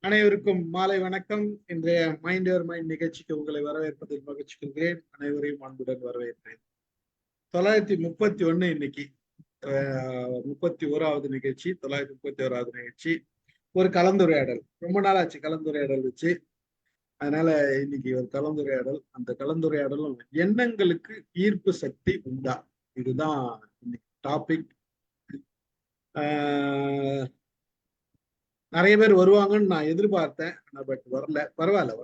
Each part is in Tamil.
அனைவருக்கும் மாலை வணக்கம். இன்றைய மைண்ட் யுவர் மைண்ட் நிகழ்ச்சிக்கு உங்களை வரவேற்பதில் மகிழ்ச்சி கொள்கிறேன். அனைவரையும் அன்புடன் வரவேற்பேன். 931 இன்னைக்கு 31வது நிகழ்ச்சி. 931வது நிகழ்ச்சி ஒரு கலந்துரையாடல். ரொம்ப நாள் ஆச்சு கலந்துரையாடல் வச்சு. அதனால இன்னைக்கு ஒரு கலந்துரையாடல். அந்த கலந்துரையாடலும் எண்ணங்களுக்கு ஈர்ப்பு சக்தி உண்டா, இதுதான் இன்னைக்கு டாபிக். நிறைய பேர் வருவாங்கன்னு நான் எதிர்பார்த்தேன், பட் வரல. பரவாயில்ல,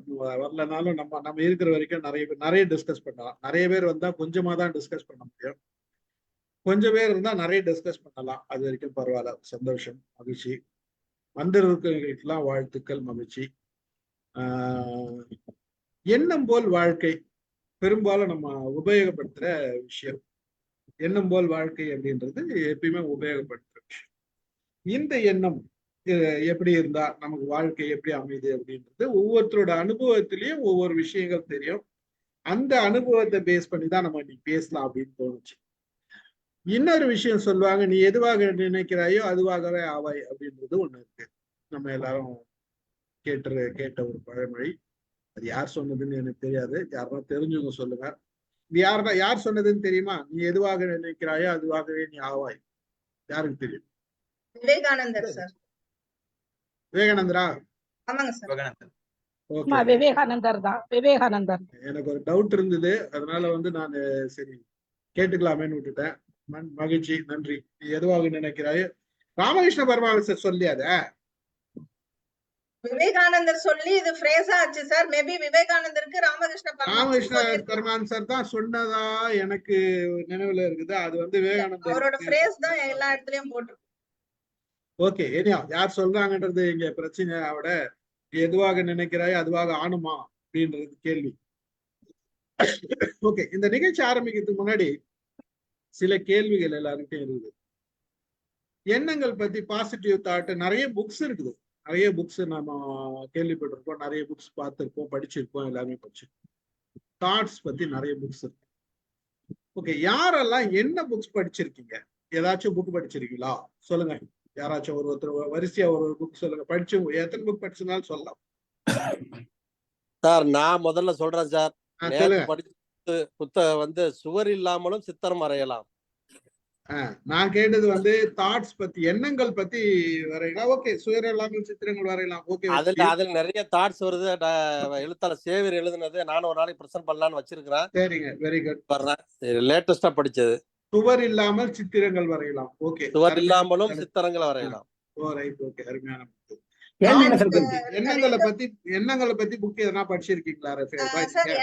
வரலனாலும் நம்ம இருக்கிற வரைக்கும் நிறைய டிஸ்கஸ் பண்ணலாம். நிறைய பேர் வந்தா கொஞ்சமா தான் டிஸ்கஸ் பண்ண முடியும். கொஞ்சம் பேர் இருந்தா நிறைய டிஸ்கஸ் பண்ணலாம். அது வரைக்கும் பரவாயில்ல, சந்தோஷம், மகிழ்ச்சி. வந்திருக்கிறவங்களுக்கெல்லாம் வாழ்த்துக்கள், மகிழ்ச்சி. எண்ணம் போல் வாழ்க்கை பெரும்பாலும் நம்ம உபயோகப்படுத்துற விஷயம். எண்ணம் போல் வாழ்க்கை அப்படின்றது எப்பயுமே உபயோகப்படுத்துற விஷயம். இந்த எண்ணம் எப்படி இருந்தா நமக்கு வாழ்க்கை எப்படி அமையுது அப்படின்றது ஒவ்வொருத்தரோட அனுபவத்திலயும் ஒவ்வொரு விஷயங்கள் தெரியும். அந்த அனுபவத்தை பேஸ் பண்ணி தான் நம்ம இன்னைக்கு பேசலாம் அப்படின்னு தோணுச்சு. இன்னொரு விஷயம் சொல்லுவாங்க, நீ எதுவாக நினைக்கிறாயோ அதுவாகவே ஆவாய் அப்படின்றது ஒண்ணு இருக்கு. நம்ம எல்லாரும் கேட்ட ஒரு பழமொழி. அது யார் சொன்னதுன்னு எனக்கு தெரியாது. யாருன்னா தெரிஞ்சவங்க சொல்லுங்க. இது யார் சொன்னதுன்னு தெரியுமா? நீ எதுவாக நினைக்கிறாயோ அதுவாகவே நீ ஆவாய். யாருக்கு தெரியும்? விவேகானந்தர் சார். விவேகானந்தரா? ஆமாங்க சார். விவேகானந்தர் தான். விவேகானந்தர். எனக்கு ஒரு டவுட் இருந்தது, அதனால நான் சரி கேட்டுக்கலாமேன்னு விட்டுட்டேன். மகிழ்ச்சி, நன்றி. நீ எதுவாக நினைக்கிறாய்? ராமகிருஷ்ண பரமஹம்சர் சொல்லியாத? விவேகானந்தர் சொல்லி இது ஃப்ரேஸா ஆச்சு சார். மேபி விவேகானந்தருக்கு ராமகிருஷ்ண பரமஹம்சர் தான் சொன்னதா எனக்கு நினைவுல இருக்குது. அது விவேகானந்தர் அவரோட ஃப்ரேஸ் தான் எல்லா இடத்துலயும் போட்டு. ஓகே, யார் சொல்றாங்கன்றது இங்க பிரச்சனை. அவட எதுவாக நினைக்கிறாய் அதுவாக ஆணுமா அப்படின்றது கேள்வி. ஓகே, இந்த நிகழ்ச்சி ஆரம்பிக்கிறதுக்கு முன்னாடி சில கேள்விகள் எல்லாருக்கும் இருக்குது. எண்ணங்கள் பத்தி பாசிட்டிவ் தாட் நிறைய புக்ஸ் இருக்குது. நிறைய புக்ஸ் நம்ம கேள்விப்பட்டிருக்கோம், நிறைய புக்ஸ் பார்த்திருக்கோம், படிச்சிருக்கோம், எல்லாமே படிச்சிருக்கோம். தாட்ஸ் பத்தி நிறைய புக்ஸ் இருக்கு. ஓகே, யாரெல்லாம் என்ன புக்ஸ் படிச்சிருக்கீங்க? ஏதாச்சும் புக் படிச்சிருக்கீங்களா? சொல்லுங்க. யாராச்சும் ஒருத்தர் வரிசையா ஒரு புக் சொல்லுங்க. படிச்சு எத்தனை புக் படிச்சதுனாலும் சொல்லலாம் சார். நான் முதல்ல சொல்றேன் சார். படிச்ச புத்தகம் சுவர் இல்லாமலும் சித்திரம் வரையலாம். நான் கேட்டது தாட்ஸ் பத்தி, எண்ணங்கள் பத்தி வரையலாம். ஓகே, சுவர் இல்லாமல் சித்திரங்கள் வரையலாம். ஓகே, அதுல நிறைய தாட்ஸ் வருது. எழுத்தாளர் சேவியர் எழுதுனது நானும் ஒரு நாளைக்கு பிரசன்ட் பண்ணலாம்னு வச்சிருக்கிறேன். சரிங்க, வெரி குட். வர்றேன். லேட்டஸ்டா படிச்சது சுவர் இல்லாமல் சித்திரங்கள் வரையலாம். ஓகே, சுவர் இல்லாமலும் சித்திரங்கள் வரையலாம். ஓ ரைட், ஓகே, அருமையான புக். எண்ணங்களை பத்தி புக் எதனா படிச்சிருக்கீங்களா?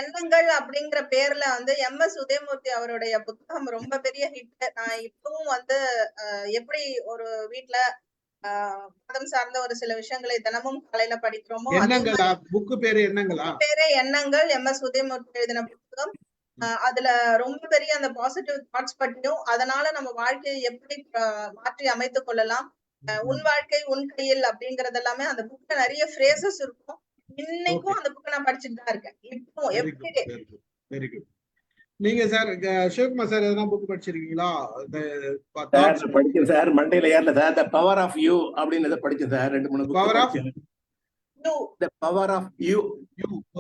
எண்ணங்கள் அப்படிங்கிற பேர்ல MS உதயமூர்த்தி அவருடைய புத்தகம் ரொம்ப பெரிய ஹிட். நான் இப்பவும் எப்படி ஒரு வீட்டுல மதம் சார்ந்த ஒரு சில விஷயங்களை தினமும் காலையில படிக்கிறோமோ, புக்கு பேரு எண்ணங்களா? பேரே எண்ணங்கள். MS உதயமூர்த்தி எழுதின புத்தகம். அதுல ரொம்ப பெரிய அந்த பாசிட்டிவ் தாட்ஸ் பற்றியும், அதனால நம்ம வாழ்க்கையை எப்படி மாற்றி அமைத்துக் கொள்ளலாம், உன் வாழ்க்கை உன் கையில் அப்படிங்கறது எல்லாமே அந்த புக்ல நிறைய ஃப்ரேசஸ் இருக்கும். இன்னைக்கும் அந்த புக்கை நான் படிச்சுட்டு தான் இருக்கேன். இப்போ வெரி குட். நீங்க சார், சிவகுமார் சார் எதனா புக் படிச்சிருக்கீங்களா? படிச்சேன் சார். மண்டையில ஏறல sir. The power of you அப்படின்னு படிச்சேன் sir. 2-3 book. Power of you, the power of you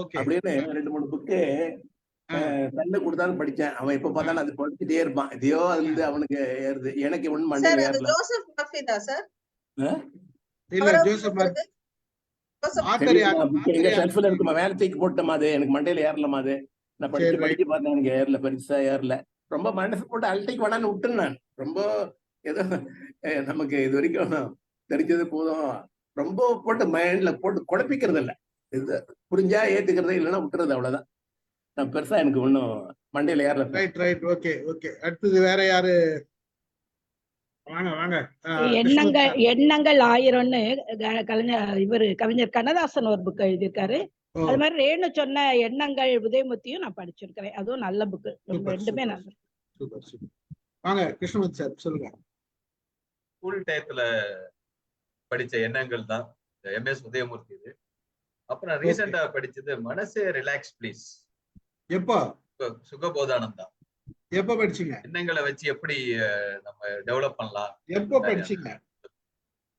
okay அப்படின்னு 2-3 புக்கு தண்ணு கொடுத்தாலும் படிச்சேன். அவன் எப்ப பார்த்தாலும் அது படிச்சுட்டே இருப்பான். இதையோ அது அவனுக்கு ஏறுது. எனக்கு ஒண்ணு மண்டையில ஏறல. ஜோசப் மர்ஃபி தான் சார். இல்ல, ஜோசப் மர்ஃபி எங்க ஷெல்ஃப்ல இருக்குமா, மேல தூக்கி போட்டோமா, அது எனக்கு மண்டையில ஏறலமா. அது நான் படிச்சு பார்த்தேன், எனக்கு ஏறல, பெருசா ஏறல. ரொம்ப மனசு போட்டு அல்டைக்கு வேணான்னு விட்டுன்னு நான். ரொம்ப ஏதோ நமக்கு இது வரைக்கும் தெரிஞ்சது போதும். ரொம்ப போட்டு மைண்ட்ல போட்டு குழப்பிக்கிறது இல்ல. இது புரிஞ்சா ஏத்துக்கிறதே, இல்லைன்னா விட்டுறது, அவ்வளவுதான். நான் பெருசா எனக்கு ஒன்னும் மண்டையில ஏறல. Right right, okay okay. அடுத்தது வேற யாரு? வாங்க வாங்க. எண்ணங்கள் 1000ன்னு கவிஞர் கண்ணதாசன் ஒரு புக் எழுதியிருக்காரு. அது மாதிரி ரேணு சொன்ன எண்ணங்கள் உதயமூர்த்தியும் நான் படிச்சிருக்கிறேன். அதுவும் நல்ல புக்கு. ரெண்டுமே நல்ல. Super super. வாங்க கிருஷ்ணமூர்த்தி சார், சொல்லுங்க. ஸ்கூல் டயத்துல படிச்ச எண்ணங்கள் தான் MS உதயமூர்த்தி. இது அப்புறம் ரீசெண்டா படிச்சது மனசே ரிலாக்ஸ் ப்ளீஸ். எப்போ? சுகபோதானந்தா. எப்ப படிச்சீங்க? எண்ணங்களை வச்சு எப்படி நம்ம டெவலப் பண்ணலாம். எப்போ படிச்சீங்க?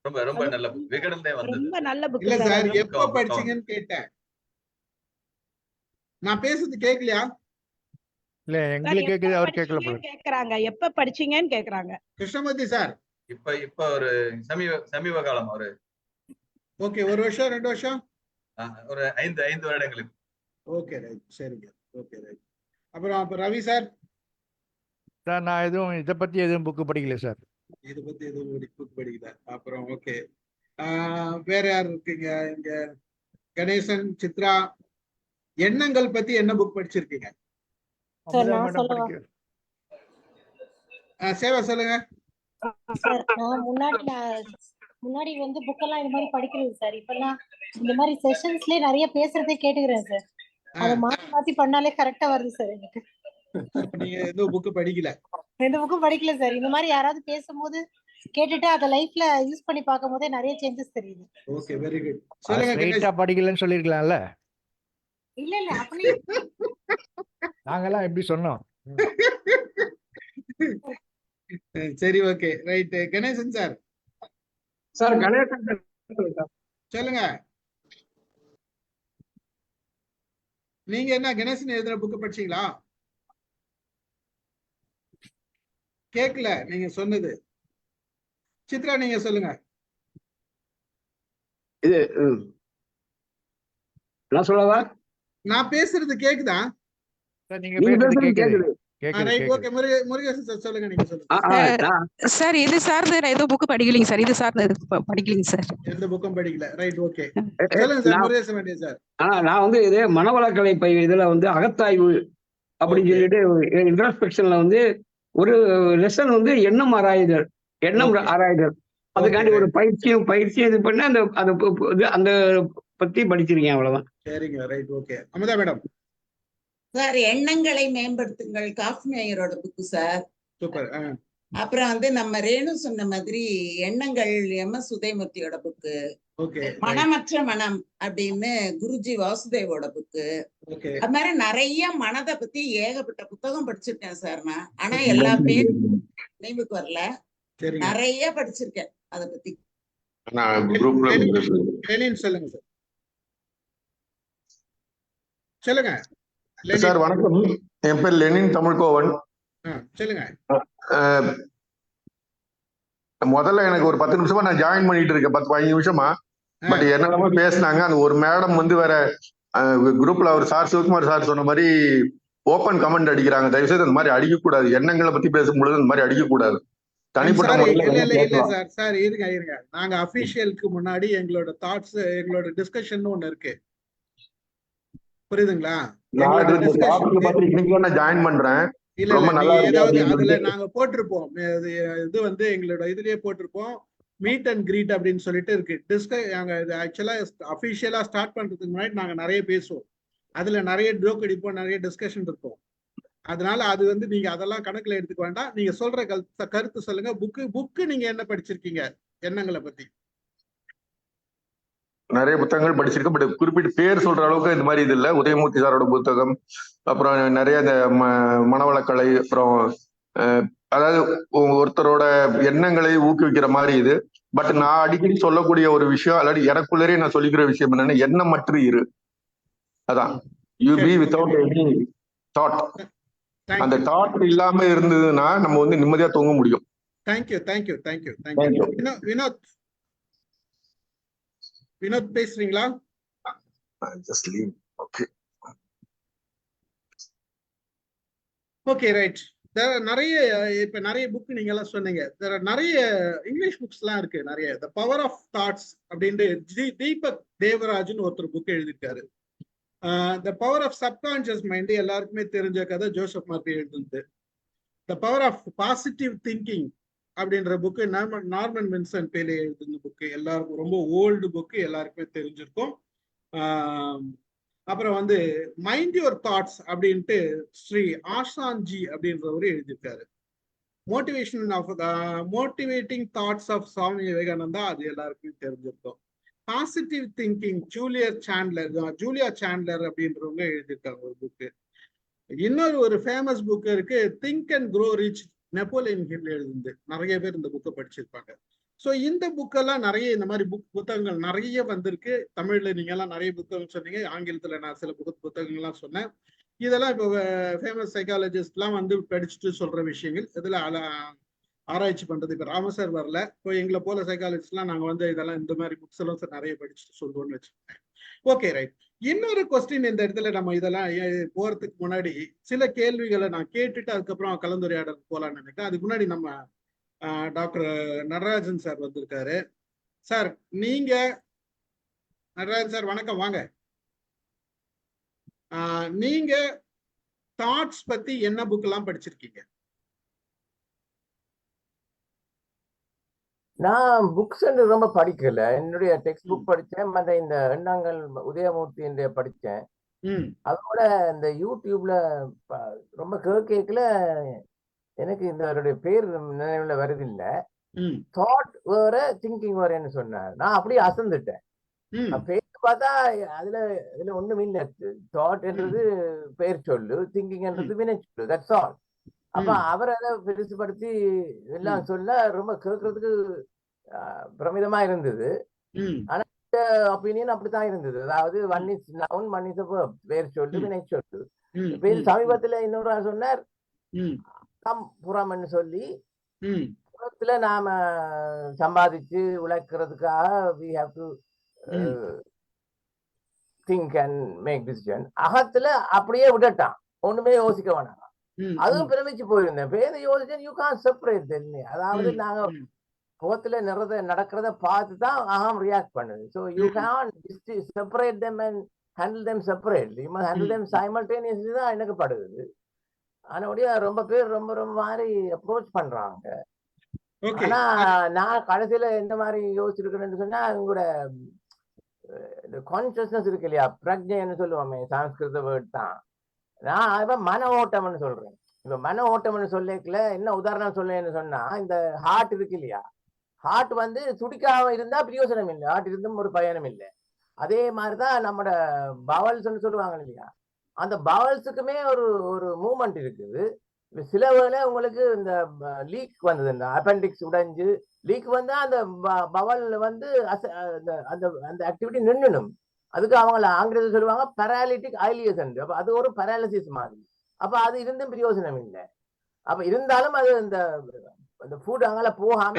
ரொம்ப ரொம்ப நல்ல புக். விகடன்ல வந்தது. ரொம்ப நல்ல புக் இல்ல சார். சார், அது எப்ப படிச்சீங்கன்னு கேட்டேன். நான் பேசுறது கேட்கலையா? இல்ல சார் எங்களுக்கு கேக்குது, எப்ப அவர் கேட்கல போல. படிச்சீங்கன்னு கேக்குறாங்க. எப்ப படிச்சீங்கன்னு கேக்குறாங்க. கிருஷ்ணமூர்த்தி சார், இப்ப ஒரு சமீப காலம் ஒரு ஓகே, 1 வருஷம் 2 வருஷம்? ஒரு 5 வருடங்களுக்கு. ஓகே ரைட், சரிங்க. Okay right. அப்புறம் ரவி சார், சார் நான் எதுவும் இதை பத்தி எதுவும் புக்கு படிக்கல சார். இதை பத்தி எதுவும் புக் படிக்கல. அப்புறம் ஓகே, வேற யார் இருக்கீங்க இங்க? கணேசன், சித்ரா, எண்ணங்கள் பத்தி என்ன புக் படிச்சிருக்கீங்க? சார் அமுதா நான் மேடம் சொல்லவா? படிக்க. சேவா சொல்லுங்க. சார் நான் முன்னாடி வந்து புக்கெல்லாம் இந்த மாதிரி படிக்கிறது சார். இப்பெல்லாம் இந்த மாதிரி செஷன்ஸ்லயே நிறைய பேசுறதே கேட்டுக்கிறேன் சார். அதை மாத்தி மாத்தி பண்ணாலே கரெக்டா வருது சார் எனக்கு. நீங்க எதுவும் புக்கு படிக்கல? எந்த புக்கும் படிக்கல சார். இந்த மாதிரி யாராவது பேசும்போது கேட்டுட்டு அதை லைஃப்ல யூஸ் பண்ணி பார்க்கும் போதே நிறைய சேஞ்சஸ் தெரியுது. Okay, very good. சொல்லுங்க ஸ்ட்ரைட்டா கணேஷ். படிக்கலன்னு சொல்லிருக்கலாம்ல. இல்ல அப்படி நாங்கெல்லாம் எப்படி சொன்னோம்? சரி, okay right. Ganesan sir. Sir Ganesan சொல்லுங்க. நீங்க என்ன கணேசன் எழுதுற புக் படிச்சீங்களா? கேக்கல நீங்க சொன்னது. சித்ரா நீங்க சொல்லுங்க. இது நான் சொல்லவா? நான் பேசுறது கேக்குதா? சார் நீங்க நீங்க பேசுறது பேசுறது கேக்குது. கேக்குது. Right, okay. முருகேசன் சார் சொல்லுங்க, நீங்க சொல்லுங்க. சார் இது சார்ந்து நான் ஏதோ புக் படிக்கலைங்க சார். இது சார்ந்து படிக்கலைங்க சார். எந்த புக்கும் படிக்கல. Right, okay. சொல்லுங்க சார், முருகேசன் வேண்டிய சார். நான் வந்து இது மனவளக்கலை இதுல வந்து அகத்தாய்வு அப்படின்னு சொல்லிட்டு இன்ட்ராஸ்பெக்ஷன்ல வந்து ஒரு லெசன் வந்து எண்ணம் ஆராய்தல். அதுக்காண்டி ஒரு பயிற்சி இது பண்ணி அந்த பத்தி படிச்சிருக்கேன், அவ்வளவுதான். சரிங்க, right, okay. Amudha madam. Sir எண்ணங்களை மேம்படுத்துங்கள், காஃப்மேயரோட புக்கு சார். சூப்பர். அப்புறம் வந்து நம்ம ரேணு சொன்ன மாதிரி எண்ணங்கள் MS உதயமூர்த்தியோட புக்கு. ஓகே. மனமற்ற மனம் அப்படின்னு குருஜி வாசுதேவோட புக்கு. ஓகே. அது மாதிரி நிறைய மனதை பத்தி ஏகப்பட்ட புத்தகம் படிச்சிருக்கேன் சார் நான். ஆனா எல்லா பேரும் நினைவுக்கு வரல. நிறைய படிச்சிருக்கேன் அத பத்தி. சொல்லுங்க சார். சொல்லுங்க சார். வணக்கம், என் பேர் லெனின் தமிழ்கோவன். சொல்லுங்க. முதல்ல எனக்கு ஒரு 10 நிமிஷமா நான் ஜாயின் பண்ணிட்டு இருக்கேன், 10-15 நிமிஷமா. பட் என்னெல்லாமோ பேசினாங்க. அந்த ஒரு மேடம் வந்து வேற குரூப்ல அவர் சார் சிவகுமார் சார் சொன்ன மாதிரி ஓப்பன் கமெண்ட் அடிக்கிறாங்க. தயவுசெய்து அந்த மாதிரி அடிக்க கூடாது. எண்ணங்களை பத்தி பேசும்பொழுது அந்த மாதிரி அடிக்க கூடாது. தனிப்பட்ட இல்ல சார், இருங்க. நாங்க அபிஷியலுக்கு முன்னாடி எங்களோட தாட்ஸ், எங்களோட டிஸ்கஷன் ஒண்ணு இருக்கு, புரியுதுங்களா? நான் ஜாயின் பண்றேன். ஏதாவது அதுல நாங்க போட்டிருப்போம், இது வந்து எங்களோட இதுலயே போட்டிருப்போம், மீட் அண்ட் கிரீட் அப்படின்னு சொல்லிட்டு இருக்கு. ஆக்சுவலா அபிஷியலா ஸ்டார்ட் பண்றதுக்கு முன்னாடி நாங்க நிறைய பேசுவோம். அதுல நிறைய ஜோக் அடிப்போம், நிறைய டிஸ்கஷன் இருக்கும். அதனால அது வந்து நீங்க அதெல்லாம் கணக்குல எடுத்துக்க வேண்டாம். நீங்க சொல்ற கருத்து சொல்லுங்க. புக்கு நீங்க என்ன படிச்சிருக்கீங்க எண்ணங்களை பத்தி? நிறைய புத்தகங்கள் படிச்சிருக்கேன். பட் குறிப்பிட்ட பேர் சொல்ற அளவுக்கு இந்த மாதிரி இது இல்ல. உதயமூர்த்தி சாரோட புத்தகம், அப்புறம் நிறைய இந்த மனவளக்கலை, அப்புறம் அதாவது ஒருத்தரோட எண்ணங்களை ஊக்குவிக்கிற மாதிரி இது. பட் நான் அடிக்கடி சொல்லக்கூடிய ஒரு விஷயம், அல்லாடி எனக்குள்ளரே நான் சொல்லிக்கிற விஷயம் என்னன்னா, எண்ணமற்று இரு. அதான் you be without any thought. அந்த தாட் இல்லாம இருந்ததுன்னா நம்ம வந்து நிம்மதியா தூங்க முடியும். தேங்க்யூ. வினோத் பேசுறீங்களா? Okay, right. இப்ப நிறைய புக் நீங்க எல்லாம் சொன்னீங்க. நிறைய இங்கிலீஷ் புக்ஸ் எல்லாம் இருக்கு நிறைய. த பவர் ஆஃப் தாட்ஸ் அப்படின்ட்டு தீபக் தேவராஜன் ஒருத்தர் புக் எழுதியிருக்காரு. The power of subconscious mind எல்லாருக்குமே தெரிஞ்ச கதை, ஜோசப் மார்ட்டி எழுதுனது. The power of positive thinking அப்படின்ற புக்கு நார்மன் வின்சென்ட் பேலே எழுதுன புக்கு. எல்லாருக்கும் ரொம்ப ஓல்டு புக்கு, எல்லாருக்குமே தெரிஞ்சிருக்கும். அப்புறம் வந்து மைண்ட் யுவர் தாட்ஸ் அப்படின்ட்டு ஸ்ரீ ஆசான்ஜி அப்படின்றவரு எழுதியிருக்காரு. Motivating thoughts of Swami Vivekananda, அது எல்லாருக்குமே தெரிஞ்சிருக்கும். பாசிட்டிவ் திங்கிங் ஜூலியா சாண்ட்லர் அப்படின்றவங்க எழுதியிருக்காங்க ஒரு புக்கு. இன்னொரு ஒரு ஃபேமஸ் புக் இருக்கு, think and grow rich, Napoleon Hill எழுதுந்து. நிறைய பேர் இந்த புக்கை படிச்சிருப்பாங்க. ஸோ இந்த புக்கெல்லாம் நிறைய இந்த மாதிரி புத்தகங்கள் நிறைய வந்திருக்கு. தமிழ்ல நீங்க எல்லாம் நிறைய புத்தகம் சொன்னீங்க, ஆங்கிலத்துல நான் சில புத்தகங்கள்லாம் சொன்னேன். இதெல்லாம் இப்போ ஃபேமஸ் சைக்காலஜிஸ்ட்லாம் வந்து படிச்சுட்டு சொல்ற விஷயங்கள். இதுல ஆராய்ச்சி பண்றது. இப்போ ராமசார் வரல, இப்போ எங்களை போல சைக்காலஜிஸ்ட்லாம் நாங்க வந்து இதெல்லாம் இந்த மாதிரி புக்ஸ் எல்லாம் நிறைய படிச்சுட்டு சொல்லுவோம்னு வச்சுக்கோங்க. Okay, right. இன்னொரு கொஸ்டின் இந்த இடத்துல நம்ம இதெல்லாம் போறதுக்கு முன்னாடி சில கேள்விகளை நான் கேட்டுட்டு அதுக்கப்புறம் கலந்துரையாடல் போலான்னு நினைக்கிறேன். அதுக்கு முன்னாடி நம்ம டாக்டர் நடராஜன் சார் வந்திருக்காரு. சார் நீங்க, நடராஜன் சார் வணக்கம், வாங்க. நீங்க தாட்ஸ் பத்தி என்ன புக் எல்லாம் படிச்சிருக்கீங்க? நான் புக்ஸ் ரொம்ப படிக்கல. என்னுடைய டெக்ஸ்ட் புக் படிச்சேன், மற்ற இந்த எண்ணங்கள் உதயமூர்த்தி படிச்சேன். அதோட இந்த யூடியூப்ல ரொம்ப கேட்கல எனக்கு இந்த பேர் நினைவுல வருதில்லை. தாட் வேற திங்கிங் வேறன்னு சொன்னார். நான் அப்படியே அசந்துட்டேன். பேர் பார்த்தா அதுல ஒண்ணும் இல்லை. தாட் என்றது பெயர் சொல்லு, திங்கிங் என்றது வினை சொல்லு, தட்ஸ் ஆல். அப்ப அவர் அதை பெருசுபடுத்தி எல்லாம் சொல்ல ரொம்ப கேட்கறதுக்கு பிரமிதமா இருந்தது. ஆனா ஒப்பீனியன் அப்படித்தான் இருந்தது. அதாவது one is noun, one is verb, பேர் சொல்லு, வினை சொல்லு. சமீபத்துல இன்னொரு சொன்னார் புறம்னு சொல்லி, புறத்துல நாம சம்பாதிச்சு உழைக்கிறதுக்காக we have to think and make decision. அகத்துல அப்படியே விடட்டான், ஒண்ணுமே யோசிக்க வேணாம். அதுவும் பிரமிச்சு போயிருந்தேன். பேரை யோசிச்சேன், யூ கான் செப்பரேட் தெரியுமே. அதாவது நாங்க புறத்துல நடக்கிறத பார்த்து தான் அகம் ரியாக்ட் பண்ணுது. So you can separate them and handle them separately. You must handle them simultaneously தான் எனக்கு படுது. ஆனபடியா ரொம்ப பேர் ரொம்ப மாதிரி அப்ரோச் பண்றாங்க. ஆனா நான் கடைசியில எந்த மாதிரி யோசிச்சிருக்கேன்னு சொன்னா, உங்களோட கான்சியஸ்னஸ் இருக்கு இல்லையா, பிரக்ஞைன்னு சொல்லுவோமே, சான்ஸ்கிருத வேர்ட் தான். நான் இப்ப மன ஓட்டம்னு சொல்றேன். இப்ப மன ஓட்டம்னு சொல்லல, என்ன உதாரணம் சொல்லேன்னு சொன்னா, இந்த ஹார்ட் இருக்கு இல்லையா, ஹார்ட் வந்து துடிக்காம இருந்தா பிரயோஜனம் இல்லை, ஹார்ட் இருந்தும் ஒரு பயனும் இல்லை. அதே மாதிரிதான் நம்மட பவல்ஸ்ன்னு சொல்லுவாங்க இல்லையா, அந்த பவல்ஸுக்குமே ஒரு மூமெண்ட் இருக்குது. சில வேளை உங்களுக்கு இந்த லீக் வந்தது, இந்த அப்பெண்டிக்ஸ் உடைஞ்சு லீக் வந்தா அந்த பவல் வந்து அந்த ஆக்டிவிட்டி நின்னுடும். அதுக்கு அவங்கள ஆங்கிலத்தில் சொல்லுவாங்க பெராலிட்டிக் ஐலியேஷன். அப்ப அது ஒரு பெராலிசிஸ் மாதிரி. அப்ப அது இருந்தும் பிரயோஜனம் இல்லை. அப்ப இருந்தாலும் அது இந்த ஃபுட் அங்கால போகாம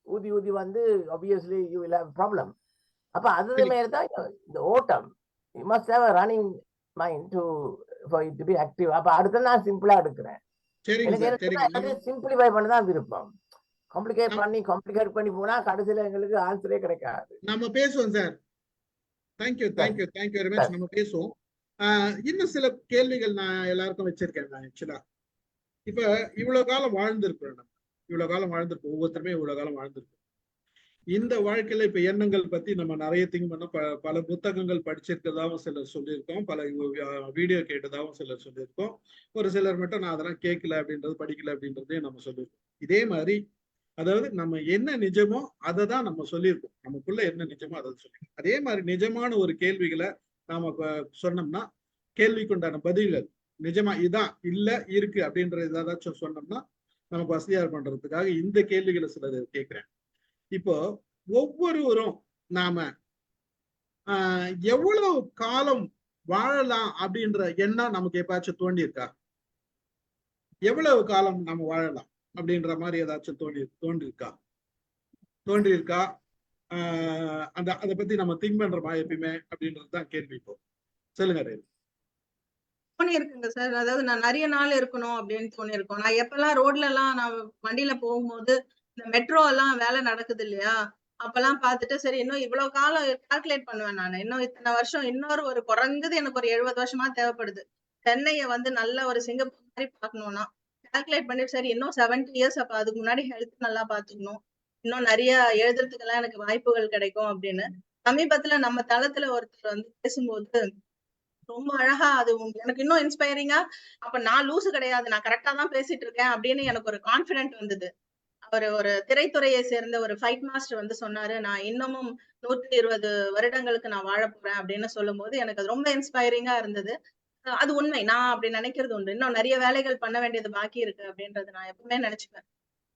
ஊதி ஊதி வந்து obviously you will have problem. அப்ப அது மாதிரி தான் இந்த ஓட்டம். You must have a running mind for it to be active. அப்ப அடுத்து நான் சிம்பிளா எடுக்கிறேன். எனக்கு சிம்பிளிஃபை பண்ணதான் விருப்பம். காம்ப்ளிகேட் பண்ணி போனா கடைசியில எங்களுக்கு ஆன்சரே கிடைக்காது. நம்ம பேசுவோம் சார். Thank you very much. நம்ம பேசுவோம். இன்னும் சில கேள்விகள் நான் எல்லாருக்கும் வச்சிருக்கேன். நான் ஆக்சுவலா இப்ப இவ்வளவு காலம் வாழ்ந்திருக்கிறோம், ஒவ்வொருத்தருமே இவ்வளவு காலம் வாழ்ந்திருக்கோம். இந்த வாழ்க்கையில இப்ப எண்ணங்கள் பத்தி நம்ம நிறைய திங்க் பண்ண பல புத்தகங்கள் படிச்சிருக்கிறதாவும் சிலர் சொல்லியிருக்கோம், பல வீடியோ கேட்டதாகவும் சிலர் சொல்லியிருக்கோம். ஒரு சிலர் மட்டும் நான் அதெல்லாம் கேட்கல அப்படின்றது, படிக்கல அப்படின்றதையும் நம்ம சொல்லியிருக்கோம். இதே மாதிரி அதாவது நம்ம என்ன நிஜமோ அதை தான் நம்ம சொல்லியிருக்கோம், நமக்குள்ள என்ன நிஜமோ அதை சொல்லியிருக்கோம். அதே மாதிரி நிஜமான ஒரு கேள்விகளை நாம சொன்னோம்னா, கேள்விக்குண்டான பதில்கள் நிஜமா இதான் இல்ல இருக்கு அப்படின்ற ஏதாச்சும் சொன்னோம்னா நமக்கு வசதியா பண்றதுக்காக இந்த கேள்விகளை சிலது கேட்கிறேன். இப்போ ஒவ்வொருவரும் நாம எவ்வளவு காலம் வாழலாம் அப்படின்ற எண்ணம் நமக்கு எப்பாச்சும் தோண்டியிருக்கா? எவ்வளவு காலம் நம்ம வாழலாம் அப்படின்ற மாதிரி ஏதாச்சும் தோன்றியிருக்கா? அதை பத்தி நம்ம திங்க் பண்றோமா எப்பயுமே அப்படின்றதுதான் கேள்வி. இப்போ சொல்லுங்க. இருக்குங்க சார். அதாவது நான் நிறைய நாள் இருக்கணும் அப்படின்னு தோணியிருக்கோம். நான் எப்பெல்லாம் ரோட்ல எல்லாம் நான் வண்டியில போகும்போது இந்த மெட்ரோ எல்லாம் வேலை நடக்குது இல்லையா, அப்பெல்லாம் பார்த்துட்டு சரி இன்னும் இவ்வளவு காலம் கால்குலேட் பண்ணுவேன் நான். இன்னும் இத்தனை வருஷம், இன்னொரு ஒரு குறைஞ்சது எனக்கு ஒரு 70 வருஷமா தேவைப்படுது. சென்னையை வந்து நல்ல ஒரு சிங்கப்பூர் மாதிரி பார்க்கணும்னா கால்குலேட் பண்ணிட்டு சரி இன்னும் 70 இயர்ஸ், அப்ப அதுக்கு முன்னாடி ஹெல்த் நல்லா பாத்துக்கணும், இன்னும் நிறைய எழுதுறதுக்கெல்லாம் எனக்கு வாய்ப்புகள் கிடைக்கும் அப்படின்னு. சமீபத்துல நம்ம தளத்துல ஒருத்தர் வந்து பேசும்போது ரொம்ப அழகா அது எனக்கு இன்னும் இன்ஸ்பைரிங்கா, அப்ப நான் லூசு கிடையாது, நான் கரெக்டா தான் பேசிட்டு இருக்கேன் அப்படின்னு எனக்கு ஒரு கான்பிடென்ட் வந்தது. அவர் ஒரு திரைத்துறையை சேர்ந்த ஒரு ஃபைட் மாஸ்டர் வந்து சொன்னாரு, நான் இன்னமும் 120 வருடங்களுக்கு நான் வாழ போறேன் அப்படின்னு சொல்லும் போது எனக்கு அது ரொம்ப இன்ஸ்பைரிங்கா இருந்தது. அது உண்மை. நான் அப்படி நினைக்கிறது உண்டு. இன்னும் நிறைய வேலைகள் பண்ண வேண்டியது பாக்கி இருக்கு அப்படின்றது நான் எப்பவுமே நினைச்சுப்பேன்.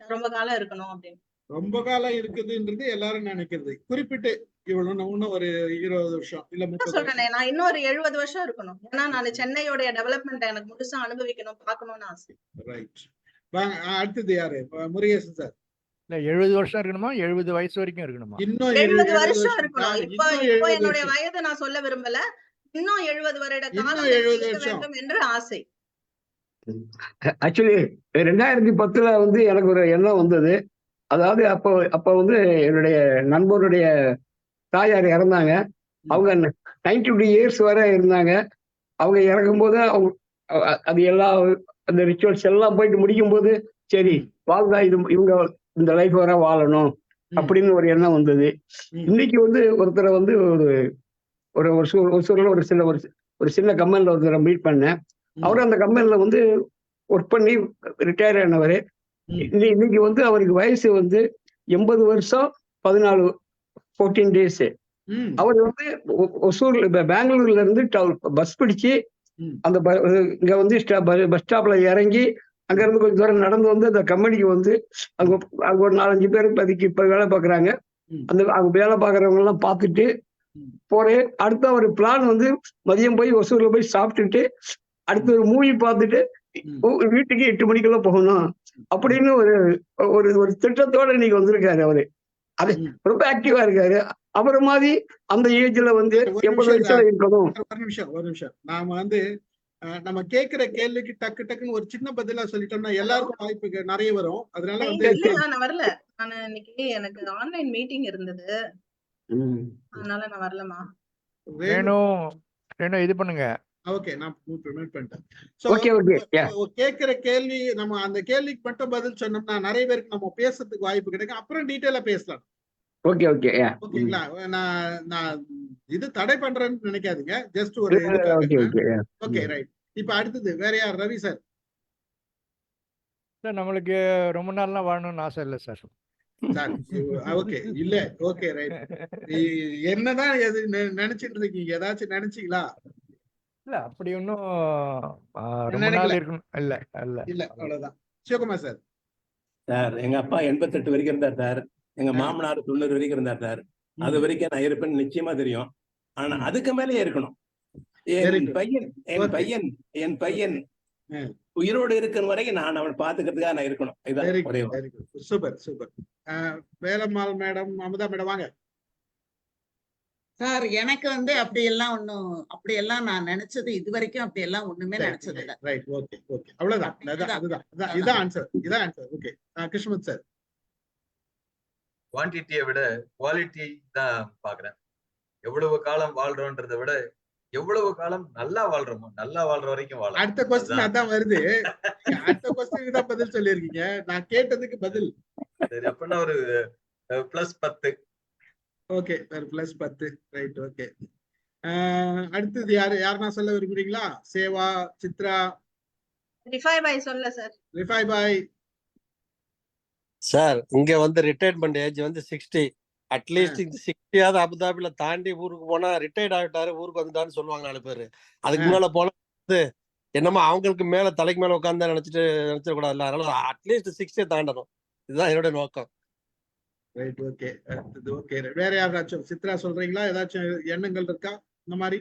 ரொம்ப காலம் இருக்கணும் அப்படின்னு. ரொம்ப காலம் இருக்குதுன்றது எல்லாரும் நினைக்கிறது. குறிப்பிட்டு இவ்வளவு இன்னும் ஒரு 20 வருஷம் இல்ல 30 வருஷம். சொல்றேனே, நான் இன்னும் ஒரு 70 வருஷம் இருக்கணும். ஏன்னா நான் சென்னையோட டெவலப்மெண்ட் எனக்கு முழுசா அனுபவிக்கணும், பார்க்கணும்னு ஆசை. ரைட். வாங்க, அடுத்தது யாரு? முருகேசன் சார். இல்ல 70 வருஷம் இருக்கணுமா? 70 வயசு வரைக்கும் இருக்கணுமா? இன்னும் 70 வருஷம் இருக்கணும். இப்போ என்னுடைய வயதை நான் சொல்ல விரும்பல. இன்னும் 70 வருட காலம் இருக்க வேண்டும் என்று ஆசை. ஆக்சுவலி 2010 வந்து எனக்கு ஒரு எண்ணம் வந்தது. அதாவது அப்ப வந்து என்னுடைய நண்பருடைய தாயார் இறந்தாங்க. அவங்க 92 இயர்ஸ் வரை இருந்தாங்க. அவங்க இறக்கும்போது அவங்க அது எல்லாம் அந்த ரிச்சுவல்ஸ் எல்லாம் போயிட்டு முடிக்கும் போது சரி வாழ்ந்தா இவங்க இந்த லைஃப் வர வாழணும் அப்படின்னு ஒரு எண்ணம் வந்தது. இன்னைக்கு வந்து ஒருத்தரை வந்து ஒரு சின்ன கம்பெனில ஒருத்தரை மீட் பண்ணேன். அவரும் அந்த கம்பெனில வந்து ஒர்க் பண்ணி ரிட்டையர் ஆனவர். இன்னைக்கு வந்து அவருக்கு வயசு வந்து 80 வருஷம் 14 டேஸ். அவர் வந்து ஒசூர்ல பெங்களூர்ல இருந்து பஸ் பிடிச்சு அந்த இங்க வந்து பஸ் ஸ்டாப்ல இறங்கி அங்க இருந்து கொஞ்சம் தூரம் நடந்து வந்து அந்த கம்பெனிக்கு வந்து அங்க ஒரு 4-5 பேர் இப்போதைக்கு இப்ப வேலை பார்க்குறாங்க. அங்க வேலை பார்க்குறவங்க எல்லாம் பார்த்துட்டு போறேன். அடுத்த ஒரு பிளான் வந்து மதியம் போய் ஒசூர்ல போய் சாப்பிட்டுட்டு அடுத்த ஒரு மூவி பார்த்துட்டு வீட்டுக்கு 8 மணிக்குள்ள போகணும் அப்படின்னு ஒரு திட்டத்தோட இன்னைக்கு வந்திருக்காரு அவரு. அது ரொம்ப ஆக்டிவா இருக்காரு. அவரை மாதிரி அந்த ஏஜ்ல வந்து 80 வயசுல இருக்கணும். ஒரு நிமிஷம் நாம வந்து நம்ம கேட்கிற கேள்விக்கு டக்குன்னு ஒரு சின்ன பதிலா சொல்லிட்டோம்னா எல்லாருக்கும் வாய்ப்பு நிறைய வரும். அதனால வந்து நான் வரல. நான் இன்னைக்கு எனக்கு ஆன்லைன் மீட்டிங் இருந்தது, அதனால நான் வரலமா. வேணும் இது பண்ணுங்க. ஓகே, நான் மியூட் பண்ணிட்டேன். சோ கேக்குற கேள்வி நம்ம அந்த கேள்விக்கு மட்டும் பதில் சொன்னோம்னா நிறைய பேருக்கு நம்ம பேசுறதுக்கு வாய்ப்பு கிடைக்கும். அப்புறம் டீடைலா பேசலாம். ஓகேங்களா? நான் இது தடை பண்றேன்னு நினைக்காதீங்க. ஜஸ்ட் ஒரு ஓகே ரைட். இப்ப அடுத்தது வேற யார்? ரவி சார். சார் நம்மளுக்கு ரொம்ப நாள்லாம் வாழணும்னு ஆசை இல்லை சார். ஓகே இல்ல ஓகே ரைட். என்னதான் நினைச்சிட்டு இருக்கீங்க? ஏதாச்சும் நினைச்சீங்களா? இல்ல அப்படி ஒன்னும் ரொம்ப நாள் இருக்கணும் இல்ல அவ்வளவுதான். சிவகுமார் சார். சார் எங்க அப்பா 88 வரைக்கும் இருந்தார் சார். எங்க மாமனார் 90 வரைக்கும் இருந்தார் சார். அது வரைக்கும் நான் இருப்பேன்னு நிச்சயமா தெரியும். ஆனா அதுக்கு மேலேயே இருக்கணும். என் பையன் உயிரோடு இருக்கிற வரைக்கும் நான் அவனை பாத்துக்கிறதுக்காக நான் இருக்கணும். Super super. Velammal madam, Amudha madam வாங்க. சார் எனக்கு வந்து அப்படியெல்லாம் நான் நினைச்சது இது வரைக்கும் அப்படியெல்லாம் ஒண்ணுமே நினைச்சது இல்ல. ரைட் ஓகே ஓகே அவ்வளவுதான். இதான் ஆன்சர். Okay Krishnamurthy sir. குவான்டிட்டியை விட குவாலிட்டி தான் பாக்குறேன். எவ்வளவு காலம் வாழ்றோன்றதை விட எவ்வளவு காலம் நல்லா வாழ்றோமோ, நல்லா வாழ்ற வரைக்கும் வாழ. அடுத்த क्वेश्चन அதான் வருது. அடுத்த क्वेश्चन தான் பதில் சொல்லிருக்கீங்க. நான் கேட்டதுக்கு பதில். சரி, அப்பனா ஒரு +10. ஓகே, ஒரு +10. Right okay. அடுத்தது யாருன்னா சொல்ல விரும்புறீங்களா? சேவா, சித்ரா, ரிஃபை பாய் சொல்ல சார். ரிஃபை பாய் சார், இங்க வந்து ரிட்டையர்மெண்ட் ஏஜ் வந்து 60. அட்லீஸ்ட் இந்த 60ஆவது அபுதாபில தாண்டி ஊருக்கு போனா ரிட்டையர்ட் ஆகிட்டாரு, ஊருக்கு வந்துட்டான்னு சொல்லுவாங்க 4 பேரு. அதுக்கு முன்னால போல என்னமோ அவங்களுக்கு மேல தலைக்கு மேல உட்காந்து நினைச்சிடக்கூடாதுல்ல. அதனால அட்லீஸ்ட் 60 தாண்டணும். இதுதான் என்னோட நோக்கம். Right okay. ஓகே, வேற யாராச்சும் சித்ரா சொல்றீங்களா? ஏதாச்சும் எண்ணங்கள் இருக்கா இந்த மாதிரி?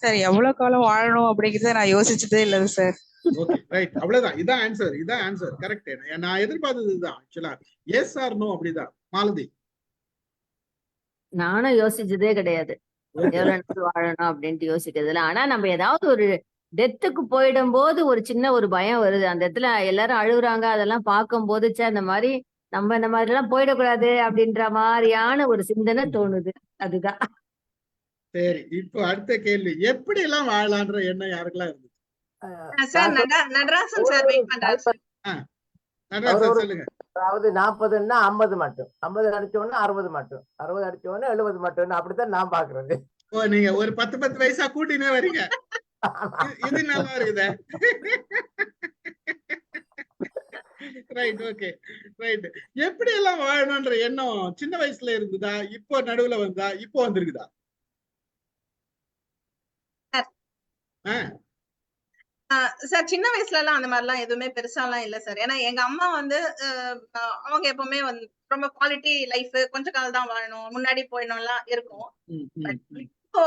சார் எவ்வளவு காலம் வாழணும் அப்படிங்கறத நான் யோசிச்சதே இல்ல சார். ஓகே ரைட், அவ்வளவுதான். இதான் ஆன்சர் கரெக்ட். நான் எதிர்பார்த்தது இதுதான் ஆக்சுவலா. எஸ் ஆர் நோ அப்படிதான். மாலதி. நானும் யோசிச்சதே கிடையாது எவ்வளவு நாள் வாழணும் அப்படின்ட்டு யோசிக்கிறது இல்லை. ஆனா நம்ம ஏதாவது ஒரு டெத்துக்கு போயிடும் போது ஒரு சின்ன ஒரு பயம் வருது. அந்த இடத்துல எல்லாரும் அழுகுறாங்க, அதெல்லாம் பார்க்கும் போது அந்த மாதிரி நம்ம இந்த மாதிரி எல்லாம் போயிடக்கூடாது அப்படின்ற மாதிரியான ஒரு சிந்தனை தோணுது. அதுதான். சரி, இப்போ அடுத்த கேள்வி, எப்படி எல்லாம் வாழலான்ற எண்ணம் யாருக்கெல்லாம் இருந்துச்சு? நடராசன் சார் வெயிட் பண்றாரு. நடராசன் சொல்லுங்க. அதாவது 40ன்னா 50 மட்டும், 50 அடிச்சோன்னா 60 மட்டும், 60 அடிச்சோன்னா 70 மட்டும். அப்படித்தான் நான் பாக்குறது. ஓ, நீங்க ஒரு 10 வயசா கூட்டினே வரீங்க. இது நல்லா இருக்குதே. Right okay right. எப்படி எல்லாம் வாழணும்ன்ற எண்ணம் சின்ன வயசுல இருந்ததா, இப்போ நடுவுல வந்தா, இப்போ வந்திருக்குதா? சார் சின்ன வயசுல எல்லாம் அந்த மாதிரி எல்லாம் எதுவுமே பெருசாலாம் இல்ல சார். ஏன்னா எங்க அம்மா வந்து அவங்க எப்பவுமே வந்து ரொம்ப குவாலிட்டி லைஃப், கொஞ்ச காலம் தான் வாழணும், முன்னாடி போயிடணும்லாம் இருக்கும். இப்போ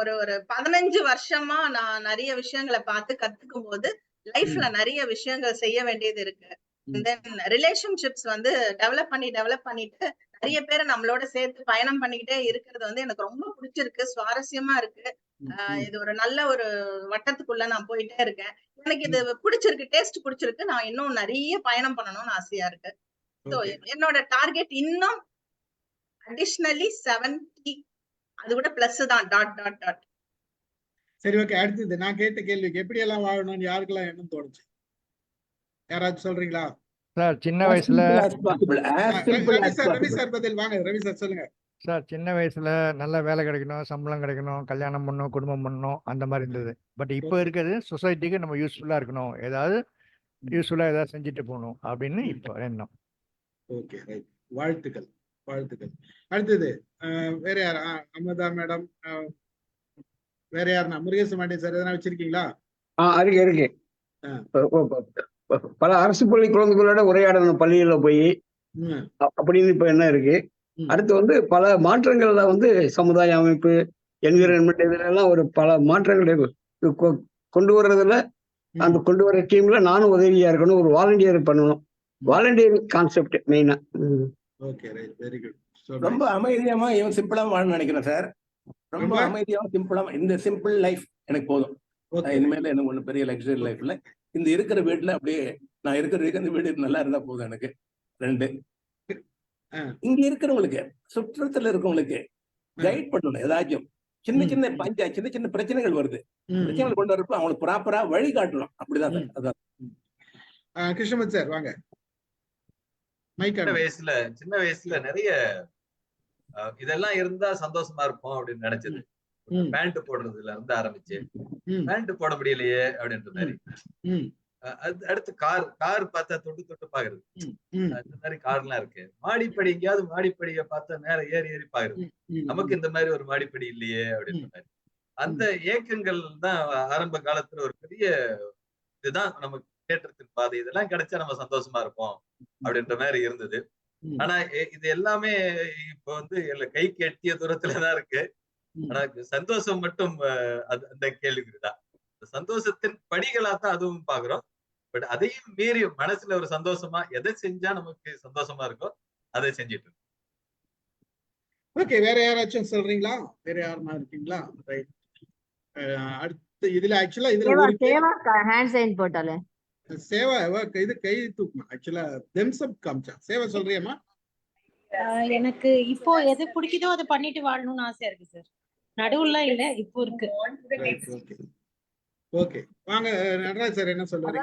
ஒரு 15 வருஷமா நான் நிறைய விஷயங்களை பார்த்து கத்துக்கும் போது லைஃப்ல நிறைய விஷயங்கள் செய்ய வேண்டியது இருக்கு. தென் ரிலேஷன்ஷிப்ஸ் வந்து டெவலப் பண்ணிட்டு நிறைய பேரை நம்மளோட சேர்த்து பயணம் பண்ணிக்கிட்டே இருக்கிறது வந்து எனக்கு ரொம்ப பிடிச்சிருக்கு, சுவாரஸ்யமா இருக்கு. இது ஒரு நல்ல ஒரு வட்டத்துக்குள்ள நான் போயிட்டே இருக்கேன். எனக்கு இது பிடிச்சிருக்கு, டேஸ்ட் பிடிச்சிருக்கு. நான் இன்னும் நிறைய பயணம் பண்ணணும்னு ஆசையா இருக்கு. சோ என்னோட டார்கெட் இன்னும் அடிஷனலி 70, அது கூட பிளஸ் தான், டாட் டாட் டாட். சரி, ஓகே. அடுத்தது நான் கேட்ட கேள்விக்கு எப்படி எல்லாம் வாழணும்னு யாருக்கெல்லாம் எண்ணம் தோணுச்சு? யாராச்சும் சொல்றீங்களா? சார் சின்ன வயசுல ரவி சார் பதில் வாங்க. ரவி சார் சொல்லுங்க. சார் சின்ன வயசுல நல்ல வேலை கிடைக்கணும், சம்பளம் கிடைக்கணும், கல்யாணம் பண்ணணும், குடும்பம் பண்ணணும், அந்த மாதிரி இருந்தது. பட் இப்போ இருக்கிறது சொசைட்டிக்கு நம்ம யூஸ்ஃபுல்லா இருக்கணும், ஏதாவது யூஸ்ஃபுல்லா ஏதாவது செஞ்சுட்டு போகணும் அப்படின்னு இப்போ எண்ணம். Okay, right. வாழ்த்துக்கள், வாழ்த்துக்கள். அடுத்தது வேற யார்? அமுதா மேடம், வேற யாருன்னா? முருகேச மாட்டேன் சார், எதனா வச்சிருக்கீங்களா? இருக்கு. பல அரசு பள்ளி குழந்தைகளோட உரையாடணும் பள்ளியில போய் அப்படின்னு இப்ப என்ன இருக்கு. அடுத்து வந்து பல மாற்றங்கள்ல வந்து சமுதாய அமைப்பு, என்விரான்மெண்ட், இதெல்லாம் ஒரு பல மாற்றங்களை கொண்டு வர்றதுல, அந்த கொண்டு வர டீம்ல நானும் உதவியா இருக்கணும், ஒரு வாலண்டியர் பண்ணணும். வாலண்டியரிங் கான்செப்ட் மெயினா. Okay, right, very good. ரொம்ப அமைதியாமா இவன் சிம்பிளா வாழணும்னு நினைக்கிறேன் சார். ரொம்ப அமைதியாவும் சிம்பிளா, இந்த சிம்பிள் லைஃப் எனக்கு போதும். இனிமேல எனக்கு ஒண்ணு பெரிய லக்ஸரி லைஃப்ல இந்த இருக்கிற வீட்டுல அப்படியே நான் இருக்கிற இந்த வீடு நல்லா இருந்தா போதும் எனக்கு. 2, இங்க இருக்கிறவங்களுக்கு, சுற்றத்துல இருக்கவங்களுக்கு கைட் பண்ணணும். ஏதாச்சும் சின்ன சின்ன பிரச்சனைகள் வருது, பிரச்சனைகள் கொண்டு வரப்ப அவங்களுக்கு ப்ராப்பரா வழி காட்டணும். அப்படிதான் சார். அதான் கிருஷ்ணமூர்த்தி சார் வாங்க. சின்ன வயசுல நிறைய இதெல்லாம் இருந்தா சந்தோஷமா இருப்போம் அப்படின்னு நினைச்சது. பேண்ட் போடுறதுல இருந்து ஆரம்பிச்சு பேண்ட் போட முடியலையே அப்படின்ற மாதிரி. அடுத்து கார் பார்த்தா தொட்டு பாக்குறது, இந்த மாதிரி கார் எல்லாம் இருக்கு. மாடிப்படி, எங்கேயாவது மாடிப்படியை பார்த்தா மேல ஏறி பாக்குறது, நமக்கு இந்த மாதிரி ஒரு மாடிப்படி இல்லையே அப்படின்ற மாதிரி. அந்த ஏக்கங்கள் தான் ஆரம்ப காலத்துல ஒரு பெரிய இதுதான் நமக்கு கேட்டத்தின் பாதை. இதெல்லாம் கிடைச்சா நம்ம சந்தோஷமா இருப்போம் அப்படின்ற மாதிரி இருந்தது. ஆனா இது எல்லாமே இப்ப வந்து கைக்கு எட்டிய தூரத்துலதான் இருக்கு. ஆனா சந்தோஷம் மட்டும் அந்த கேள்விக்குறிதான். சந்தோஷத்தின் படிகளா தான் அதுவும் பாக்குறோம். பட் அதையும் மீறி மனசுல ஒரு சந்தோஷமா எதை செஞ்சா நமக்கு சந்தோஷமா இருக்கோ அதை செஞ்சிட்டு இருக்கோம். ஓகே, வேற யாராச்சும் சொல்றீங்களா? வேற யாருன்னா இருக்கீங்களா? ரைட். அடுத்து இதுல ஆக்சுவலா ஹேண்ட் சைன் போட்டாலே சேவா இது கை தூக்கணும். ஆக்சுவலா தெம்சப் காமிச்சா. சேவா சொல்றியம்மா? எனக்கு இப்போ எது பிடிக்குதோ அதை பண்ணிட்டு வாழணும்னு ஆசையா இருக்கு சார். நடுவுல இல்ல, இப்போ இருக்கு. ஓகே, வாங்க நடராஜ் சார், என்ன சொல்றீங்க?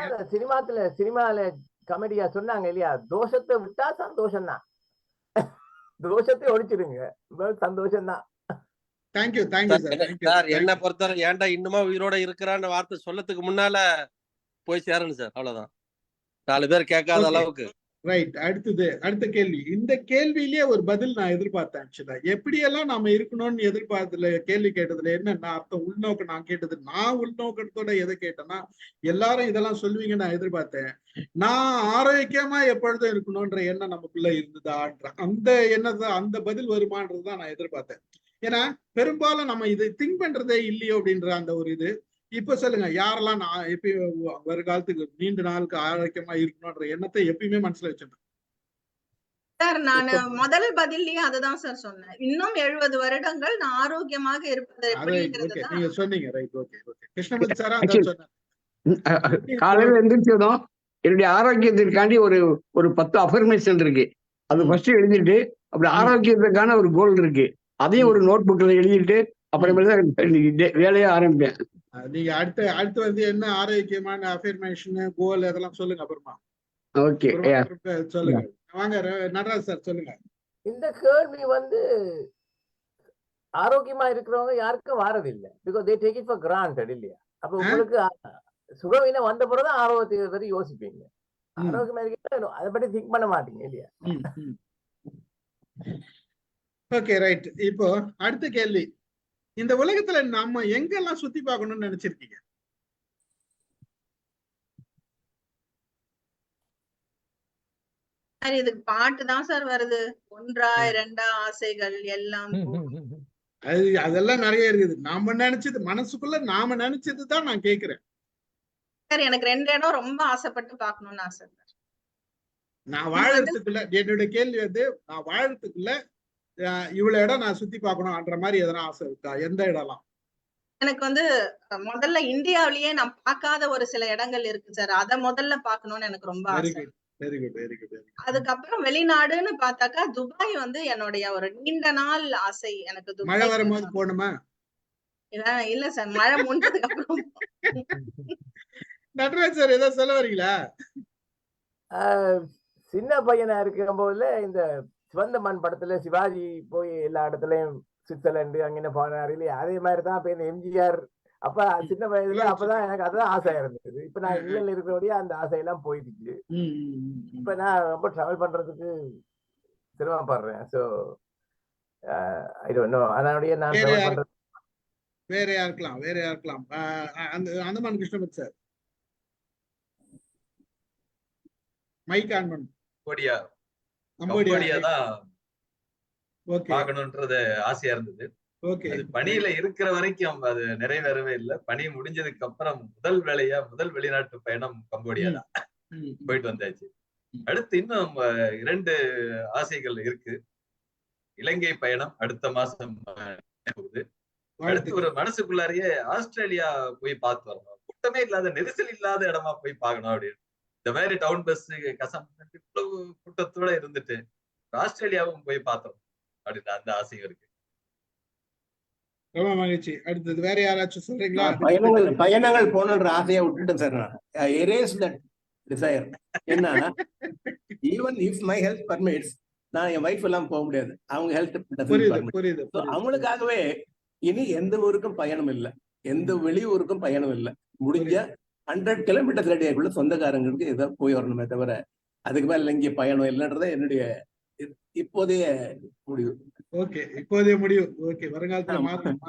சினிமால காமெடியா சொன்னாங்க இல்லையா, தோஷத்தை விட்டா சந்தோஷம் தான், தோஷத்தை ஒழிச்சிருங்க, சந்தோஷம் தான். Thank you sir. என்ன பொறுத்தவரை ஏன்டா இன்னுமா உயிரோட இருக்கிறான்னு வார்த்தை சொல்லத்துக்கு முன்னால போய் சேரணும் சார். அவ்வளவுதான், 4 பேர் கேட்காத அளவுக்கு. ரைட். அடுத்த கேள்வி. இந்த கேள்வியிலேயே ஒரு பதில் நான் எதிர்பார்த்தேன். ஆக்சுவலா எப்படியெல்லாம் நாம இருக்கணும்னு எதிர்பார்த்ததுல கேள்வி கேட்டதுல என்ன அர்த்தம், உள்நோக்கம் நான் கேட்டது. நான் உள்நோக்கத்தோட எதை கேட்டேன்னா, எல்லாரும் இதெல்லாம் சொல்லுவீங்க நான் எதிர்பார்த்தேன். நான் ஆரோக்கியமா எப்பொழுதும் இருக்கணும்ன்ற எண்ணம் நமக்குள்ள இருந்ததான்ற அந்த எண்ணத்தை, அந்த பதில் வருமானதுதான் நான் எதிர்பார்த்தேன். ஏன்னா பெரும்பாலும் நம்ம இது திங்க் பண்றதே இல்லையோ அப்படின்ற அந்த ஒரு இது. இப்ப சொல்லுங்க, யாரெல்லாம் நான் எப்பயும் வருகாலத்துக்கு நீண்ட நாளுக்கு ஆரோக்கியமா இருக்கணும்ன்ற எண்ணத்தை எப்பயுமே மனசுல வச்சிருந்தேன் சார். நான் முதல் பதில்லயே அதுதான் சார் சொன்னேன். இன்னும் 70 வருடங்கள் நான் ஆரோக்கியமாக இருப்பது. நீங்க சொன்னீங்க. Right, okay. கிருஷ்ணமூர்த்தி சாரா அதான் சொன்னேன். காலையில எந்திரிச்சதும் என்னுடைய ஆரோக்கியத்திற்காண்டி ஒரு 10 அஃபர்மேஷன் இருக்கு. அது ஃபர்ஸ்ட் எழுதிட்டு, அப்படி ஆரோக்கியத்துக்கான ஒரு கோல் இருக்கு, அதையும் ஒரு நோட் புக்ல எழுதிட்டு அப்புறமேல வேலையை ஆரம்பிப்பேன். நீங்க அடுத்து வந்து என்ன ஆரோக்கியமான அஃபர்மேஷன், கோல் அதெல்லாம் சொல்லுங்க அப்புறமா. ஓகே, சொல்லுங்க. வாங்க நடராஜ் சார் சொல்லுங்க. இந்த கேள்வி வந்து ஆரோக்கியமா இருக்கிறவங்க யாருக்கும் வாரதில்லை, because they take it for granted இல்லையா. அப்ப உங்களுக்கு சுகவீனம் வந்த பிறகுதான் ஆரோக்கியத்தை பத்தி யோசிப்பீங்க. ஆரோக்கியமா இருக்க அதை பத்தி திங்க் பண்ண மாட்டீங்க இல்லையா. Okay, right. இப்போ அடுத்த கேள்வி. இந்த உலகத்துல நம்ம எங்கெல்லாம் சுத்தி பார்க்கணும்னு நினைச்சிருக்கீங்க? சார் இதுக்கு பாட்டு தான் சார் வருது. ஒன்றா இரண்டா ஆசைகள் எல்லாம் அதெல்லாம் நிறைய இருக்குது. நாம நினைச்சது மனசுக்குள்ள நாம நினைச்சதுதான் நான் கேக்குறேன். சார் எனக்கு 2 இடம் ரொம்ப ஆசைப்பட்டு பார்க்கணும்னு ஆசை சார். நான் வாழறதுக்குள்ள என்னோட கேள்வி வந்து நான் வாழறதுக்குள்ள இவ்வளவு இடம் நான் சுத்தி பார்க்கணும்ன்ற மாதிரி எதனா ஆசை இருக்கா? எந்த இடம்லாம்? எனக்கு வந்து முதல்ல இந்தியாவிலேயே நான் பார்க்காத ஒரு சில இடங்கள் இருக்கு சார். அத முதல்ல பார்க்கணும்னு எனக்கு ரொம்ப ஆசை. Very good very good. அதுக்கப்புறம் வெளிநாடுன்னு பார்த்தாக்கா துபாய் வந்து என்னுடைய ஒரு நீண்ட நாள் ஆசை. எனக்கு மழை துபாய் வரும்போது போகணுமா? இல்ல சார், மழை முடிஞ்சதுக்கு அப்புறம். நடராஜ் சார் ஏதாவது சொல்ல வரீங்களா? சின்ன பையனா இருக்கும் போதுல இந்த சிவந்த மண் படத்துல சிவாஜி போய் எல்லா இடத்துலயும் சுவிட்சர்லாந்து அங்கே போனாரு இல்லையா, அதே மாதிரிதான் இப்ப இந்த எம்ஜிஆர் அப்ப சின்ன வயதுல அப்பதான் எனக்கு அதுதான் ஆசையா இருந்தது. இப்ப நான் இங்கிலாந்துல இருக்கிறபடியே அந்த ஆசையெல்லாம் போயிடுச்சு. இப்ப நான் ரொம்ப டிராவல் பண்றதுக்கு சிரமப்படுறேன். சோ ஐ டோன்ட் நோ, அதனுடைய நான் டிராவல் பண்றது. வேற யாருக்கலாம் Andaman Krishnamurthy sir mike on பண்ணு. கம்போடியா தான் பார்க்கணும்ன்றது ஆசையா இருந்தது. அது பணியில இருக்கிற வரைக்கும் அது நிறைவேறவே இல்லை. பணி முடிஞ்சதுக்கு அப்புறம் முதல் வெளிநாட்டு பயணம் கம்போடியா தான். போயிட்டு வந்தாச்சு. அடுத்து இன்னும் 2 ஆசைகள் இருக்கு. இலங்கை பயணம் அடுத்த மாசம் போகுது. அடுத்து ஒரு மனசுக்குள்ளாரியே ஆஸ்திரேலியா போய் பார்த்து வரணும். கூட்டமே இல்லாத நெரிசல் இல்லாத இடமா போய் பார்க்கணும் அப்படின்னு. இந்த மாதிரி டவுன் பஸ் கசம் இவ்வளவு கூட்டத்தோட இருந்துட்டு ஆஸ்திரேலியாவும் போய் பார்த்தோம் அப்படின்னு அந்த ஆசையும் இருக்கு. ரொம்ப மகிழ்ச்சி. அடுத்தது வேற யாராச்சும் சொல்றீங்களா? பயணங்கள் போகணுன்ற ஆசையை விட்டுட்டேன் சார். நான் erase that desire. என்ன even if my health permits, நான் என் வைஃப் எல்லாம் போக முடியாது. அவங்க ஹெல்த் அவங்களுக்காகவே இனி எந்த ஊருக்கும் பயணம் இல்லை, எந்த வெளியூருக்கும் பயணம் இல்லை. முடிஞ்ச 100 கிலோமீட்டர் ரேடியாக்குள்ள சொந்தக்காரங்களுக்கு ஏதோ போய் வரணுமே தவிர அதுக்கு மேல இங்கே பயணம் இல்லைன்றத என்னுடைய இப்போதைய முடிவு. ஓகே, இப்போதைய முடிவு. ஓகே, வருங்காலத்துல மாறும்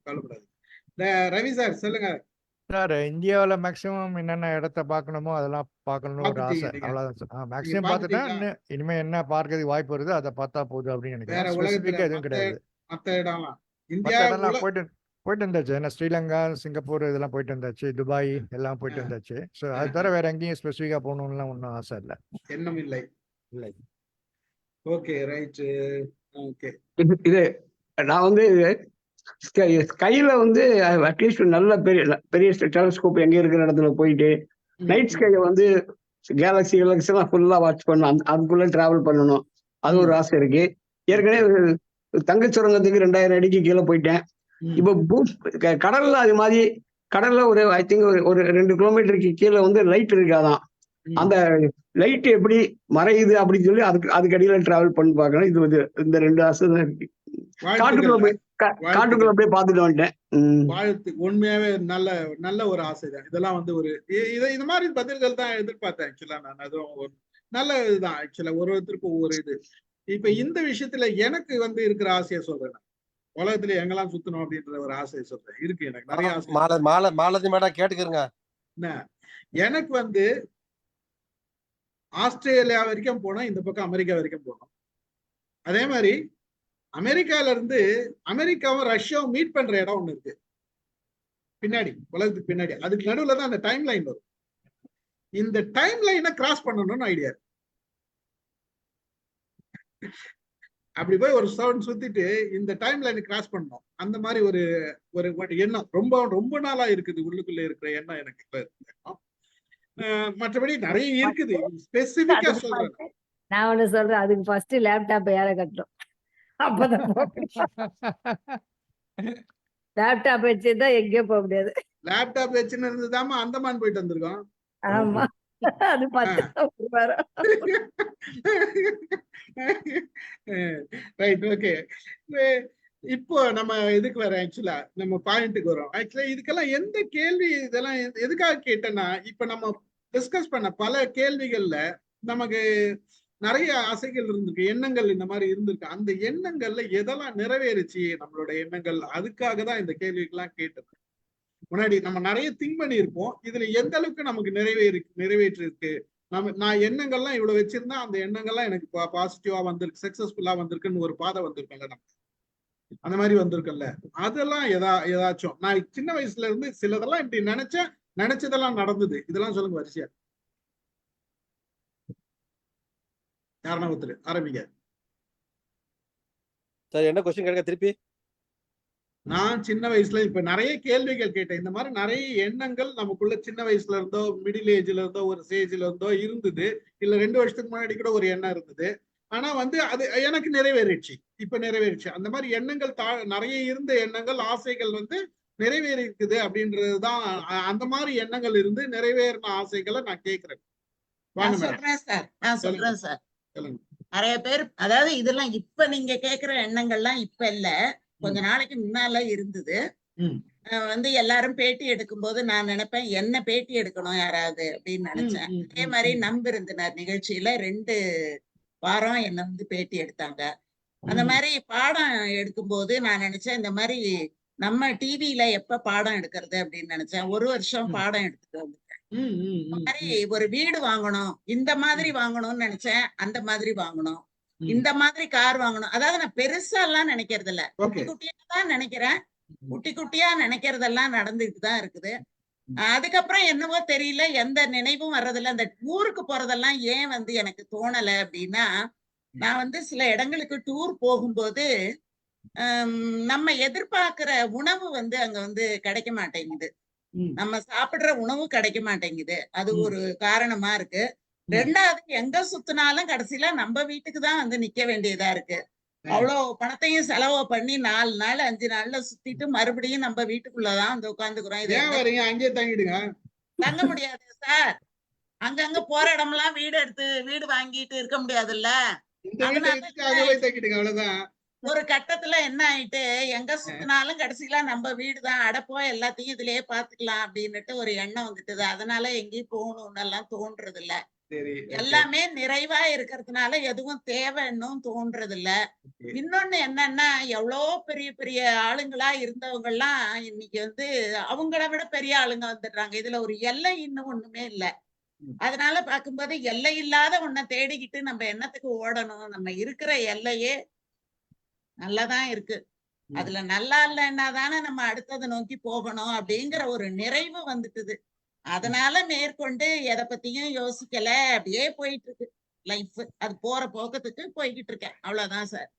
கவலைப்படாது. ரவி சார் சொல்லுங்க. சார் இந்தியாவில் மேக்சிமம் என்னென்ன இடத்த பார்க்கணுமோ அதெல்லாம் பார்க்கணும்னு ஒரு ஆசை. அவ்வளோதான். மேக்சிமம் பார்த்துட்டா இனிமே என்ன பார்க்கறதுக்கு வாய்ப்பு வருது அதை பார்த்தா போகுது அப்படின்னு நினைக்கிறேன். ஸ்பெசிஃபிக்காக எதுவும் கிடையாது. மற்ற இடம்லாம் போயிட்டு வந்தாச்சு. ஏன்னா ஸ்ரீலங்கா, சிங்கப்பூர் இதெல்லாம் போயிட்டு வந்தாச்சு. துபாய் எல்லாம் போயிட்டு வந்தாச்சு. ஸோ அது தவிர வேற எங்கேயும் ஸ்பெசிஃபிக்காக போகணும்லாம் ஒன்றும் ஆசை இல்லை. எண்ணம் இல்லை. Okay, right. ஓகே, இது நான் வந்து ஸ்கைல வந்து அட்லீஸ்ட் நல்ல பெரிய டெலஸ்கோப் எங்க இருக்கிற இடத்துல போயிட்டு நைட் ஸ்கைல வந்து கேலக்சி எல்லாம் ஃபுல்லா வாட்ச் பண்ணணும். அதுக்குள்ள டிராவல் பண்ணணும். அது ஒரு ஆசை இருக்கு. ஏற்கனவே தங்க சுரங்கத்துக்கு 2000 அடிக்கு கீழே போயிட்டேன். இப்போ கடல்ல அது மாதிரி கடல்ல ஒரு ஐ திங்க் ஒரு 2 கிலோமீட்டருக்கு கீழே வந்து லைட் இருக்காதான். அந்த லைட் எப்படி மறையுது அப்படின்னு சொல்லி அதுக்கு அடியில டிராவல் பண்ணி பார்க்கணும். இது இந்த 2 ஆசை தான் இருக்கு. காட்டுக்குள்ள போய் பார்த்துட்டு வந்துட்டேன். வாழ்த்து. உண்மையாவே நல்ல ஒரு ஆசைதான். இதெல்லாம் வந்து ஒரு இது மாதிரி பதில்கள் தான் எதிர்பார்த்தேன். ஆக்சுவலா நான் அதுவும் நல்ல இதுதான். ஆக்சுவலா ஒருத்தருக்கு ஒவ்வொரு இது. இப்ப இந்த விஷயத்துல எனக்கு வந்து இருக்கிற ஆசையை சொல்றேன். உலகத்துல எங்கெல்லாம் சுத்தணும் அப்படின்ற ஒரு ஆசையை சொல்றேன். இருக்கு எனக்கு நிறைய ஆசை. மாலதி மேடம் கேட்டுக்கிறங்க. எனக்கு வந்து ஆஸ்திரேலியா வரைக்கும் போனோம், இந்த பக்கம் அமெரிக்கா வரைக்கும் போனோம். அதே மாதிரி அமெரிக்கால இருந்து அமெரிக்காவும் ரஷ்யாவும் மீட் பண்ற இடம் ஒண்ணு இருக்கு பின்னாடி, உலகத்துக்கு பின்னாடி. அதுக்கு நடுவுல தான் அந்த டைம் லைன் வரும். இந்த டைம் லைனை கிராஸ் பண்ணணும்னு ஐடியா. அப்படி போய் ஒரு சவுண்ட் சுத்திட்டு இந்த டைம் லைனை கிராஸ் பண்ணணும். அந்த மாதிரி ஒரு எண்ணம் ரொம்ப ரொம்ப நாளா இருக்குது. உள்ளுக்குள்ள இருக்கிற எண்ணம் எனக்கு இப்ப இருக்கு. மற்றபடி நிறைய இருக்குது. ஸ்பெசிபிக்கா சொல்றேன். நான் ஒண்ணு சொல்றேன். அதுக்கு ஃபர்ஸ்ட் லேப்டாப் யார கட்டணும். அப்பதான் லேப்டாப் வச்சுதான் எங்கேயோ போக முடியாது. லேப்டாப் வச்சுன்னு இருந்துதாமா அந்தமான் போயிட்டு வந்திருக்கோம். ஆமா, அது ரைட். ஓகே, இப்போ நம்ம இதுக்கு வர ஆக்சுவலா நம்ம பாயிண்ட்டுக்கு வரோம். ஆக்சுவலா இதுக்கெல்லாம் எந்த கேள்வி இதெல்லாம் எதுக்காக கேட்டேன்னா, இப்ப நம்ம டிஸ்கஸ் பண்ண பல கேள்விகள்ல நமக்கு நிறைய ஆசைகள் இருந்திருக்கு, எண்ணங்கள் இந்த மாதிரி இருந்திருக்கு. அந்த எண்ணங்கள்ல எதெல்லாம் நிறைவேறுச்சு நம்மளோட எண்ணங்கள், அதுக்காக தான் இந்த கேள்விக்கெல்லாம் கேட்டது. முன்னாடி நம்ம நிறைய திங்க் பண்ணியிருப்போம். இதுல எந்த அளவுக்கு நமக்கு நிறைவேற்றி இருக்கு, நான் எண்ணங்கள்லாம் இவ்வளவு வச்சிருந்தா அந்த எண்ணங்கள்லாம் எனக்கு பாசிட்டிவா வந்திருக்கு, சக்சஸ்ஃபுல்லா வந்திருக்குன்னு ஒரு பாதை வந்திருக்குல்ல நம்ம, அந்த மாதிரி வந்திருக்குல்ல. அதெல்லாம் ஏதாச்சும் நான் சின்ன வயசுல இருந்து சிலதெல்லாம் இப்படி நினைச்சதெல்லாம் நடந்தது. இதெல்லாம் சொல்லுங்க வரிசையா. யாருன்னா ஒருத்தர் ஆரம்பிங்க. சார் என்ன கொஸ்டின் கேட்க திருப்பி? நான் சின்ன வயசுல இப்ப நிறைய கேள்விகள் கேட்டேன். இந்த மாதிரி நிறைய எண்ணங்கள் நமக்குள்ள சின்ன வயசுல இருந்தோ, மிடில் ஏஜ்ல இருந்தோ, ஒரு ஸ்டேஜ்ல இருந்தோ இருந்தது. இல்ல 2 வருஷத்துக்கு முன்னாடி கூட ஒரு எண்ணம் இருந்தது. ஆனா அது எனக்கு நிறைவேறிடுச்சு, இப்ப நிறைவேறிடுச்சு. அந்த மாதிரி எண்ணங்கள் நிறைய இருந்த எண்ணங்கள், ஆசைகள் நிறைவேறி இருக்குது அப்படின்றதுதான். அந்த மாதிரி எண்ணங்கள் இருந்து நிறைவேறின ஆசைகளை நான் கேட்கிறேன். நான் சொல்றேன் சார். நிறைய பேர், அதாவது இதெல்லாம் இப்ப நீங்க கேக்குற எண்ணங்கள்லாம் இப்ப இல்ல, கொஞ்ச நாளைக்கு முன்னால இருந்தது. எல்லாரும் பேட்டி எடுக்கும் போது நான் நினைப்பேன், என்ன பேட்டி எடுக்கணும் யாராவது அப்படின்னு நினைச்சேன். அதே மாதிரி நம்பிருந்தினர் நிகழ்ச்சியில 2 வாரம் என்ன பேட்டி எடுத்தாங்க. அந்த மாதிரி பாடம் எடுக்கும் போது நான் நினைச்சேன், இந்த மாதிரி நம்ம டிவில எப்ப பாடம் எடுக்கிறது அப்படின்னு நினைச்சேன். 1 வருஷம் பாடம் எடுத்துட்டு வந்துட்டேன். இந்த மாதிரி ஒரு வீடு வாங்கணும், இந்த மாதிரி வாங்கணும்னு நினைச்சேன், அந்த மாதிரி வாங்கணும். இந்த மாதிரி கார் வாங்கணும். அதாவது நான் பெருசா எல்லாம் நினைக்கிறது இல்ல, குட்டி குட்டியா தான் நினைக்கிறேன். குட்டி குட்டியா நினைக்கிறதெல்லாம் நடந்துட்டு தான் இருக்குது. அதுக்கப்புறம் என்னவோ தெரியல, எந்த நினைவும் வர்றதில்ல. அந்த ஊருக்கு போறதெல்லாம் ஏன் எனக்கு தோணல அப்படின்னா, நான் சில இடங்களுக்கு டூர் போகும்போது நம்ம எதிர்பார்க்கிற உணவு அங்க கிடைக்க மாட்டேங்குது. நம்ம சாப்பிடுற உணவு கிடைக்க மாட்டேங்குது. அது ஒரு காரணமா இருக்கு. 2வது, எங்க சுத்தினாலும் கடைசியில நம்ம வீட்டுக்கு தான் நிக்க வேண்டியதா இருக்கு. அவ்வளவு பணத்தையும் செலவு பண்ணி 4 நாள் 5 நாள்ல சுத்திட்டு மறுபடியும் நம்ம வீட்டுக்குள்ளதான் உட்காந்துக்கிறோம். அங்கே தங்கிடுங்க. தங்க முடியாது சார். அங்கங்க போற இடமெல்லாம் வீடு வாங்கிட்டு இருக்க முடியாதுல்ல. அவ்வளவுதான். ஒரு கட்டத்துல என்ன ஆயிட்டு, எங்க சுத்தினாலும் கடைசியில நம்ம வீடுதான், அடப்போ எல்லாத்தையும் இதுலயே பாத்துக்கலாம் அப்படின்னுட்டு ஒரு எண்ணம் வந்துட்டுது. அதனால எங்கேயும் போகணும்னு எல்லாம் தோன்றது இல்ல. எல்லாமே நிறைவா இருக்கிறதுனால எதுவும் தேவைன்னும் தோன்றது இல்ல. இன்னொன்னு என்னன்னா, எவ்வளோ பெரிய பெரிய ஆளுங்களா இருந்தவங்க எல்லாம் இன்னைக்கு அவங்கள விட பெரிய ஆளுங்க வந்துடுறாங்க. இதுல ஒரு எல்லை இன்னும் ஒண்ணுமே இல்ல. அதனால பார்க்கும்போது எல்லை இல்லாத ஒன்ன தேடிக்கிட்டு நம்ம என்னத்துக்கு ஓடணும்? நம்ம இருக்கிற எல்லையே நல்லாதான் இருக்கு. அதுல நல்லா இல்லைன்னா தானே நம்ம அடுத்ததை நோக்கி போகணும் அப்படிங்கிற ஒரு நிறைவு வந்துட்டுது. அதனால மேற்கொண்டு எதை பத்தியும் யோசிக்கல, அப்படியே போயிட்டு இருக்கு லைஃப். அது போற போக்கத்துக்கு போய்கிட்டு இருக்கேன். அவ்வளவுதான் சார்.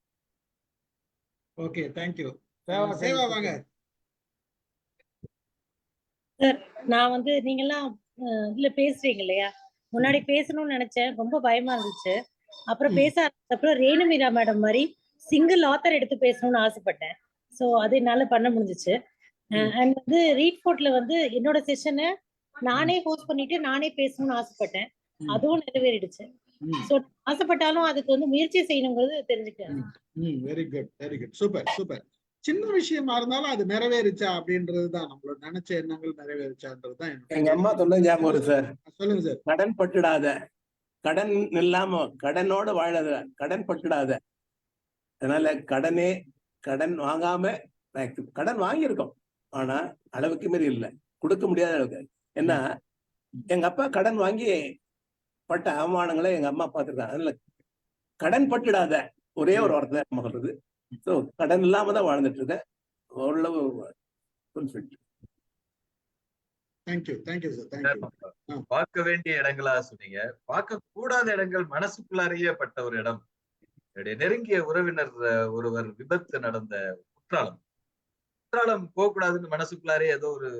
Okay, thank you. சேவா வாங்க. சார், நான் நீங்கெல்லாம் இதுல பேசுறீங்க இல்லையா, முன்னாடி பேசணும்னு நினைச்சேன், ரொம்ப பயமா இருந்துச்சு. அப்புறம் பேச அப்புறம் ரேணுமீரா மேடம் மாதிரி சிங்கிள் ஆத்தர் எடுத்து பேசணும்னு ஆசைப்பட்டேன். ஸோ அது என்னால பண்ண முடிஞ்சிச்சு. அண்ட் ரீட் ஃபோர்ட்ல என்னோட செஷனை நானே ஹோஸ்ட் பண்ணிட்டு நானே பேசணும்னு ஆசைப்பட்டேன். அதுவும் நிறைவேறிடுச்சு. ஸோ ஆசைப்பட்டாலும் அதுக்கு முயற்சி செய்யணுங்கிறது தெரிஞ்சுக்கிறேன். Very good, very good, super super. சின்ன விஷயமா இருந்தாலும் அது நிறைவேறிச்சா அப்படின்றதுதான், நம்மளோட நினைச்ச எண்ணங்கள் நிறைவேறிச்சான்றதுதான். எங்க அம்மா சொல்ல ஞாபகம் வருது சார். சொல்லுங்க சார். கடன் பட்டுடாத, கடன் இல்லாம கடனோட வாழாத, கடன் பட்டுடாத. அதனால கடன் வாங்காம, கடன் வாங்கியிருக்கோம், ஆனா அளவுக்கு மீறி இல்லை, கொடுக்க முடியாத அளவுக்கு. ஏன்னா எங்க அப்பா கடன் வாங்கி பட்ட அவமானங்களை எங்க அம்மா பார்த்துருக்காங்க. அதனால கடன் பட்டுடாத ஒரே ஒரு வார்த்தை நம்ம சொல்றது. ஸோ கடன் இல்லாம தான் வாழ்ந்துட்டு இருக்கேன். ஓரளவு பார்க்க வேண்டிய இடங்களா சொன்னீங்க. பார்க்க கூடாத இடங்கள் மனசுக்குள்ளாரையே பட்ட ஒரு இடம். என்னுடைய நெருங்கிய உறவினர் ஒருவர் விபத்து நடந்த குற்றாலம் போகக்கூடாதுன்னு மனசுக்குள்ளாரே ஏதோ ஒரு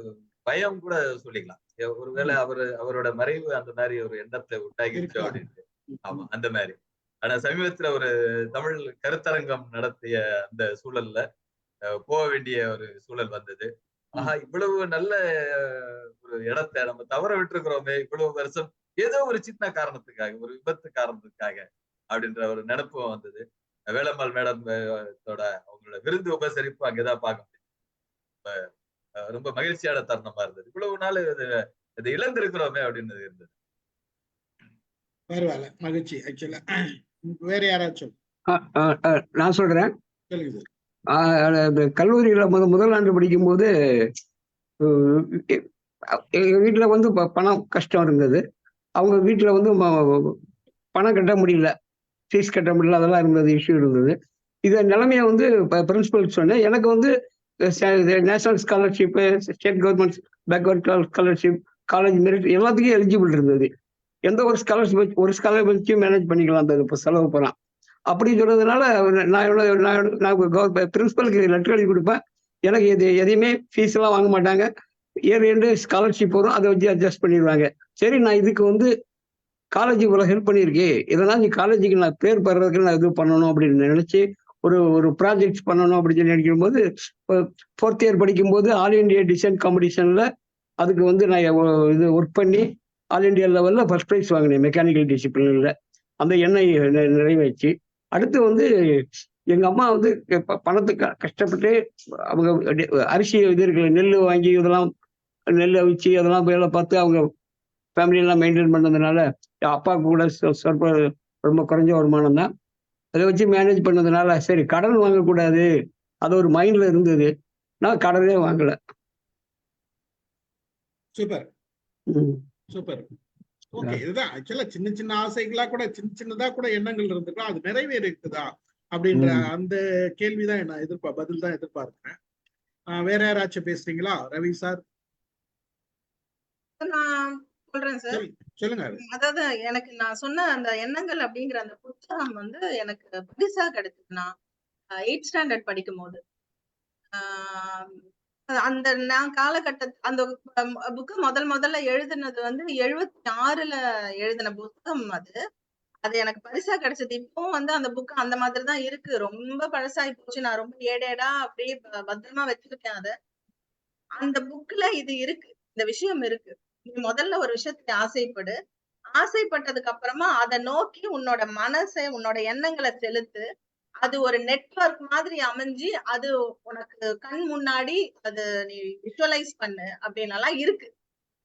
பயம் கூட சொல்லிக்கலாம். ஒருவேளை அவரோட மறைவு அந்த மாதிரி ஒரு எண்ணத்தை உண்டாகிருச்சு அப்படின்னு. ஆமா, அந்த மாதிரி. ஆனா சமீபத்துல ஒரு தமிழ் கருத்தரங்கம் நடத்திய அந்த சூழல்ல போக வேண்டிய ஒரு சூழல் வந்தது. ஆஹா, இவ்வளவு நல்ல ஒரு இடத்தை நம்ம தவற விட்டுருக்கிறோமே இவ்வளவு வருஷம், ஏதோ ஒரு சின்ன காரணத்துக்காக, ஒரு விபத்து காரணத்துக்காக அப்படின்ற ஒரு நினைப்பும் வந்தது. வேலம்மாள் மேடத்தோட அவங்களோட விருந்து உபசரிப்பு அங்கேதான் பார்க்க முடியும். ரொம்ப மகிழ்ச்சியான தருணமா இருந்தது. இவ்வளவு நாள் இதை இழந்திருக்கிறோமே அப்படின்னு இருந்தது. பரவாயில்ல, மகிழ்ச்சி. ஆக்சுவலா வேற யாராச்சும்? நான் சொல்றேன். கல்லூரியில முதல் ஆண்டு படிக்கும் போது எங்க வீட்டுல பணம் கஷ்டம் இருந்தது. அவங்க வீட்டுல வந்து பணம் கட்ட முடியல, ஃபீஸ் கட்ட முடியல, அதெல்லாம் இருந்தது, இஷ்யூ இருந்தது. இதை நிலைமையை வந்து பிரின்சிபல் சொன்னேன். எனக்கு வந்து national scholarship, state government backward scholarship, college merit எல்லாத்துக்கும் எலிஜிபிள் இருந்தது. எந்த ஒரு ஸ்காலர்ஷிப் மேனேஜ் பண்ணிக்கலாம் அந்த இப்போ செலவு போகிறான் அப்படின்னு சொன்னதுனால நான் பிரின்சிபலுக்கு லெட்டர் எழுதி கொடுப்பேன். எனக்கு எதையுமே ஃபீஸ் எல்லாம் வாங்க மாட்டாங்க. இயர் எண்டு ஸ்காலர்ஷிப் வரும், அதை வச்சு அட்ஜஸ்ட் பண்ணிடுவாங்க. சரி, நான் இதுக்கு வந்து காலேஜுக்கு இவ்வளோ ஹெல்ப் பண்ணியிருக்கேன், இதெல்லாம் நீ காலேஜுக்கு நான் பேர் பெறதுக்கு நான் இது பண்ணணும் அப்படின்னு நினைச்சு ஒரு ப்ராஜெக்ட் பண்ணணும் அப்படின்னு சொல்லி நினைக்கும் போது 4th இயர் படிக்கும்போது ஆல் இண்டியா டிசைன் காம்படிஷன்ல அதுக்கு வந்து நான் இது ஒர்க் பண்ணி ஆல் இண்டியா லெவலில் ஃபர்ஸ்ட் ப்ரைஸ் வாங்கினேன் மெக்கானிக்கல் டிசிப்ளினில். அந்த எண்ணெய் நிறைவேற்றி அடுத்து வந்து எங்கள் அம்மா வந்து பணத்துக்கு கஷ்டப்பட்டு அவங்க அரிசி இது இருக்கிற நெல் வாங்கி இதெல்லாம் நெல் அவிச்சு அதெல்லாம் வேலை பார்த்து அவங்க ஃபேமிலியெல்லாம் மெயின்டைன் பண்ணதுனால அப்பாவுக்கு கூட ரொம்ப குறைஞ்ச வருமானம் தான். அதை வச்சு மேனேஜ் பண்ணதுனால சரி கடன் வாங்கக்கூடாது, அது ஒரு மைண்ட்ல இருந்தது. நான் கடனே வாங்கல. Super super. ஓகே, இதுதான் ஆக்சுவலா சின்ன சின்ன ஆசைகளா கூட சின்னதா கூட எண்ணங்கள் இருந்திருக்கும், அது நிறைவேறிக்குதா அப்படின்ற அந்த கேள்விதான் நான் பதில் தான் எதிர்பார்க்கிறேன். வேற யாராச்சும் பேசுறீங்களா? ரவி சார். நான் சொல்றேன் சார். சொல்லுங்க. அதாவது எனக்கு நான் சொன்ன அந்த எண்ணங்கள் அப்படிங்கிற அந்த புத்தகம் வந்து எனக்கு பரிசா கிடைச்சது. நான் 8th ஸ்டாண்டர்ட் படிக்கும் போது அந்த நான் அந்த புக்கு முதல்ல எழுதுனது வந்து 76ல எழுதின புத்தகம். அது எனக்கு பரிசா கிடைச்சது. இப்பவும் வந்து அந்த புக்கு அந்த மாதிரிதான் இருக்கு, ரொம்ப பழசாகி போச்சு. நான் ரொம்ப ஏடேடா அப்படியே பத்திரமா வச்சிருக்கேன் அதை. அந்த புக்ல இது இருக்கு, இந்த விஷயம் இருக்கு. நீ முதல்ல ஒரு விஷயத்துக்கு ஆசைப்படு, ஆசைப்பட்டதுக்கு அப்புறமா அதை நோக்கி உன்னோட மனசை உன்னோட எண்ணங்களை செலுத்து. அது ஒரு நெட்வொர்க் மாதிரி அமைஞ்சு அது உனக்கு கண் முன்னாடி அது நீ விஷுவலைஸ் பண்ணு அப்படின்னலாம் இருக்கு.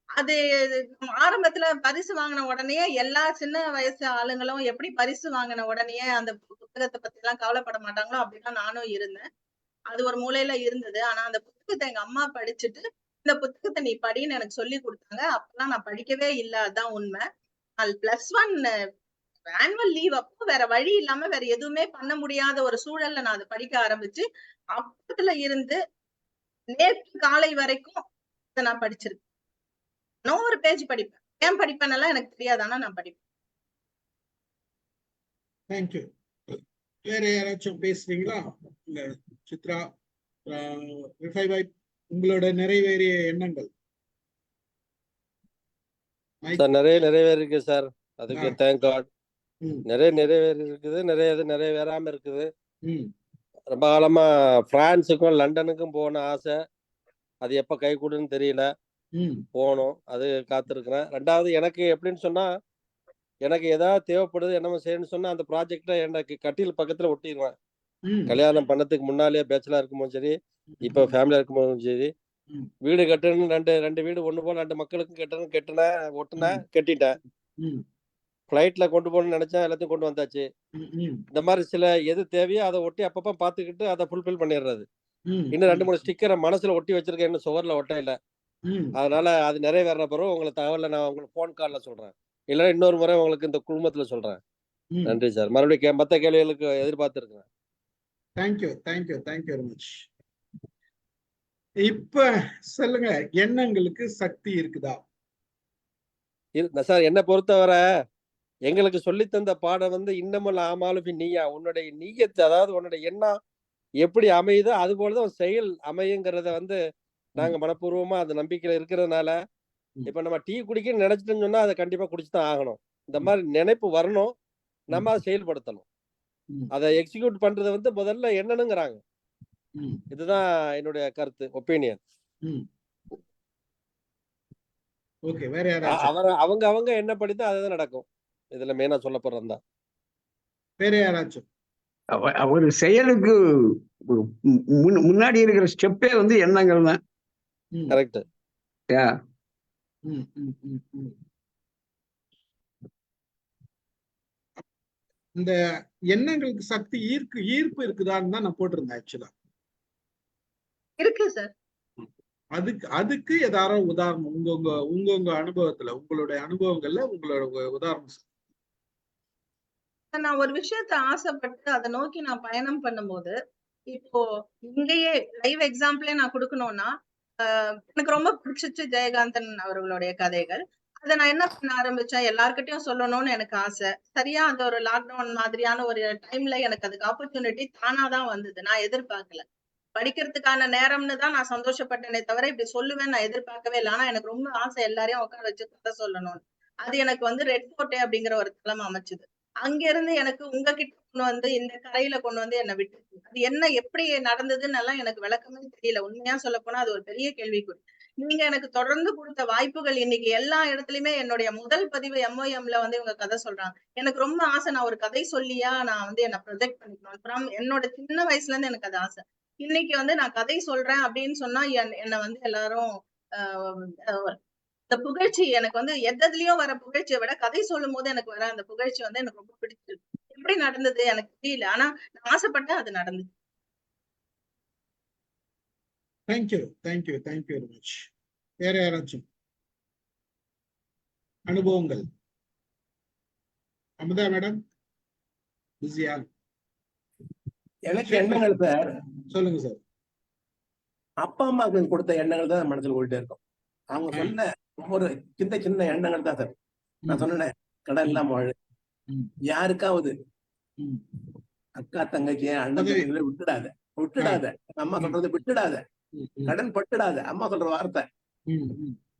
அது ஆரம்பத்துல பரிசு வாங்கின உடனே எல்லா சின்ன வயசு ஆளுங்களும் எப்படி பரிசு வாங்கின உடனே அந்த புத்தகத்தை பத்தி எல்லாம் கவலைப்பட மாட்டாங்களோ அப்படிலாம் நானும் இருந்தேன். அது ஒரு மூலையில இருந்தது. ஆனா அந்த புத்தகத்தை எங்க அம்மா படிச்சுட்டு இந்த புத்தகத்தை நீ படின்னு எனக்கு சொல்லி கொடுத்தாங்க. அப்பெல்லாம் நான் படிக்கவே இல்லை, அதுதான் உண்மை. +1 ஆனுவல் லீவ் அப்போ வேற வழி இல்லாம வேற எதுவுமே பண்ண முடியாத ஒரு சூழல்ல நான் அதை படிக்க ஆரம்பிச்சு அப்பத்துல இருந்து நேற்று காலை வரைக்கும் இதை நான் படிச்சிருக்கேன். நான் ஒரு பேஜ் படிப்பேன், ஏன் படிப்பேன்னெல்லாம் எனக்கு தெரியாது, ஆனா நான் படிப்பேன். தேங்க்யூ. வேற யாராச்சும் பேசுறீங்களா? இல்ல சித்ரா, உங்களோட நிறைவேறிய எண்ணங்கள்? நிறைய நிறைவேறிருக்கு சார், அதுக்கு தேங்க் காட். நிறைய நிறைவேறி இருக்குது, நிறைய இது நிறைவேறாம இருக்குது. ரொம்ப காலமா பிரான்ஸுக்கும் லண்டனுக்கும் போன ஆசை, அது எப்ப கை கூடுன்னு தெரியல. போகணும், அது காத்திருக்கிறேன். ரெண்டாவது எனக்கு எப்படின்னு சொன்னா, எனக்கு ஏதாவது தேவைப்படுது என்னமோ செய்யணும்னு சொன்னா அந்த ப்ராஜெக்டை எனக்கு கட்டில் பக்கத்துல ஒட்டிடுவேன். கல்யாணம் பண்ணதுக்கு முன்னாலே பேச்சலா இருக்கும்போது சரி, இப்ப ஃபேமிலியா இருக்கும்போதும் சரி, வீடு கட்டணும்னு ரெண்டு வீடு ஒண்ணு போல 2 மக்களுக்கும் கட்டிட்டேன். ஃபிளைட்ல கொண்டு போகணும்னு நினைச்சேன், எல்லாத்தையும் கொண்டு வந்தாச்சு. இந்த மாதிரி சில எது தேவையோ அதை ஒட்டி அப்பப்ப பாத்துக்கிட்டு அதை ஃபுல்ஃபில் பண்ணிடுறது. இன்னும் 2-3 ஸ்டிக்கரை மனசுல ஒட்டி வச்சிருக்கேன், இன்னும் சுவர்ல ஒட்ட இல்லை. அதனால அது நிறைவேற பிறகு உங்களுக்கு தகவலை நான் உங்களுக்கு போன் கால்ல சொல்றேன், இல்லைன்னா இன்னொரு முறை உங்களுக்கு இந்த குழுமத்துல சொல்றேன். நன்றி சார். மறுபடியும் மற்ற கேள்விகளுக்கு எதிர்பார்த்திருக்கிறேன். Thank you very much. இப்ப சொல்லுங்க, எண்ணங்களுக்கு சக்தி இருக்குதா? சார், என்னை பொறுத்தவரை எங்களுக்கு சொல்லித்தந்த பாடம் வந்து இன்னமும் ஆமாலும் நீயா, உன்னுடைய நீயத்தை, அதாவது உன்னுடைய எண்ணம் எப்படி அமையுதோ அது போலதான் செயல் அமையுங்கிறத வந்து நாங்க மனப்பூர்வமா அந்த நம்பிக்கையில இருக்கிறதுனால, இப்ப நம்ம டீ குடிக்கணும்னு நினைச்சிட்டோம்னு சொன்னா அதை கண்டிப்பா குடிச்சுதான் ஆகணும். இந்த மாதிரி நினைப்பு வரணும், நம்ம அதை செயல்படுத்தணும். அதை எக்ஸிக்யூட் பண்றது வந்து முதல்ல என்னனுங்கிறாங்க. இதுதான் என்னுடைய கருத்து, ஒப்பீனியன். அவங்க என்ன படித்தா அதுதான் நடக்கும். இதுல மெயினா சொல்ல போறதா வேற யாராச்சும்? ஒரு செயலுக்கு முன்னாடி இருக்கிற ஸ்டெப்பே வந்து எண்ணங்கள் தான். கரெக்ட். இந்த எண்ணங்களுக்கு சக்தி ஈர்ப்பு இருக்குதான்னு தான் நான் போட்டிருந்தேன். ஆக்சுவலா இருக்கு சார். அதுக்கு ஏதாவது உதாரணம் உங்க அனுபவத்துல, உங்களுடைய அனுபவங்கள்ல உங்களோட உதாரணம். நான் ஒரு விஷயத்த ஆசைப்பட்டு அதை நோக்கி நான் பயணம் பண்ணும்போது, இப்போ இங்கேயே லைவ் எக்ஸாம்பிளே நான் கொடுக்கணும்னா, எனக்கு ரொம்ப பிடிச்சிச்சு ஜெயகாந்தன் அவர்களுடைய கதைகள். அதை நான் என்ன பண்ண ஆரம்பிச்சேன், எல்லார்கிட்டயும் சொல்லணும்னு எனக்கு ஆசை. சரியா அந்த ஒரு லாக்டவுன் மாதிரியான ஒரு டைம்ல எனக்கு அதுக்கு ஆப்பர்ச்சுனிட்டி தானாதான் வந்தது. நான் எதிர்பார்க்கல. படிக்கிறதுக்கான நேரம்னு தான் நான் சந்தோஷப்பட்டேனே தவிர இப்படி சொல்லுவேன் நான் எதிர்பார்க்கவே இல்லை. ஆனா எனக்கு ரொம்ப ஆசை எல்லாரையும் உட்கார வச்சு கதை சொல்லணும்னு. அது எனக்கு வந்து ரெட் கோட்டை அப்படிங்கிற ஒரு தளம் அமைச்சுது. அங்க இருந்து எனக்கு உங்ககிட்ட கொண்டு வந்து இந்த கரையில கொண்டு வந்து என்னை விட்டு, அது என்ன எப்படி நடந்ததுன்னு எல்லாம் எனக்கு விளக்கமே தெரியல. உண்மையா சொல்ல போனா அது ஒரு பெரிய கேள்விக்குறி. நீங்க எனக்கு தொடர்ந்து கொடுத்த வாய்ப்புகள் இன்னைக்கு எல்லா இடத்துலயுமே என்னுடைய முதல் பதிவு MOMல வந்து இவங்க கதை சொல்றாங்க. எனக்கு ரொம்ப ஆசை நான் ஒரு கதை சொல்லியா நான் வந்து என்ன ப்ரொஜெக்ட் பண்ணிக்கணும். என்னோட சின்ன வயசுல இருந்து எனக்கு அது ஆசை. இன்னைக்கு வந்து நான் கதை சொல்றேன் அப்படின்னு சொன்னா என்னை வந்து எல்லாரும் இந்த புகழ்ச்சி எனக்கு வந்து எதுலயும் வர புகழ்ச்சியை விட கதை சொல்லும் போது எனக்கு வர அந்த புகழ்ச்சி வந்து எனக்கு ரொம்ப பிடிச்சிருக்கு. எப்படி நடந்தது எனக்கு தெரியல, ஆனா நான் ஆசைப்பட்டேன், அது நடந்தது. Thank you very much. வேற யாராச்சும் அனுபவங்கள்? அமுதா மேடம் பிஸியா? எனக்கு எண்ணங்கள் சார். சொல்லுங்க சார். அப்பா அம்மாவுக்கு கொடுத்த எண்ணங்கள் தான் மனசுல ஓடிட்டே இருக்கும். அவங்க சொன்ன ஒரு சின்ன எண்ணங்கள் தான் சார். நான் சொன்னேன் கடன் இல்லாம வாழு, யாருக்காவது அக்கா தங்கச்சி அண்ணன் தங்கச்சிகளை விட்டுடாத அம்மா சொல்றதை விட்டுடாத, கடன் பட்டுடாத, அம்மா சொல்ற வார்த்தை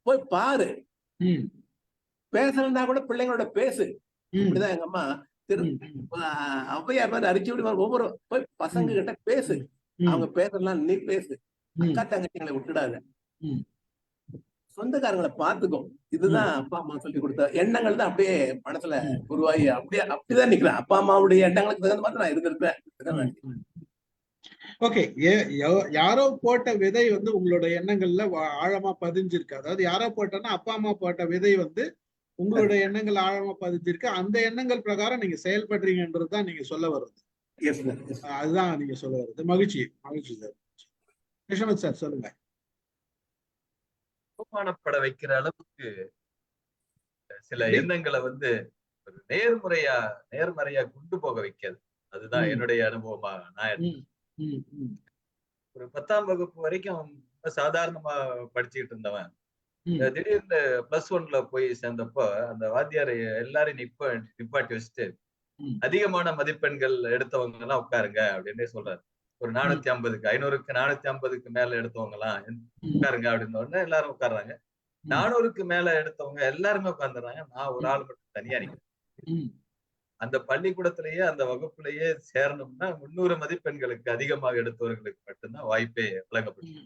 போய் பாரு, பேசலன்னா கூட பிள்ளைங்களோட பேசு. இப்படிதான் எங்க அம்மா ஔவையார் மாதிரி அரிச்சு விடுவாங்க. ஒவ்வொரு போய் பசங்க கிட்ட பேசு, அவங்க பேசலாம் நீ பேசு, அக்கா தங்கச்சிங்களை விட்டுடாத, சொந்தக்காரங்களை பாத்துக்கோ. இதுதான் அப்பா அம்மா சொல்லி கொடுத்த எண்ணங்கள் தான் அப்படியே மனசுல உருவாகி அப்படிதான் நிக்கிறேன். அப்பா அம்மாவுடைய எண்ணங்களுக்கு தகுந்த மாதிரி நான் இருந்திருப்பேன். ஓகே, யாரோ போட்ட விதை வந்து உங்களோட எண்ணங்கள்ல ஆழமா பதிஞ்சிருக்கு. அதாவது யாரோ போட்டோன்னா அப்பா அம்மா போட்ட விதை வந்து உங்களோட எண்ணங்கள் ஆழமா பதிஞ்சிருக்கு. அந்த எண்ணங்கள் பிரகாரம் நீங்க செயல்படுறீங்கன்றதுதான் நீங்க சொல்ல வருது. அதுதான் நீங்க சொல்ல வருது. மகிழ்ச்சி சார். கிருஷ்ணமூர்த்தி சார் சொல்லுங்க. அவமானப்பட வைக்கிற அளவுக்கு சில எண்ணங்களை வந்து ஒரு நேர்மறையா கொண்டு போக வைக்காது. அதுதான் என்னுடைய அனுபவமா நான் ஒரு 10ஆம் வகுப்பு வரைக்கும் சாதாரணமா படிச்சுக்கிட்டு இருந்தவன் திடீர்னு +1ல போய் சேர்ந்தப்போ அந்த வாத்தியார் எல்லாரையும் நிப்பாட்டி வச்சுட்டு அதிகமான மதிப்பெண்கள் எடுத்தவங்க எல்லாம் உட்காருங்க அப்படின்னே சொல்றாரு. ஒரு 450க்கு 500க்கு 450க்கு மேல எடுத்தவங்க எல்லாம் உட்காருங்க அப்படின்னு உடனே எல்லாரும் உட்கார்றாங்க. 400க்கு மேல எடுத்தவங்க எல்லாருமே உட்கார்ந்துறாங்க. நான் ஒரு ஆள் மட்டும் தனியா நிக்கிறேன். அந்த பள்ளிக்கூடத்திலேயே அந்த வகுப்புலயே சேரணும்னா 300 மதிப்பெண்களுக்கு அதிகமாக எடுத்தவர்களுக்கு மட்டும்தான் வாய்ப்பே வழங்கப்படும்.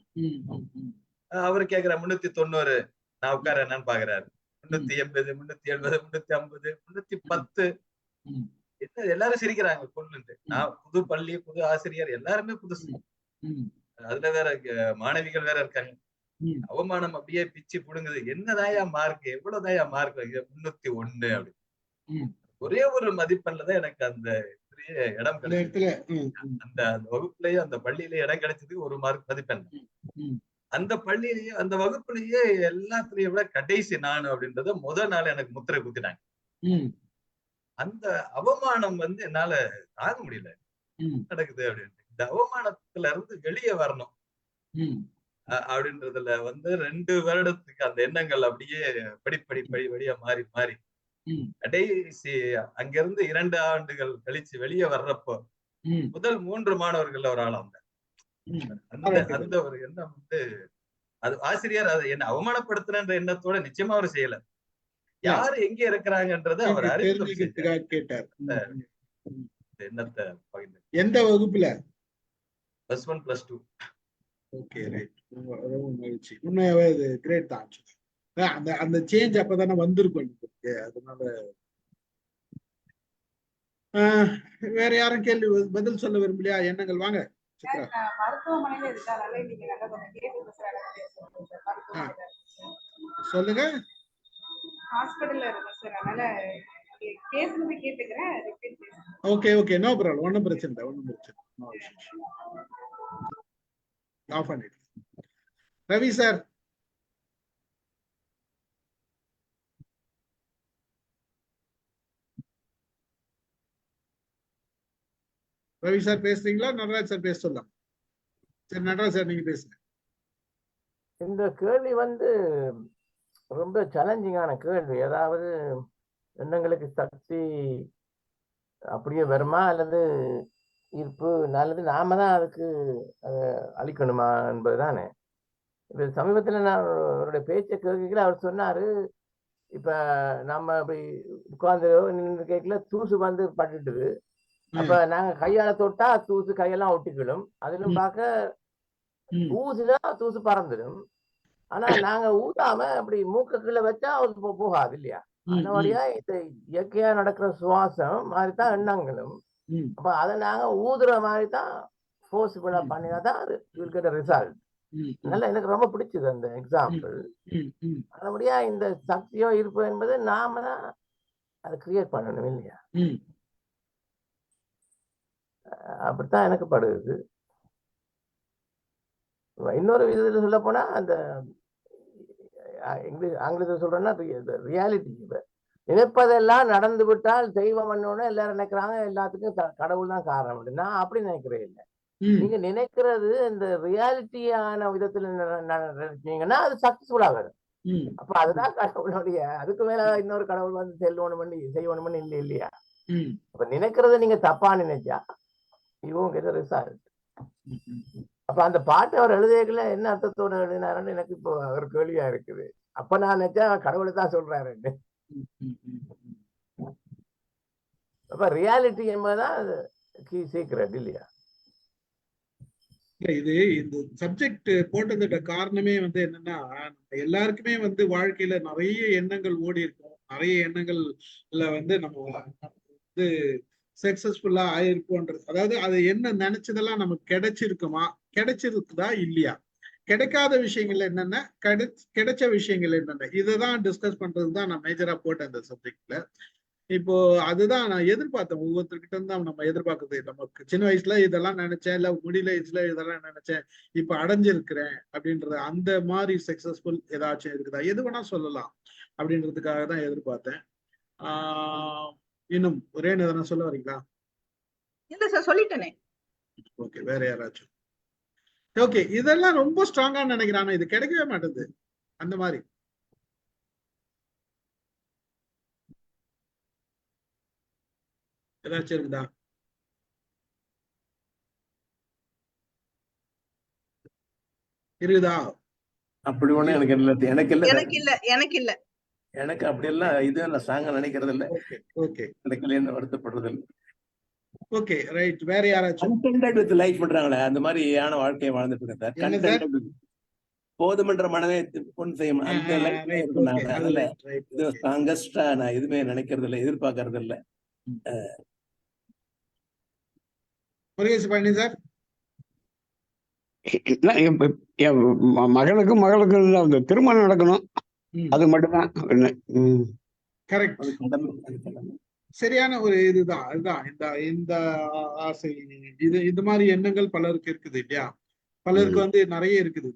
அவரு கேக்குற 390 நான் உட்கார என்னன்னு பாக்குறாரு. 380 370 350 310 எல்லாரும் சிரிக்கிறாங்க கொள்ளுண்டு. நான் புது பள்ளி புது ஆசிரியர் எல்லாருமே புதுசு. அதுல வேற மாணவிகள் வேற இருக்காங்க. அவமானம் அப்படியே பிச்சு புடுங்குது. என்னதாயா மார்க், எவ்வளவுதாயா மார்க்? 301 அப்படி. ஒரே ஒரு மதிப்பெண்லதான் எனக்கு அந்த இடம் கிடைச்சது. அந்த வகுப்புலயே அந்த பள்ளியிலேயே இடம் கிடைச்சது ஒரு மார்க் மதிப்பெண். அந்த பள்ளியிலேயே அந்த வகுப்புலயே எல்லாத்துலயும் விட கடைசி நானு அப்படின்றத முதல் நாள் எனக்கு முத்திரை குத்தினாங்க. அந்த அவமானம் வந்து என்னால தாங்க முடியல. நடக்குது அப்படின்னு இந்த அவமானத்துல இருந்து வெளியே வரணும் அப்படின்றதுல வந்து 2 வருடத்துக்கு அந்த எண்ணங்கள் அப்படியே படிப்படியா மாறி கடைசி அங்கிருந்து 2 ஆண்டுகள் கழிச்சு வெளியே வர்றப்போ முதல் 3 மாணவர்கள் ஒரு ஆள் வந்தார். அந்த ஒரு எண்ணம் வந்து அது ஆசிரியர் அதை என்ன அவமானப்படுத்துற எண்ணத்தோட நிச்சயமா அவர் செய்யல. யாரு எங்க இருக்கிறாங்கன்றத அவர் கேட்டார். எண்ணத்தை பகிர்ந்து. எந்த வகுப்புல? +1 +2. Okay right. மகிழ்ச்சி. உண்மையாவே அது கிரேட் தான். அந்த சேஞ்ச் அப்பதானே வந்திருக்கும். அதனால வேற யாரும் கேள்வி பதில் சொல்ல விரும்பலையா? எண்ணங்கள் வாங்க. மருத்துவமனையில இருக்காங்க, நீங்க நல்லா கொஞ்சம் சொல்லுங்க. ஹாஸ்பிடல்ல இருக்கேன் சார், அதனால பேசுறது கேட்டுக்கிறேன். Okay no problem. ஒன்றும் பிரச்சனை இல்லை. ஆஃப் பண்ணிட்டு ரவி சார். ரவி சார் பேசுறீங்களா? நடராஜ் சார் பேச சொல்லலாம். சரி, நடராஜ் சார் நீங்க பேசுங்க. இந்த கேள்வி வந்து ரொம்ப சேலஞ்சிங்கான கேள்வி. அதாவது எண்ணங்களுக்கு சக்தி அப்படியே வருமா அல்லது ஈர்ப்பு அல்லது நாம தான் அதுக்கு அளிக்கணுமா என்பதுதானே. இப்ப சமீபத்துல நான் அவருடைய பேச்சை கேட்கல, அவர் சொன்னாரு இப்ப நம்ம அப்படி உட்கார்ந்து நின்று கேட்கல தூசு வந்து பட்டுட்டுது. அப்ப நாங்க கையால தொட்டா தூசு கையெல்லாம் ஒட்டிக்கிடும். அதிலும் பார்க்க ஊதுனா தூசு பறந்துடும். ஆனா நாங்க ஊதாம அப்படி மூக்க கீழே வச்சா அது போகாது இல்லையா? அந்த மாதிரியா இந்த இயற்கையா நடக்கிற சுவாசம் மாதிரிதான் எண்ணங்களும். அப்ப அதை நாங்க ஊதுற மாதிரி தான் ஃபோர்ஸ்ஃபுல்லா பண்ணினாதான் அது ரிசல்ட். அதனால எனக்கு ரொம்ப பிடிச்சது அந்த எக்ஸாம்பிள். அதபடியா இந்த சக்தியோ இருப்பு என்பது நாம தான் அதை கிரியேட் பண்ணணும் இல்லையா? அப்படித்தான் எனக்கு படுது. இன்னொரு விதத்துல சொல்ல போனா அந்த ஆங்கிலத்தில் சொல்றேன்னா ரியாலிட்டி. நினைப்பதெல்லாம் நடந்து விட்டால் தெய்வம் பண்ணோன்னு எல்லாரும் நினைக்கிறாங்க, எல்லாத்துக்கும் கடவுள் தான் காரணம். நான் அப்படி நினைக்கிறேன் இல்லை. நீங்க நினைக்கிறது இந்த ரியாலிட்டியான விதத்துல நினைச்சீங்கன்னா அது சக்சஸ்ஃபுல்லா வரும். அப்ப அதுதான் கடவுளுடைய, அதுக்கு மேல இன்னொரு கடவுள் வந்து செய்யணும்னு இல்லை இல்லையா? அப்ப நினைக்கிறத நீங்க தப்பா நினைச்சா இவங்க ரிசல்ட். அப்ப அந்த பாட்டை அவர் எழுதியதுல என்ன அர்த்தத்தோட எழுதினாருன்னு எனக்கு இப்போ ஒரு கேள்வியா இருக்குது. அப்ப நான் நினைச்சா கடவுளை தான் சொல்றாருன்னு. அப்ப ரியாலிட்டி என்பதுதான் சீக்ரெட் இல்லையா? இது இந்த சப்ஜெக்ட் போட்டதுட காரணமே வந்து என்னன்னா, எல்லாருக்குமே வந்து வாழ்க்கையில நிறைய எண்ணங்கள் ஓடி இருக்கும். நிறைய எண்ணங்கள்ல வந்து நம்ம வந்து சக்சஸ்ஃபுல்லா ஆயிருப்போன்றது. அதாவது அது என்ன நினைச்சதெல்லாம் நமக்கு கிடைச்சிருக்குமா, கிடைச்சிருக்குதா இல்லையா, கிடைக்காத விஷயங்கள் என்னென்ன, கிடைச்ச விஷயங்கள் என்னென்ன, இதைதான் டிஸ்கஸ் பண்றதுதான் நான் மேஜரா போட்டேன் அந்த சப்ஜெக்ட்ல. இப்போ அதுதான் நான் எதிர்பார்த்தேன். ஒவ்வொருத்தர்கிட்ட இருந்து நம்ம எதிர்பார்க்கறது, நமக்கு சின்ன வயசுல இதெல்லாம் நினைச்சேன், இல்ல முடியல வயசுல இதெல்லாம் நினைச்சேன், இப்ப அடைஞ்சிருக்கிறேன் அப்படின்றது, அந்த மாதிரி சக்சஸ்ஃபுல் ஏதாச்சும் இருக்குதா, எது வேணா சொல்லலாம் அப்படின்றதுக்காக தான் எதிர்பார்த்தேன். இன்னும் ஒரே எதனா சொல்ல வரீங்களா? இல்ல சார், சொல்லிட்டேனே. ஓகே, வேற யாராச்சும்? ஓகே, இதெல்லாம் ரொம்ப ஸ்ட்ராங்கா நினைக்கிறான், இது கிடைக்கவே மாட்டேது அந்த மாதிரி. ஏதாச்சும் இருக்குதா? இருக்குதா? அப்படி ஒண்ணு எனக்கு இல்ல. எனக்கு இல்ல. எனக்கு அப்படி எல்லாம் இது நான் ஸ்ட்ராங்கா நினைக்கிறது இல்ல. ஓகே, கிடைக்கலன்னு வருத்தப்படுறது இல்லை. Okay, right. வேற யாராச்சும்? கண்டென்டட் வித் லைஃப் பண்றாங்களே அந்த மாதிரியான வாழ்க்கையை வாழ்ந்துட்டு இருக்கேன் சார். கண்டென்டட் போதுமன்ற மனதை பொன் செய்யும் அந்த லைஃப்ல இருக்கேன். அதனால இது ஸ்ட்ராங்கஸ்டா நான் எதுவுமே நினைக்கிறது இல்லை, எதிர்பார்க்கறது இல்லை. முருகேஷ் பழனி சார். மகளுக்கும் அந்த திருமணம் நடக்கணும், அது மட்டும்தான். கரெக்ட், சரியான ஒரு இதுதான். அதுதான் இந்த ஆசை, இது மாதிரி எண்ணங்கள் பலருக்கு இருக்குது இல்லையா? பலருக்கு வந்து நிறைய இருக்குது.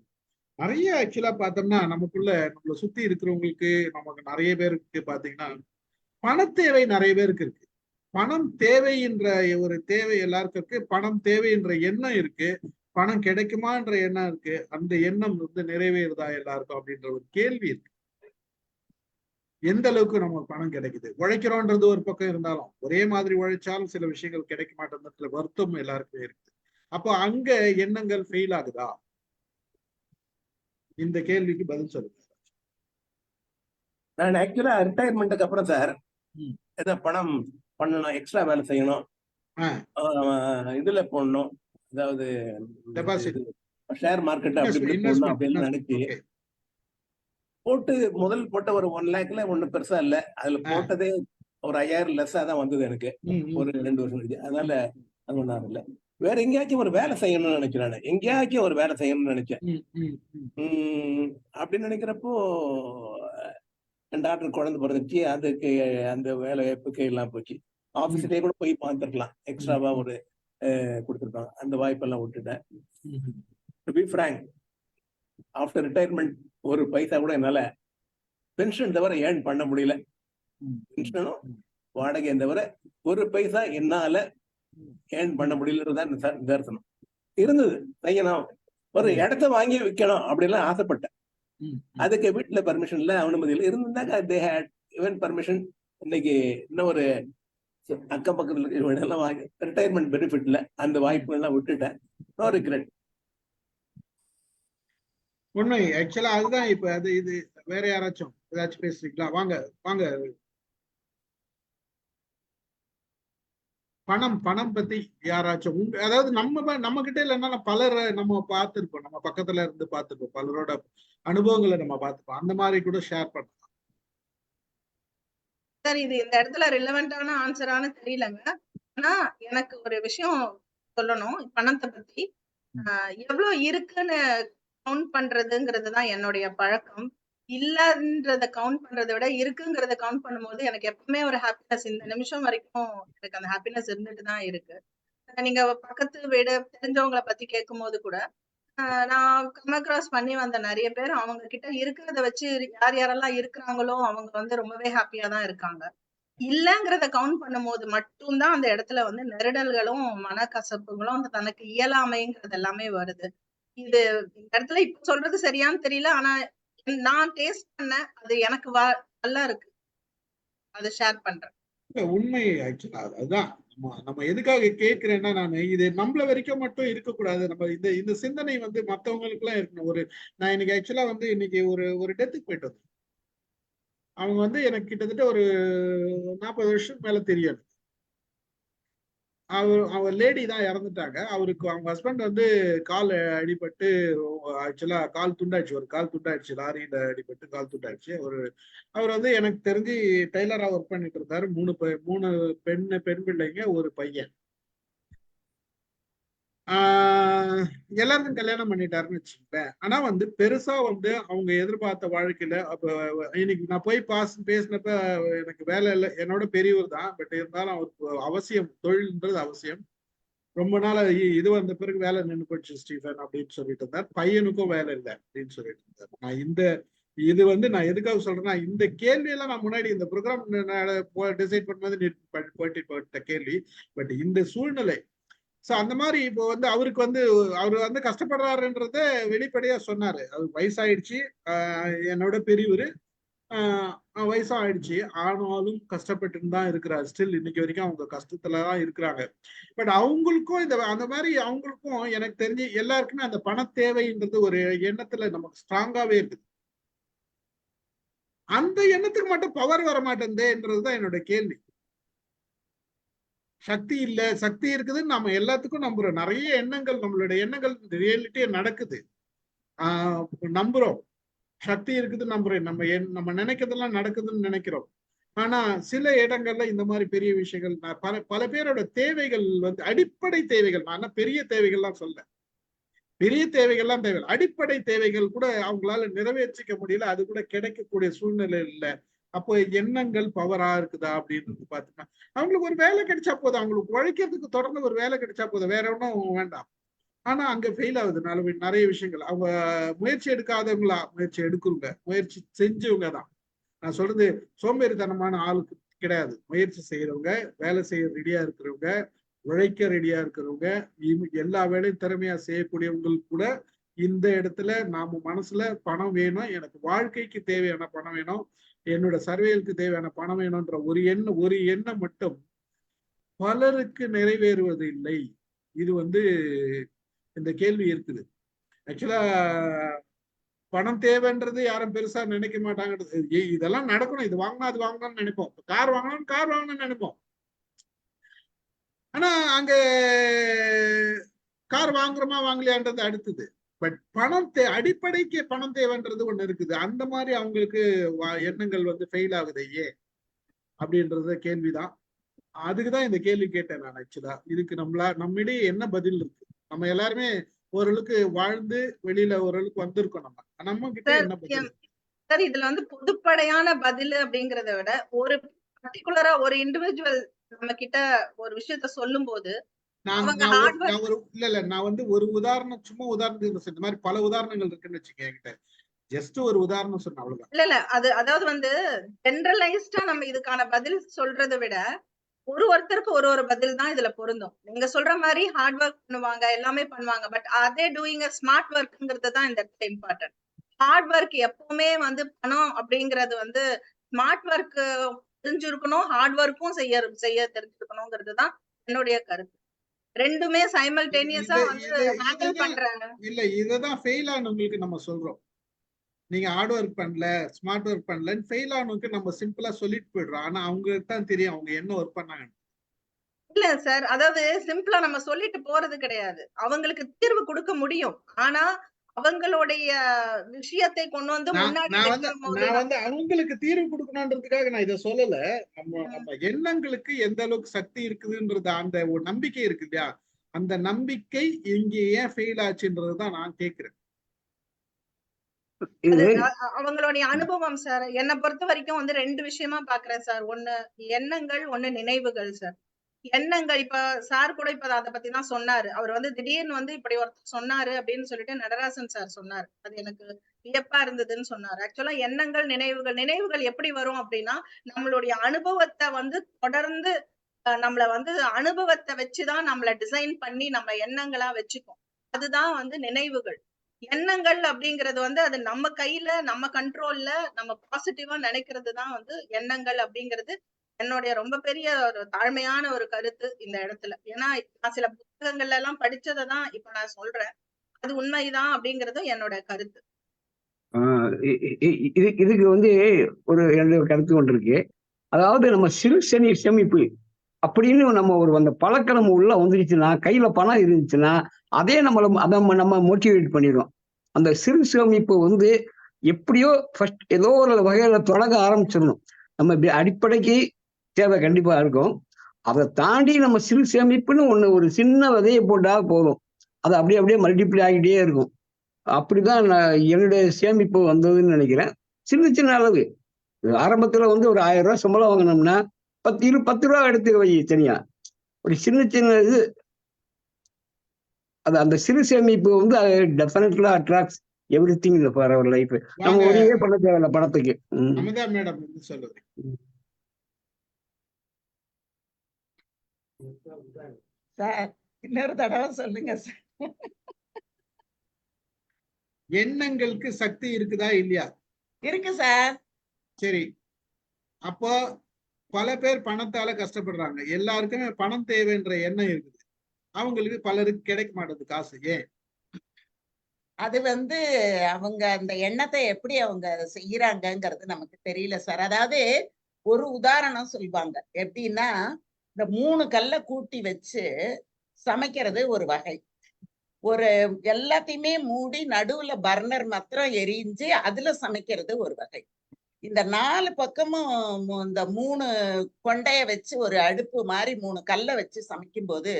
நிறைய ஆக்சுவலா பார்த்தோம்னா நம்மளை சுத்தி இருக்கிறவங்களுக்கு, நமக்கு நிறைய பேருக்கு பாத்தீங்கன்னா பண தேவை நிறைய பேருக்கு இருக்கு. பணம் தேவைன்ற ஒரு தேவை எல்லாருக்கும் இருக்கு. பணம் தேவைன்ற எண்ணம் இருக்கு. பணம் கிடைக்குமான்ற எண்ணம் இருக்கு. அந்த எண்ணம் வந்து நிறைவேறுதா எல்லாருக்கும் அப்படின்ற ஒரு கேள்வி இருக்கு. எந்த அளவுக்கு நமக்கு பணம் கிடைக்குது, உழைக்கிறோன்றது ஒரு பக்கம் இருந்தாலும், ஒரே மாதிரி உழைச்சாலும் சில விஷயங்கள் கிடைக்க மாட்டேன்றதுல வருத்தம் எல்லாருக்குமே இருக்குது. அப்போ அங்க எண்ணங்கள் ஃபெயில் ஆகுதா? இந்த கேள்விக்கு பதில் சொல்லுங்க. நான் ஆக்சுவலா ரிட்டையர்மெண்ட்டுக்கு அப்புறம் சார் ஏதோ பணம் பண்ணணும், எக்ஸ்ட்ரா வேலை செய்யணும், இதுல போடணும், அதாவது ஷேர் மார்க்கெட் அப்படி போடணும் அப்படின்னு நினைச்சு போட்டு முதல் போட்ட ஒரு 1 lakhல ஒண்ணு பெருசா இல்ல. அதுல போட்டதே ஒரு 5000 லெஸ்ஸா தான் வந்தது எனக்கு ஒரு 2 வருஷம் கழிச்சு. அதனால அது ஒன்றும் இல்லை. வேற எங்கேயாச்சும் ஒரு வேலை செய்யணும்னு நினைக்கிறேன். எங்கேயாச்சும் ஒரு வேலை செய்யணும்னு நினைச்சேன். அப்படின்னு நினைக்கிறப்போ டாக்டர் குழந்தை பிறந்துச்சு. அதுக்கு அந்த வேலை வாய்ப்புக்கு எல்லாம் போச்சு. ஆபீஸ்லயே கூட போய் பார்த்துருக்கலாம், எக்ஸ்ட்ராவா ஒரு கொடுத்துருப்பாங்க. அந்த வாய்ப்பெல்லாம் விட்டுட்டேன். To be frank, after retirement ஒரு பைசா கூட என்னால பென்ஷன் தவிர ஏர்ன் பண்ண முடியல. பென்ஷனும் வாடகை தவிர ஒரு பைசா என்னால ஏர்ன் பண்ண முடியலதான் நிதர்சனம் இருந்தது. நான் ஒரு இடத்த வாங்கி விற்கணும் அப்படின்லாம் ஆசைப்பட்டேன். அதுக்கு வீட்டுல பர்மிஷன் இல்ல, அனுமதியில் இருந்தாங்க. They had even permission. இன்னைக்கு இன்னும் ஒரு அக்கம் பக்கத்துல எல்லாம் வாங்கி ரிட்டையர்மெண்ட் பெனிஃபிட்ல அந்த வாய்ப்பு எல்லாம் விட்டுட்டேன். No regret. உண்மை. ஆக்சுவலா அதுதான். இப்ப அது இது வேற யாராச்சும் ஏதாச்சும் பேசுறீங்களா? வாங்க வாங்க. பணம் பத்தி யாராச்சும் அதாவது நம்ம கிட்ட இல்லைன்னா பலரை நம்ம பார்த்திருப்போம், நம்ம பக்கத்துல இருந்து பார்த்திருப்போம், பலரோட அனுபவங்களை நம்ம பார்த்திருப்போம். அந்த மாதிரி கூட ஷேர் பண்ணலாம். சார், இது இந்த இடத்துல ரிலவெண்டான ஆன்சரானு தெரியலங்க. ஆனா எனக்கு ஒரு விஷயம் சொல்லணும் பணத்தை பத்தி. எவ்வளவு இருக்குன்னு கவுண்ட் பண்றதுங்கிறது தான் என்னுடைய பழக்கம். இல்லன்றத கவுண்ட் பண்றதை விட இருக்குங்கிறத கவுண்ட் பண்ணும்போது எனக்கு எப்பவுமே ஒரு ஹாப்பினஸ், இந்த நிமிஷம் வரைக்கும் எனக்கு அந்த ஹாப்பினஸ் இருந்துட்டு தான் இருக்கு. நீங்க பக்கத்து வீடு தெரிஞ்சவங்களை பத்தி கேட்கும் போது கூட நான் கம் அக்ராஸ் பண்ணி வந்த நிறைய பேர் அவங்க கிட்ட இருக்கிறத வச்சு யார் யாரெல்லாம் இருக்கிறாங்களோ அவங்க வந்து ரொம்பவே ஹாப்பியா தான் இருக்காங்க. இல்லங்கிறத கவுண்ட் பண்ணும்போது மட்டும்தான் அந்த இடத்துல வந்து நெருடல்களும் மனக்கசப்புகளும் தனக்கு இயலாமைங்கிறது எல்லாமே வருது. இது இந்த இடத்துல இப்ப சொல்றது சரியான்னு தெரியல. ஆனா நான் டேஸ்ட் பண்ணேன், அது எனக்கு நல்லா இருக்கு, அதை ஷேர் பண்றேன். உண்மை. ஆக்சுவலா அதுதான் நம்ம எதுக்காக கேட்கிறேன்னா, நான் இது நம்மள வரைக்கும் மட்டும் இருக்கக்கூடாது. நம்ம இந்த சிந்தனை வந்து மத்தவங்களுக்கு எல்லாம் இருக்கணும். நான் இன்னைக்கு ஆக்சுவலா வந்து இன்னைக்கு ஒரு டெத்துக்கு போயிட்டு வந்தேன். அவங்க வந்து எனக்கு கிட்டத்தட்ட ஒரு 40 வருஷம் மேல தெரியாது. அவங்க லேடி தான் இறந்துட்டாங்க. அவருக்கு அவங்க ஹஸ்பண்ட் வந்து கால் அடிபட்டு ஆக்சுவலா கால் துண்டாயிடுச்சு. ஒரு கால் துண்டாயிடுச்சு, லாரியில அடிபட்டு கால் துண்டாயிடுச்சு. அவர் வந்து எனக்கு தெரிஞ்சு டெய்லரா ஒர்க் பண்ணிட்டு இருந்தாரு. 3 பெண் பிள்ளைங்க, ஒரு பையன். எல்லாருக்கும் கல்யாணம் பண்ணிட்டாருன்னு வச்சுக்கேன். ஆனா வந்து பெருசா வந்து அவங்க எதிர்பார்த்த வாழ்க்கையில அப்ப இன்னைக்கு நான் போய் பேசினப்ப எனக்கு வேலை இல்லை, என்னோட பெரியவர் தான். பட் இருந்தாலும் அவருக்கு அவசியம், தொழில்ன்றது அவசியம். ரொம்ப நாள் இது வந்த பிறகு வேலை நின்று போச்சு ஸ்டீஃபன் அப்படின்னு சொல்லிட்டு இருந்தார். பையனுக்கும் வேலை இல்லை அப்படின்னு சொல்லிட்டு இருந்தார். இது வந்து நான் எதுக்காக சொல்றேன்னா, இந்த கேள்வியெல்லாம் நான் முன்னாடி இந்த ப்ரோக்ராம் டிசைட் பண்ணும்போது போட்ட கேள்வி. பட் இந்த சூழ்நிலை அந்த மாதிரி இப்போ வந்து அவருக்கு வந்து அவர் வந்து கஷ்டப்படுறாருன்றத வெளிப்படையா சொன்னாரு. அவர் வயசாயிடுச்சு, என்னோட பெரியவர், வயசும் ஆயிடுச்சு, ஆனாலும் கஷ்டப்பட்டு தான் இருக்கிறார். ஸ்டில் இன்னைக்கு வரைக்கும் அவங்க கஷ்டத்துலதான் இருக்கிறாங்க. பட் அவங்களுக்கும் அந்த மாதிரி அவங்களுக்கும் எனக்கு தெரிஞ்சு எல்லாருக்குமே அந்த பண தேவைன்றது ஒரு எண்ணத்துல நமக்கு ஸ்ட்ராங்காவே இருக்குது. அந்த எண்ணத்துக்கு மட்டும் பவர் வர மாட்டேங்குதுன்றதுதான் என்னோட கேள்வி. சக்தி இல்ல, சக்தி இருக்குதுன்னு நம்ம எல்லாத்துக்கும் நம்புறோம். நிறைய எண்ணங்கள், நம்மளுடைய எண்ணங்கள் ரியாலிட்டியா நடக்குது, நம்புறோம். சக்தி இருக்குது நம்புறேன். நம்ம நினைக்கிறதெல்லாம் நடக்குதுன்னு நினைக்கிறோம். ஆனா சில இடங்கள்ல இந்த மாதிரி பெரிய விஷயங்கள், பல பேரோட தேவைகள் வந்து அடிப்படை தேவைகள், நான் பெரிய தேவைகள்லாம் சொல்ல, பெரிய தேவைகள்லாம் தேவை, அடிப்படை தேவைகள் கூட அவங்களால நிறைவேற்றிக்க முடியல. அது கூட கிடைக்கக்கூடிய சூழ்நிலை இல்லை. அப்போ எண்ணங்கள் பவரா இருக்குதா அப்படின்னு பாத்தீங்கன்னா, அவங்களுக்கு ஒரு வேலை கிடைச்சா போதும், அவங்களுக்கு உழைக்கிறதுக்கு தொடர்ந்து ஒரு வேலை கிடைச்சா போதும், வேற ஒன்றும் வேண்டாம். ஆனா அங்க ஃபெயில் ஆகுது நிறைய விஷயங்கள். அவங்க முயற்சி எடுக்காதவங்களா, முயற்சி எடுக்கிறவங்க, முயற்சி செஞ்சவங்க தான். நான் சொல்றது சோம்பேறித்தனமான ஆளுக்கு கிடையாது. முயற்சி செய்யறவங்க, வேலை செய்ய ரெடியா இருக்கிறவங்க, உழைக்க ரெடியா இருக்கிறவங்க, எல்லா வேலையும் திறமையா செய்யக்கூடியவங்களுக்கு கூட இந்த இடத்துல நாம மனசுல பணம் வேணும், எனக்கு வாழ்க்கைக்கு தேவையான பணம் வேணும், என்னோட சர்வேலுக்கு தேவையான பணம் வேணும்ன்ற ஒரு எண்ணம் மட்டும் பலருக்கு நிறைவேறுவது இல்லை. இது வந்து இந்த கேள்வி இருக்குது. ஆக்சுவலா பணம் தேவைன்றது யாரும் பெருசா நினைக்க மாட்டாங்க. இதெல்லாம் நடக்கணும், இது வாங்கணும் அது வாங்கணும்னு நினைப்போம். கார் வாங்கணும்னு நினைப்போம். ஆனா அங்க கார் வாங்குறோமா வாங்கலையான்றது அடுத்தது. பட் அடிப்படைக்கு பணம் தேவைன்றது ஒண்ணு இருக்குது. அந்த மாதிரி அவங்களுக்கு எண்ணங்கள் வந்து ஃபெயில் ஆகுது ஏன் அப்படின்றது கேள்விதான். அதுக்குதான் இந்த கேள்வி கேட்டேன் நான். ஆக்சுவலா இதுக்கு நம்மிடையே என்ன பதில் இருக்கு? நம்ம எல்லாருமே ஓரளவுக்கு வாழ்ந்து வெளியில ஓரளவுக்கு வந்திருக்கோம். நம்ம கிட்ட என்ன பதில்? சார், இதுல வந்து பொதுப்படையான பதில் அப்படிங்கறத விட ஒரு பர்டிகுலரா ஒரு இண்டிவிஜுவல் நம்ம கிட்ட ஒரு விஷயத்த சொல்லும் போது அவங்க ஹார்ட் நான் வந்து ஒரு உதாரணம் சும்மா உதாரணத்துக்கு இந்த மாதிரி பல உதாரணங்கள் இருக்குன்னு வச்சுக்கேன் என்கிட்ட. ஜஸ்ட் ஒரு உதாரணம் சொன்ன அவ்வளவுதான். இல்ல அதாவது வந்து ஜெனரலைஸ்டா நம்ம இதுக்கான பதில் சொல்றதை விட ஒருத்தருக்கு ஒரு பதில் தான் இதுல பொருந்தும். நீங்க சொல்ற மாதிரி ஹார்ட் ஒர்க் பண்ணுவாங்க, எல்லாமே பண்ணுவாங்க. பட் அதே டூயிங் ஸ்மார்ட் ஒர்க்ங்கிறது தான் இந்த இடத்துல இம்பார்ட்டன்ட். ஹார்ட் ஒர்க் எப்பவுமே வந்து பணம் அப்படிங்கறது வந்து ஸ்மார்ட் ஒர்க் தெரிஞ்சிருக்கணும், ஹார்ட் ஒர்க்கும் செய்ய தெரிஞ்சிருக்கணுங்கிறது தான் என்னுடைய கருத்து. ரெண்டுமே சைமல்டேனியஸா வந்து ஹேண்டில் பண்றாங்க. இல்ல இததான் ஃபெயில் ஆனவங்களுக்கு நம்ம சொல்றோம். நீங்க ஹார்ட் ஒர்க் பண்ணல, ஸ்மார்ட் ஒர்க் பண்ணலன்னு ஃபெயில் ஆனவங்களுக்கு நம்ம சிம்பிளா சொல்லிட்டு போயிடுறோம். ஆனா அவங்களுக்கு தான் தெரியும் அவங்க என்ன ஒர்க் பண்ணாங்க. இல்ல சார், அதாவது சிம்பிளா நம்ம சொல்லிட்டு போறது கிடையாது. அவங்களுக்கு தீர்வு கொடுக்க முடியும். ஆனா அவங்களுடைய விஷயத்தை கொண்டு வந்து முன்னாடி நான் வந்து அவங்களுக்கு தீர்வு கொடுக்கணும்ன்றதுக்காக நான் இதை சொல்லல. நம்ம எண்ணங்களுக்கு எந்த அளவுக்கு சக்தி இருக்குதுன்றது அந்த ஒரு நம்பிக்கை இருக்கு இல்லையா, அந்த நம்பிக்கை இங்க ஏன் ஃபெயில் ஆச்சுன்றதுதான் நான் கேட்கிறேன். அவங்களுடைய அனுபவம் சார். என்னை பொறுத்த வரைக்கும் வந்து 2 விஷயமா பாக்குறேன் சார். ஒண்ணு எண்ணங்கள், ஒண்ணு நினைவுகள் சார். எண்ணங்கள் இப்ப சார் கூட இப்ப அதை பத்தி தான் சொன்னாரு. அவர் வந்து திடீர்னு வந்து இப்படி ஒருத்தர் சொன்னாரு அப்படின்னு சொல்லிட்டு நடராசன் சார் சொன்னாரு. அது எனக்கு வியப்பா இருந்ததுன்னு சொன்னாரு. ஆக்சுவலா எண்ணங்கள், நினைவுகள் எப்படி வரும் அப்படின்னா நம்மளுடைய அனுபவத்தை வந்து தொடர்ந்து நம்மள வந்து அனுபவத்தை வச்சுதான் நம்மள டிசைன் பண்ணி நம்ம எண்ணங்களா வச்சுக்கோம். அதுதான் வந்து நினைவுகள். எண்ணங்கள் அப்படிங்கிறது வந்து அது நம்ம கையில, நம்ம கண்ட்ரோல்ல, நம்ம பாசிட்டிவா நினைக்கிறது தான் வந்து எண்ணங்கள் அப்படிங்கிறது என்னுடைய ரொம்ப பெரிய ஒரு தாழ்மையான ஒரு கருத்து இந்த இடத்துல. ஏன்னா நான் சில புத்தகங்கள்ல எல்லாம் படிச்சதை தான் இப்ப நான் சொல்றேன். அது உண்மைதான் அப்படிங்கறதும் என்னோட கருத்து. இதுக்கு வந்து ஒரு கருத்து ஒன்று இருக்கு. அதாவது நம்ம சிறு சேமிப்பு அப்படின்னு நம்ம ஒரு அந்த பழக்கம் நம்ம உள்ள வந்துருச்சுன்னா, கையில பணம் இருந்துச்சுன்னா அதே நம்ம மோட்டிவேட் பண்ணிடும். அந்த சிறு சேமிப்பு வந்து எப்படியோ ஃபர்ஸ்ட் ஏதோ ஒரு வகையில தொடங்க ஆரம்பிச்சிடணும். நம்ம அடிப்படைக்கு தேவை கண்டிப்பா இருக்கும். அதை தாண்டி நம்ம சிறு சேமிப்புன்னு ஒரு சின்ன விதையை போட்டா போதும். அது அப்படியே மல்டிப்ளை ஆகிட்டே இருக்கும். அப்படிதான் என்னுடைய சேமிப்பு வந்ததுன்னு நினைக்கிறேன். சின்ன அளவு ஆரம்பத்துல வந்து ஒரு 1000 ரூபாய் சம்பளம் வாங்கினோம்னா 10 ரூபா எடுத்து வை தனியா. ஒரு சின்ன இது அது அந்த சிறு சேமிப்பு வந்து டெஃபினெட்லா attracts everything for our life. நம்ம ஒரே பண்ண தேவையில்ல பணத்துக்கு. அமிதா மேடம் சொல்லுங்க சார். இன்னொரு தடவை சொல்லுங்க சார். எண்ணங்களுக்கு சக்தி இருக்குதா இல்லையா? இருக்கு சார். சரி, அப்போ பல பேர் பணத்தால கஷ்டப்படுறாங்க. எல்லாருக்குமே பணம் தேவைன்ற எண்ணம் இருக்குது. அவங்களுக்கு பலருக்கு கிடைக்க மாட்டேது காசு. ஏன்? அது வந்து அவங்க அந்த எண்ணத்தை எப்படி அவங்க செய்யறாங்கங்கிறது நமக்கு தெரியல சார். அதாவது ஒரு உதாரணம் சொல்லுவாங்க. எப்படின்னா, இந்த 3 கல்லை கூட்டி வச்சு சமைக்கிறது ஒரு வகை. ஒரு எல்லாத்தையுமே மூடி நடுவுல பர்னர் மாத்திரம் எரிஞ்சு அதுல சமைக்கிறது ஒரு வகை. இந்த 4 பக்கமும் இந்த 3 கொண்டைய வச்சு ஒரு அடுப்பு மாதிரி 3 கல்லை வச்சு சமைக்கும் போது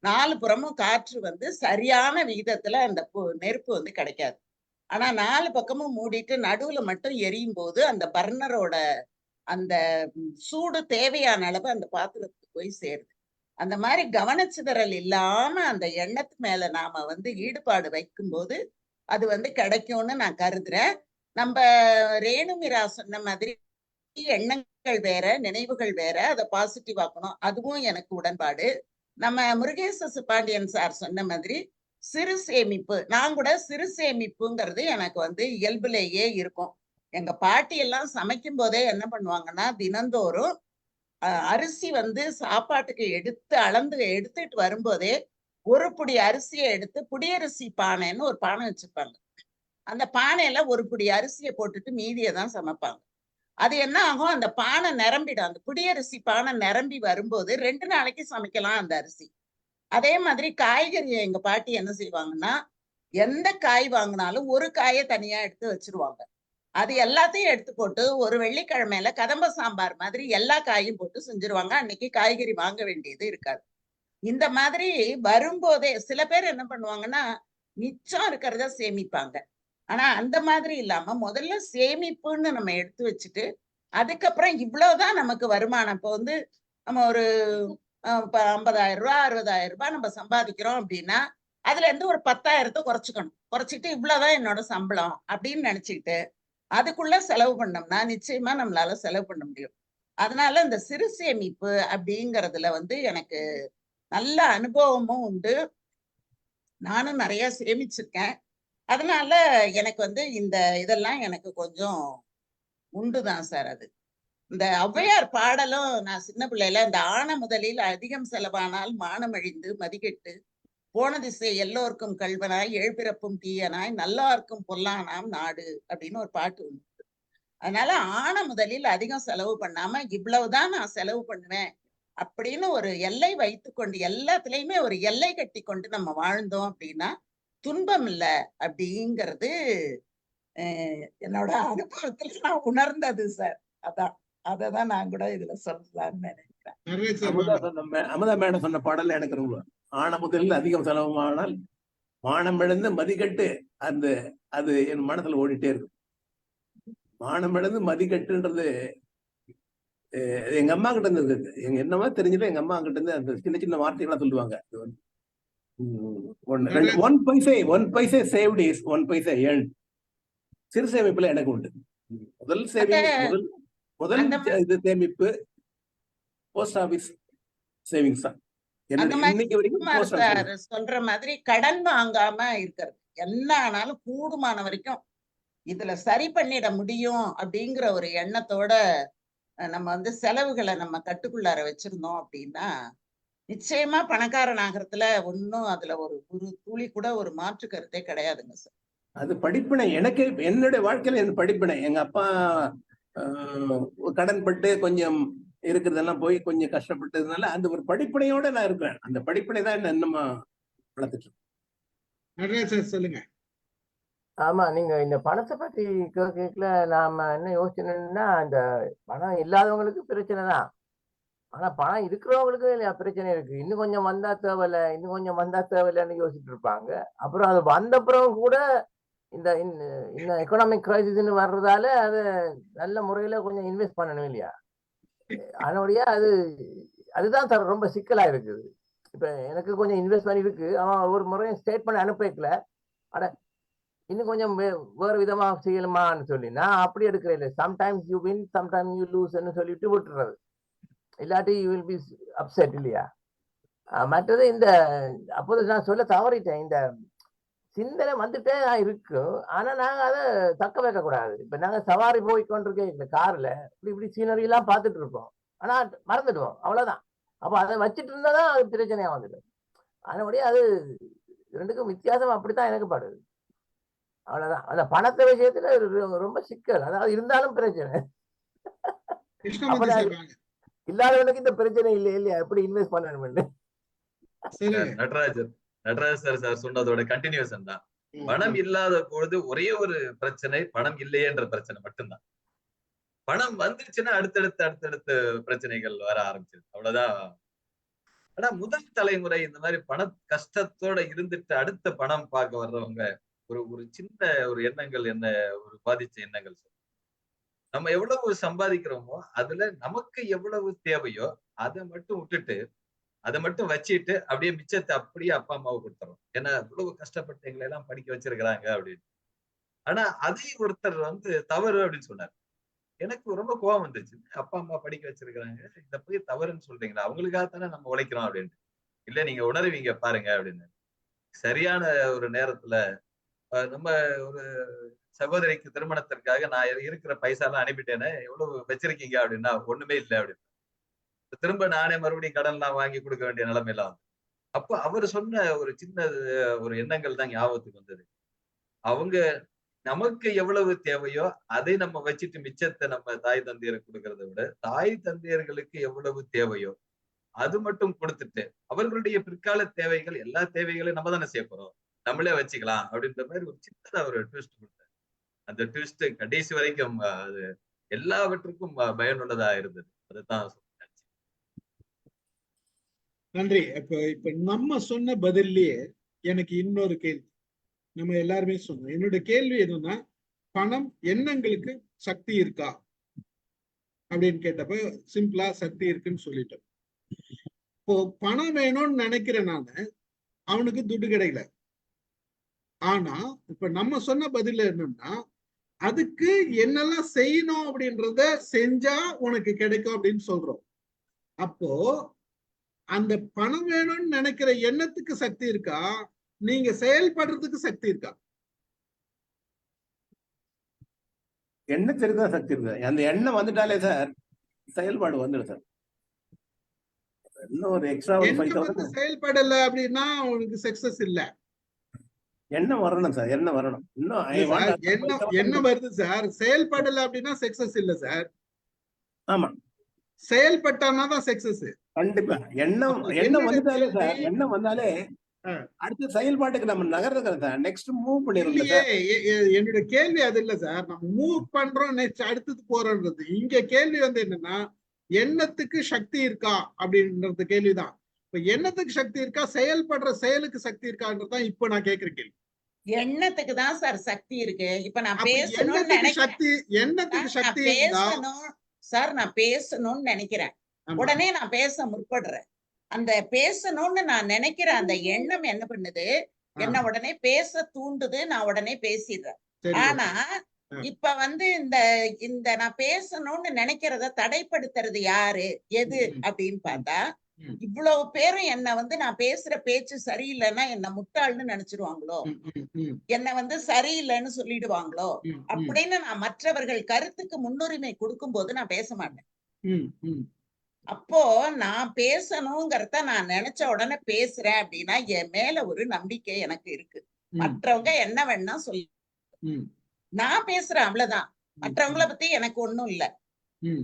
4 புறமும் காற்று வந்து சரியான விகிதத்துல அந்த நெருப்பு வந்து கிடைக்காது. ஆனா 4 பக்கமும் மூடிட்டு நடுவுல மட்டும் எரியும் போது அந்த பர்னரோட அந்த சூடு தேவையான அளவு அந்த பாத்திரத்துக்கு போய் சேருது. அந்த மாதிரி கவனச்சிதறல் இல்லாம அந்த எண்ணத்து மேல நாம வந்து ஈடுபாடு வைக்கும் போது அது வந்து கிடைக்கும்னு நான் கருதுறேன். நம்ம ரேணுமிரா சொன்ன மாதிரி எண்ணங்கள் வேற, நினைவுகள் வேற, அதை பாசிட்டிவ் ஆக்கணும். அதுவும் எனக்கு உடன்பாடு. நம்ம முருகேச பாண்டியன் சார் சொன்ன மாதிரி சிறு சேமிப்பு, நான் கூட சிறு சேமிப்புங்கிறது எனக்கு வந்து இயல்புலேயே இருக்கும். எங்க பாட்டி எல்லாம் சமைக்கும் போதே என்ன பண்ணுவாங்கன்னா, தினந்தோறும் அரிசி வந்து சாப்பாட்டுக்கு எடுத்துட்டு வரும்போதே ஒரு புடி அரிசியை எடுத்து புடியரிசி பானைன்னு ஒரு பானை வச்சிருப்பாங்க. அந்த பானையில ஒரு புடி அரிசியை போட்டுட்டு மீதியை தான் சமைப்பாங்க. அது என்ன ஆகும், அந்த பானை நிரம்பிடும். அந்த புடியரிசி பானை நிரம்பி வரும்போது 2 நாளைக்கு சமைக்கலாம் அந்த அரிசி. அதே மாதிரி காய்கறி எங்க பாட்டி என்ன செய்வாங்கன்னா, எந்த காய் வாங்கினாலும் ஒரு காயை தனியா எடுத்து வச்சிருவாங்க. அது எல்லாத்தையும் எடுத்து போட்டு ஒரு வெள்ளிக்கிழமையில கதம்ப சாம்பார் மாதிரி எல்லா காயும் போட்டு செஞ்சிருவாங்க. அன்னைக்கு காய்கறி வாங்க வேண்டியது இருக்காது. இந்த மாதிரி வரும்போதே சில பேர் என்ன பண்ணுவாங்கன்னா, மிச்சம் இருக்கிறத சேமிப்பாங்க. ஆனா அந்த மாதிரி இல்லாம முதல்ல சேமிப்புன்னு நம்ம எடுத்து வச்சுட்டு அதுக்கப்புறம் இவ்வளவுதான் நமக்கு வருமானம். இப்போ வந்து நம்ம ஒரு இப்ப 50,000 ரூபாய் 60,000 ரூபாய் நம்ம சம்பாதிக்கிறோம் அப்படின்னா அதுல இருந்து ஒரு 10,000 குறைச்சிக்கணும். குறைச்சிட்டு இவ்வளவுதான் என்னோட சம்பளம் அப்படின்னு நினைச்சுக்கிட்டு அதுக்குள்ள செலவு பண்ணோம்னா நிச்சயமா நம்மளால செலவு பண்ண முடியும். அதனால இந்த சிறு சேமிப்பு அப்படிங்கறதுல எனக்கு நல்ல அனுபவமும் உண்டு. நானும் நிறைய சேமிச்சிருக்கேன். அதனால எனக்கு இந்த இதெல்லாம் எனக்கு கொஞ்சம் உண்டுதான் சார். அது இந்த ஔவையார் பாடலும் நான் சின்ன பிள்ளையில இந்த ஆன முதலில் அதிகம் செலவானால் மானம் அழிந்து மதிகெட்டு போன திசை எல்லோருக்கும் கல்வனாய் ஏழ்பிறப்பும் தீயனாய் நல்லாருக்கும் பொல்லானாம் நாடு அப்படின்னு ஒரு பாட்டு உண்டு. அதனால ஆன முதலில் அதிகம் செலவு பண்ணாம இவ்வளவுதான் நான் செலவு பண்ணுவேன் அப்படின்னு ஒரு எல்லை வைத்துக்கொண்டு எல்லாத்துலயுமே ஒரு எல்லை கட்டி கொண்டு நம்ம வாழ்ந்தோம் அப்படின்னா துன்பம் இல்லை அப்படிங்கிறது என்னோட அனுபவத்துல நான் உணர்ந்தது சார். அததான் நான் கூட இதுல சொல்லலாம்னு நினைக்கிறேன். அமுதா மேடம் சொன்ன பாடல எனக்கு ரொம்ப ஆன முதலில் அதிகம் செலவுமானால் மானம் இழந்து மதிக்கட்டு அது என் மனசுல ஓடிட்டே இருக்கும். மானம் இழந்து மதிக்கட்டுன்றது எங்க அம்மா கிட்ட இருந்து எங்க என்னமா தெரிஞ்சது எங்க அம்மா கிட்ட இருந்து அந்த சின்ன சின்ன வார்த்தைகள்லாம் சொல்லுவாங்க. 1 paise saved is 1 paise earned. சிறு சேமிப்புல எனக்கு உண்டு. முதல் இது சேமிப்பு போஸ்ட் ஆபீஸ் சேவிங்ஸ் தான். இன்னைக்கு வரைக்கும் சொல்ற மாதிரி கடன் வாங்காம இருக்கிறது என்ன ஆனாலும் கூடுமான வரைக்கும் இதுல சரி பண்ணிட முடியும் அப்படிங்கிற ஒரு எண்ணத்தோட நம்ம செலவுகளை நம்ம கட்டுக்குள்ளார வச்சிருந்தோம் அப்படின்னா நிச்சயமா பணக்காரன் ஆகிறதுல ஒன்னும் அதுல ஒரு துளி கூட ஒரு மாற்று கருத்தே கிடையாதுங்க சார். அது படிப்பினை. எனக்கு என்னுடைய வாழ்க்கையில என் படிப்பினை. எங்க அப்பா கடன் பட்டு கொஞ்சம் இருக்கிறதெல்லாம் போய் கொஞ்சம் கஷ்டப்பட்டதுனால அந்த ஒரு படிப்பினையோட நான் இருக்கிறேன். அந்த படிப்பினை தான் என்ன இன்னுமா வளர்த்துட்டு. சொல்லுங்க. ஆமா, நீங்க இந்த பணத்தை பத்தி கேட்கல நாம என்ன யோசிச்சோம்னா இந்த பணம் இல்லாதவங்களுக்கு பிரச்சனை தான். ஆனா பணம் இருக்கிறவங்களுக்கு பிரச்சனை இருக்கு. இன்னும் கொஞ்சம் வந்தா தேவையில்ல, இன்னும் கொஞ்சம் வந்தா தேவையில்லன்னு யோசிச்சுட்டு இருப்பாங்க. அப்புறம் அது வந்தப்புறம் கூட இந்த எக்கனாமிக் கிரைசிஸ்ன்னு வர்றதால அது நல்ல முறையில கொஞ்சம் இன்வெஸ்ட் பண்ணணும் இல்லையா? அதனுடைய அதுதான் சார் ரொம்ப சிக்கலா இருக்குது. இப்ப எனக்கு கொஞ்சம் இன்வெஸ்ட் பண்ணி இருக்கு. அவன் ஒரு முறையும் ஸ்டேட் பண்ணி அனுப்பிக்கல. ஆனா இன்னும் கொஞ்சம் வேறு விதமா செய்யலுமான்னு சொல்லி நான் அப்படி எடுக்கிறேன் இல்லை. Sometimes you win sometimes you லூஸ்ன்னு சொல்லிட்டு விட்டுறது. இல்லாட்டி யூ வில் பி அப்செட் இல்லையா? மற்றது அப்போது நான் சொல்ல தவறிட்டேன். இந்த சிந்தனை வந்துட்டே தான் இருக்கும். ஆனா நாங்க அதை தக்க வைக்க கூடாது. இப்ப நாங்க சவாரி போய் கொண்டிருக்கேன் இந்த கார்ல இப்படி சீனரி எல்லாம் பார்த்துட்டு இருப்போம். ஆனா மறந்துடுவோம், அவ்வளவுதான். அப்போ அதை வச்சுட்டு இருந்தாதான் அது பிரச்சனையா வந்துடும். அதனுடைய அது ரெண்டுக்கும் வித்தியாசம் அப்படித்தான் எனக்கு படுது. அவ்வளவுதான். அந்த பணத்தை விஷயத்துல ரொம்ப சிக்கல். அதாவது இருந்தாலும் பிரச்சனை. இல்லாதவனுக்கு இந்த பிரச்சனை இல்லை இல்லையா? எப்படி இன்வெஸ்ட் பண்ணணும்? நடராஜர் சார் சொன்னதோட கண்டினியூஷன் தான். பணம் இல்லாத பொழுது ஒரே ஒரு பிரச்சனை பணம் இல்லையேன்ற பிரச்சனை மட்டும்தான். பணம் வந்துருச்சுன்னா அடுத்தடுத்து பிரச்சனைகள் வர ஆரம்பிச்சிருது. அவ்வளவுதான். ஆனா முதல் தலைமுறை இந்த மாதிரி பண கஷ்டத்தோட இருந்துட்டு அடுத்த பணம் பார்க்க வர்றவங்க ஒரு சின்ன ஒரு எண்ணங்கள் என்ன ஒரு பாதிச்ச எண்ணங்கள். நம்ம எவ்வளவு சம்பாதிக்கிறோமோ அதுல நமக்கு எவ்வளவு தேவையோ அதை மட்டும் விட்டுட்டு அதை மட்டும் வச்சுட்டு அப்படியே மிச்சத்தை அப்படியே அப்பா அம்மாவுக்கு கொடுத்துறோம். ஏன்னா இவ்வளவு கஷ்டப்பட்டு எங்களை எல்லாம் படிக்க வச்சிருக்கிறாங்க அப்படின்னு. ஆனா அதையும் ஒருத்தர் தவறு அப்படின்னு சொன்னார். எனக்கு ரொம்ப கோபம் வந்துச்சு. அப்பா அம்மா படிக்க வச்சிருக்கிறாங்க, இதை போய் தவறுன்னு சொல்றீங்களா? அவங்களுக்காகத்தானே நம்ம உழைக்கிறோம் அப்படின்ட்டு. இல்ல நீங்க உணர்வீங்க பாருங்க அப்படின்னு. சரியான ஒரு நேரத்துல நம்ம ஒரு சகோதரிக்கு திருமணத்திற்காக நான் இருக்கிற பைசா எல்லாம் அனுப்பிட்டேனே, எவ்வளவு வச்சிருக்கீங்க அப்படின்னா ஒண்ணுமே இல்லை அப்படின்னு. திரும்ப நானே மறுபடியும் கடன் எல்லாம் வாங்கி கொடுக்க வேண்டிய நிலைமையெல்லாம் வந்து. அப்ப அவர் சொன்ன ஒரு சின்ன ஒரு எண்ணங்கள் தான் ஞாபகத்துக்கு வந்தது. அவங்க நமக்கு எவ்வளவு தேவையோ அதை நம்ம வச்சுட்டு மிச்சத்தை நம்ம தாய் தந்தையருக்கு கொடுக்கறத விட தாய் தந்தையர்களுக்கு எவ்வளவு தேவையோ அது மட்டும் கொடுத்துட்டு அவர்களுடைய பிற்கால தேவைகள் எல்லா தேவைகளையும் நம்ம தானே சேர்க்கிறோம், நம்மளே வச்சுக்கலாம் அப்படின்ற மாதிரி ஒரு சின்னதா ஒரு ட்விஸ்ட் கொடுத்தாரு. அந்த ட்விஸ்ட் கடைசி வரைக்கும் அது எல்லாவற்றுக்கும் பயனுள்ளதா இருந்தது. அதுதான் நன்றி. இப்ப நம்ம சொன்ன பதிலேயே எனக்கு இன்னொரு கேள்வி. நம்ம எல்லாருமே சொன்னோம். என்னோட கேள்வி என்னன்னா, பணம் எண்ணங்களுக்கு சக்தி இருக்கா அப்படின்னு கேட்டப்ப சிம்பிளா சக்தி இருக்குன்னு சொல்லிட்டோம். அப்போ பணம் வேணும்னு நினைக்கிறேன் நானு, அவனுக்கு துட்டு கிடைக்கல. ஆனா இப்ப நம்ம சொன்ன பதில் என்னன்னா, அதுக்கு என்னெல்லாம் செய்யணும் அப்படின்றத செஞ்சா உனக்கு கிடைக்கும் அப்படின்னு சொல்றோம். அப்போ அந்த பணம் வேணும்னு நினைக்கிற எண்ணத்துக்கு சக்தி இருக்கா, நீங்க செயல்படுறதுக்கு சக்தி இருக்கா? எண்ணத்திற்கு தான் சக்தி இருக்கு. அந்த எண்ணம் வந்துட்டாலே சார் செயல்பாடு வந்துடும் சார். இன்னும் ஒரு எக்ஸ்ட்ரா ஒரு 5,000 செயல்படல அப்படின்னா உனக்கு சக்சஸ் இல்ல. எண்ணம் வரணும் சார், எண்ணம் வரணும். இன்னும் என்ன வருது சார்? செயல்படல அப்படின்னா சக்சஸ் இல்ல சார். ஆமா, செயல்பட்டானா தான் சக்சஸ். கண்டிப்பா. எண்ணம் வந்துட்டாலே சார், எண்ணம் வந்தாலே அடுத்த செயல்பாட்டுக்கு நம்ம நகர்றது சார். நெக்ஸ்ட் மூவ் பண்ணிடுறோம். என்னோட கேள்வி அது இல்ல சார். நம்ம மூவ் பண்றோம், நெக்ஸ்ட் அடுத்தது போறோம்ன்றது. இங்க கேள்வி வந்து என்னன்னா, எண்ணத்துக்கு சக்தி இருக்கா அப்படின்றது கேள்விதான். இப்ப எண்ணத்துக்கு சக்தி இருக்கா, செயல்படுற செயலுக்கு சக்தி இருக்கான்றதுதான் இப்ப நான் கேக்குற கேள்வி. எண்ணத்துக்கு தான் சார் சக்தி இருக்கு. இப்ப நான் அப்ப பேசணும்னு எண்ணத்துக்கு சக்தி பேசணும் சார், நான் பேசணும்னு நினைக்கிறேன். உடனே நான் பேச முற்படுறேன். அந்த பேசணும்னு நான் நினைக்கிற அந்த எண்ணம் என்ன பண்ணுது, என்ன உடனே பேச தூண்டுது. நான் உடனே பேசிடுறேன். ஆனா இப்ப வந்து இந்த நான் பேசணும்னு நினைக்கிறத தடைப்படுத்துறது யாரு, எது அப்படின்னு பார்த்தா, இவ்வளவு பேரும் என்ன வந்து நான் பேசுற பேச்சு சரியில்லைன்னா என்ன முட்டாள்னு நினைச்சிருவாங்களோ, என்ன வந்து சரியில்லைன்னு சொல்லிடுவாங்களோ அப்படின்னு நான் மற்றவர்கள் கருத்துக்கு முன்னுரிமை கொடுக்கும் போது நான் பேச மாட்டேன். அப்போ நான் பேசணுங்கிறத நான் நினைச்ச உடனே பேசுறேன் அப்படின்னா என் மேல ஒரு நம்பிக்கை எனக்கு இருக்கு. மற்றவங்க என்ன வேணா சொல்லு, நான் பேசுறேன் அவ்வளவுதான். மற்றவங்கள பத்தி எனக்கு ஒண்ணும் இல்ல.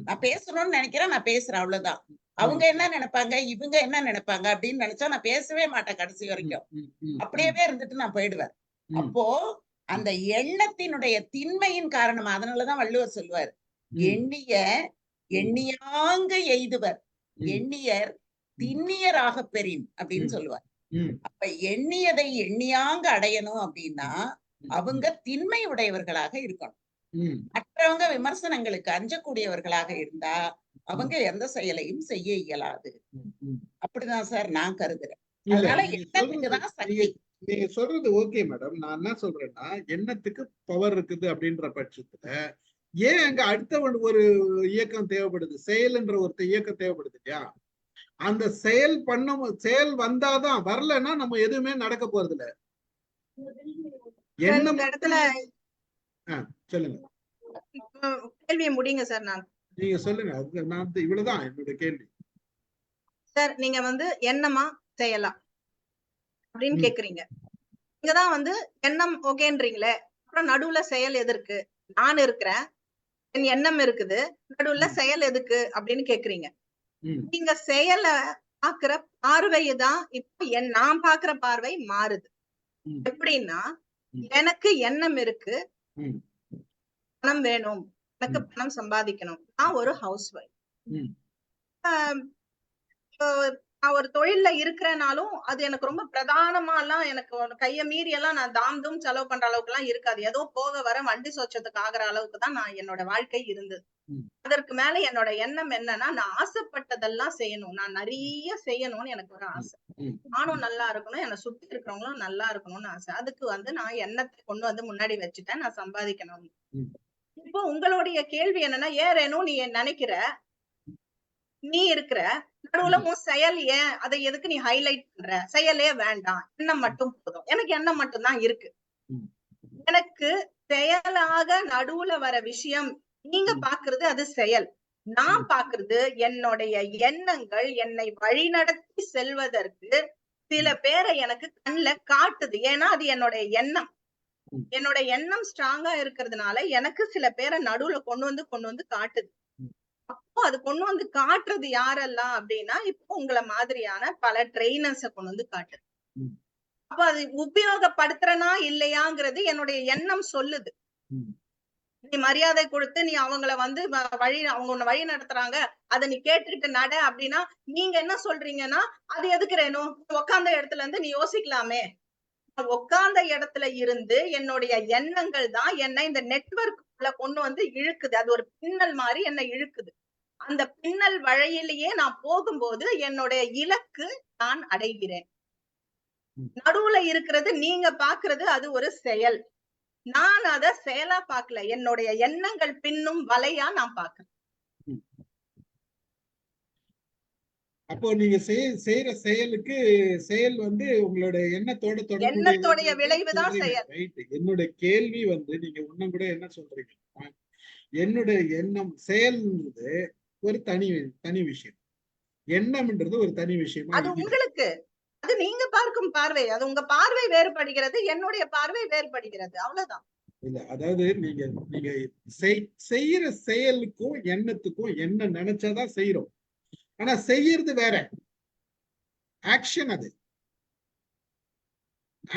நான் பேசணும்னு நினைக்கிறேன், நான் பேசுறேன் அவ்வளவுதான். அவங்க என்ன நினைப்பாங்க, இவங்க என்ன நினைப்பாங்க அப்படின்னு நினைச்சா நான் பேசவே மாட்டேன் கடைசி வரைக்கும். அப்படியே இருந்துட்டு நான் போயிடுவேன். அப்போ அந்த எண்ணத்தினுடைய திண்மையின் காரணமா, அதனாலதான் வள்ளுவர் சொல்லுவார், எண்ணியாங்க எய்துவர் எண்ணியர் திண்ணியராக பெறின் அப்படின்னு சொல்லுவார். அப்ப எண்ணியதை எண்ணியாங்க அடையணும் அப்படின்னா அவங்க திண்மை உடையவர்களாக இருக்கணும். மற்றவங்க விமர்சனங்களுக்கு அஞ்சக்கூடியவர்களாக இருந்தா அவங்க எந்த செயலையும் செய்ய இயலாது. அப்படிதான் சார் நான் கருதுறேன். அதனால எண்ணத்துக்கு தான் சக்தி. நீங்க சொல்றது ஓகே மேடம். நான் என்ன சொல்றேன்னா, எண்ணத்துக்கு பவர் இருக்குது அப்படின்ற பட்சத்துல ஏன் அங்க அடுத்த ஒரு இயக்கம் தேவைப்படுது, செயல்ன்ற ஒரு இயக்கம் தேவைப்படுது இல்லையா? அந்த செயல் வந்தாதான், வரலன்னா நம்ம எதுவுமே நடக்க போறது இல்ல. எண்ணம் சொல்லுங்க, கேள்வியை முடிங்க சார். நீங்க சொல்லுங்க. நான் இவ்வளவுதான் என்னோட கேள்வி சார். நீங்க வந்து எண்ணமா செயலா அப்படின்னு கேக்குறீங்க. நீங்கதான் வந்து எண்ணம் ஓகேன்றீங்களே, அப்புறம் நடுவுல செயல் எதற்கு? நான் இருக்கிறேன், என் எண்ணம் இருக்குது, நடுவுல செயல் எதுக்கு அப்படின்னு கேக்குறீங்க. நீங்க செயலை பாக்குற பார்வைதான் இப்ப நான் பாக்குற பார்வை மாறுது. எப்படின்னா, எனக்கு எண்ணம் இருக்கு, பணம் வேணும், எனக்கு பணம் சம்பாதிக்கணும், நான் ஒரு ஹவுஸ் ஒய்ஃப், நான் ஒரு தொழில்ல இருக்கிறனாலும் அது எனக்கு ரொம்ப பிரதானமா எல்லாம் எனக்கு கைய மீறி எல்லாம் நான் தாம் செலவு பண்ற அளவுக்கு எல்லாம் இருக்காது. ஏதோ போக வர வண்டி சோச்சத்துக்கு ஆகிற அளவுக்கு தான் நான் என்னோட வாழ்க்கை இருந்தது. அதற்கு மேல என்னோட எண்ணம் என்னன்னா, நான் ஆசைப்பட்டதெல்லாம் செய்யணும், நான் நிறைய செய்யணும்னு எனக்கு ஒரு ஆசை. நானும் நல்லா இருக்கணும், என்னை சுத்தி இருக்கிறவங்களும் நல்லா இருக்கணும்னு ஆசை. அதுக்கு வந்து நான் எண்ணத்தை கொண்டு வந்து முன்னாடி வச்சுட்டேன், நான் சம்பாதிக்கணும். இப்போ உங்களுடைய கேள்வி என்னன்னா, ஏறேனும் நீ நினைக்கிற, நீ இருக்கிற நடுவுல உன் செயல் ஏன், அதை எதுக்கு நீ ஹைலைட் பண்ற? செயலே வேண்டாம், எண்ணம் மட்டும் போதும். எனக்கு எண்ணம் மட்டும் தான் இருக்கு. எனக்கு செயலாக நடுவுல வர விஷயம் நீங்க பாக்குறது அது செயல். நான் பாக்குறது என்னுடைய எண்ணங்கள் என்னை வழிநடத்தி செல்வதற்கு சில பேரை எனக்கு கண்ணுல காட்டுது. ஏன்னா அது என்னுடைய எண்ணம். என்னோட எண்ணம் ஸ்ட்ராங்கா இருக்கிறதுனால எனக்கு சில பேரை நடுவுல கொண்டு வந்து காட்டுது. அப்போ அது கொண்டு வந்து காட்டுறது யாரெல்லாம் அப்படின்னா, இப்போ உங்களை மாதிரியான பல ட்ரெயினர்ஸ கொண்டு வந்து காட்டுது. அப்ப அது உபயோகப்படுத்துறனா இல்லையாங்கிறது என்னுடைய எண்ணம் சொல்லுது. நீ மரியாதை கொடுத்து நீ அவங்கள வந்து அவங்க உன்னை வழி நடத்துறாங்க, அதை நீ கேட்டுக்கிட்டு நட அப்படின்னா, நீங்க என்ன சொல்றீங்கன்னா, அது எதுக்குறேனோ உட்கார்ந்த இடத்துல இருந்து நீ யோசிக்கலாமே. உட்கார்ந்த இடத்துல இருந்து என்னுடைய எண்ணங்கள் தான் என்னை இந்த நெட்வொர்க்குள்ள கொண்டு வந்து இழுக்குது. அது ஒரு பின்னல் மாதிரி என்னை இழுக்குது. அந்த பின்னல் வழியிலேயே நான் போகும்போது என்னுடைய இலக்கு நான் அடைகிறேன். நடுவுல இருக்கிறது நீங்க பாக்குறது அது ஒரு செயல். நான் அத செயலா பார்க்கல, என்னுடைய எண்ணங்கள் பின்னும் வலையா நான் பாக்குறேன். அப்போ நீங்க செய்யற செயலுக்கு செயல் வந்து உங்களுடைய எண்ணத்தோட எண்ணத்தோடைய விளைவுதான் செயல். ரைட். என்னுடைய கேள்வி வந்து நீங்க இன்னும் கூட என்ன சொல்றீங்க, என்னுடைய எண்ணம் செயல்ன்றது ஒரு தனி விஷயம், எண்ணம்ன்றது ஒரு தனி விஷயமா. அது உங்களுக்கு, அது நீங்க பார்க்கும் பார்வை, அது உங்க பார்வை வேறுபடுகிறது, என்னுடைய பார்வை வேறுபடுகிறது, அவ்வளவுதான். இல்ல, அதாவது நீங்க நீங்க செய்யற செயலுக்கும் எண்ணத்துக்கும் என்ன நினைச்சாதான் செய்யறோம். ஆனா செய்யறது வேற, ஆக்ஷன். அது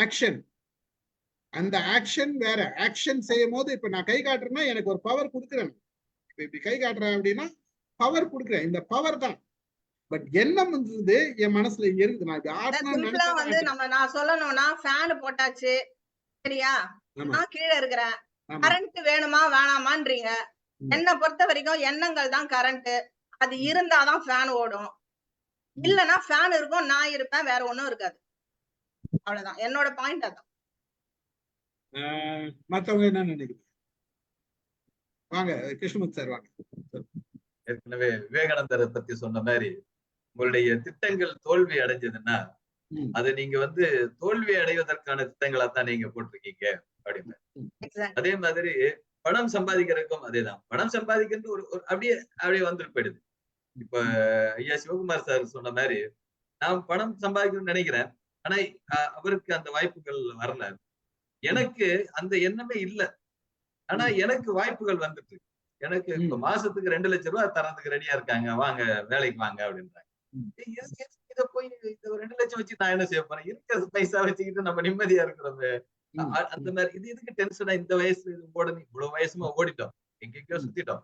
ஆக்ஷன். அந்த ஆக்ஷன் வேற. ஆக்ஷன் செய்யும் போது இப்ப நான் கை காட்டுறேன்னா எனக்கு ஒரு பவர் கொடுக்குறேன். இப்ப இப்படி கை காட்டுறேன் அப்படின்னா பவர் கொடுக்குறேன், இந்த பவர் தான். பட் எண்ணம் வந்து என் மனசுல இங்க இருக்குது. நான் வந்து நான் சொல்லணும்னா ஃபேன் போட்டாச்சு, சரியா, நான் கீழே இருக்கிறேன், கரண்ட் வேணுமா வேணாமான்றீங்க. என்னை பொறுத்த வரைக்கும் எண்ணங்கள் தான் கரண்ட். அது இருந்தாதான் ஃபேன் ஓடும், இல்லன்னா ஃபேன் இருக்கும், நான் இருப்பேன், வேற ஒண்ணும் இருக்காது. அவ்வளவுதான் என்னோட பாயிண்ட். அதான். மத்தவங்க என்ன நினைக்கிறீங்க? வாங்க கிருஷ்ணமூர்த்தி சார் வாங்க. ஏற்கனவே விவேகானந்தரை பத்தி சொன்ன மாதிரி உங்களுடைய திட்டங்கள் தோல்வி அடைஞ்சதுன்னா அது நீங்க வந்து தோல்வி அடைவதற்கான திட்டங்களா தான் நீங்க போட்டிருக்கீங்க அப்படின்னு. அதே மாதிரி பணம் சம்பாதிக்கிறதுக்கும் அதேதான். பணம் சம்பாதிக்கிறது ஒரு அப்படியே வந்துட்டு போயிடுது. இப்ப ஐயா சிவகுமார் சார் சொன்ன மாதிரி நான் பணம் சம்பாதிக்கணும்னு நினைக்கிறேன், ஆனா அவருக்கு அந்த வாய்ப்புகள் வரல. எனக்கு அந்த எண்ணமே இல்லை, ஆனா எனக்கு வாய்ப்புகள் வந்துட்டு. எனக்கு இப்ப மாசத்துக்கு 2 லட்சம் ரூபாய் தரத்துக்கு ரெடியா இருக்காங்க, வாங்க வேலைக்கு வாங்க அப்படின்றாங்க. இத போய் இந்த 2 லட்சம் வச்சு நான் என்ன செய்ய போறேன்? இருக்கிற பைசா வச்சுக்கிட்டு நம்ம நிம்மதியா இருக்கிறோமே. அந்த மாதிரி இது எதுக்கு டென்ஷனா? இந்த வயசு ஓடணும், இவ்வளவு வயசுமா ஓடிட்டோம், எங்கெங்கயோ சுத்திட்டோம்,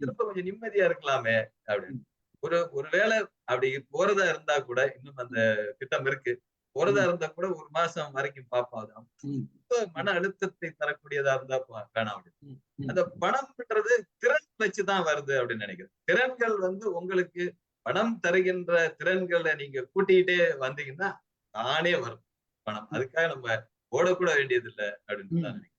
திரும்ப கொஞ்சம் நிம்மதியா இருக்கலாமே அப்படின்னு. ஒரு வேலை அப்படி போறதா இருந்தா கூட, இன்னும் அந்த திட்டம் இருக்கு, போறதா இருந்தா கூட 1 மாசம் வரைக்கும் பாப்பாதான். மன அழுத்தத்தை தரக்கூடியதா இருந்தா வேணாம் அப்படின்னு. அந்த பணம்ன்றது திறன் வச்சுதான் வருது அப்படின்னு நினைக்கிறேன். திறன்கள் வந்து உங்களுக்கு பணம் தருகின்ற திறன்களை நீங்க கூட்டிக்கிட்டே வந்தீங்கன்னா தானே வரும் பணம். அதுக்காக நம்ம ஓடக்கூட வேண்டியது இல்லை அப்படின்னு தான் நினைக்கிறேன்.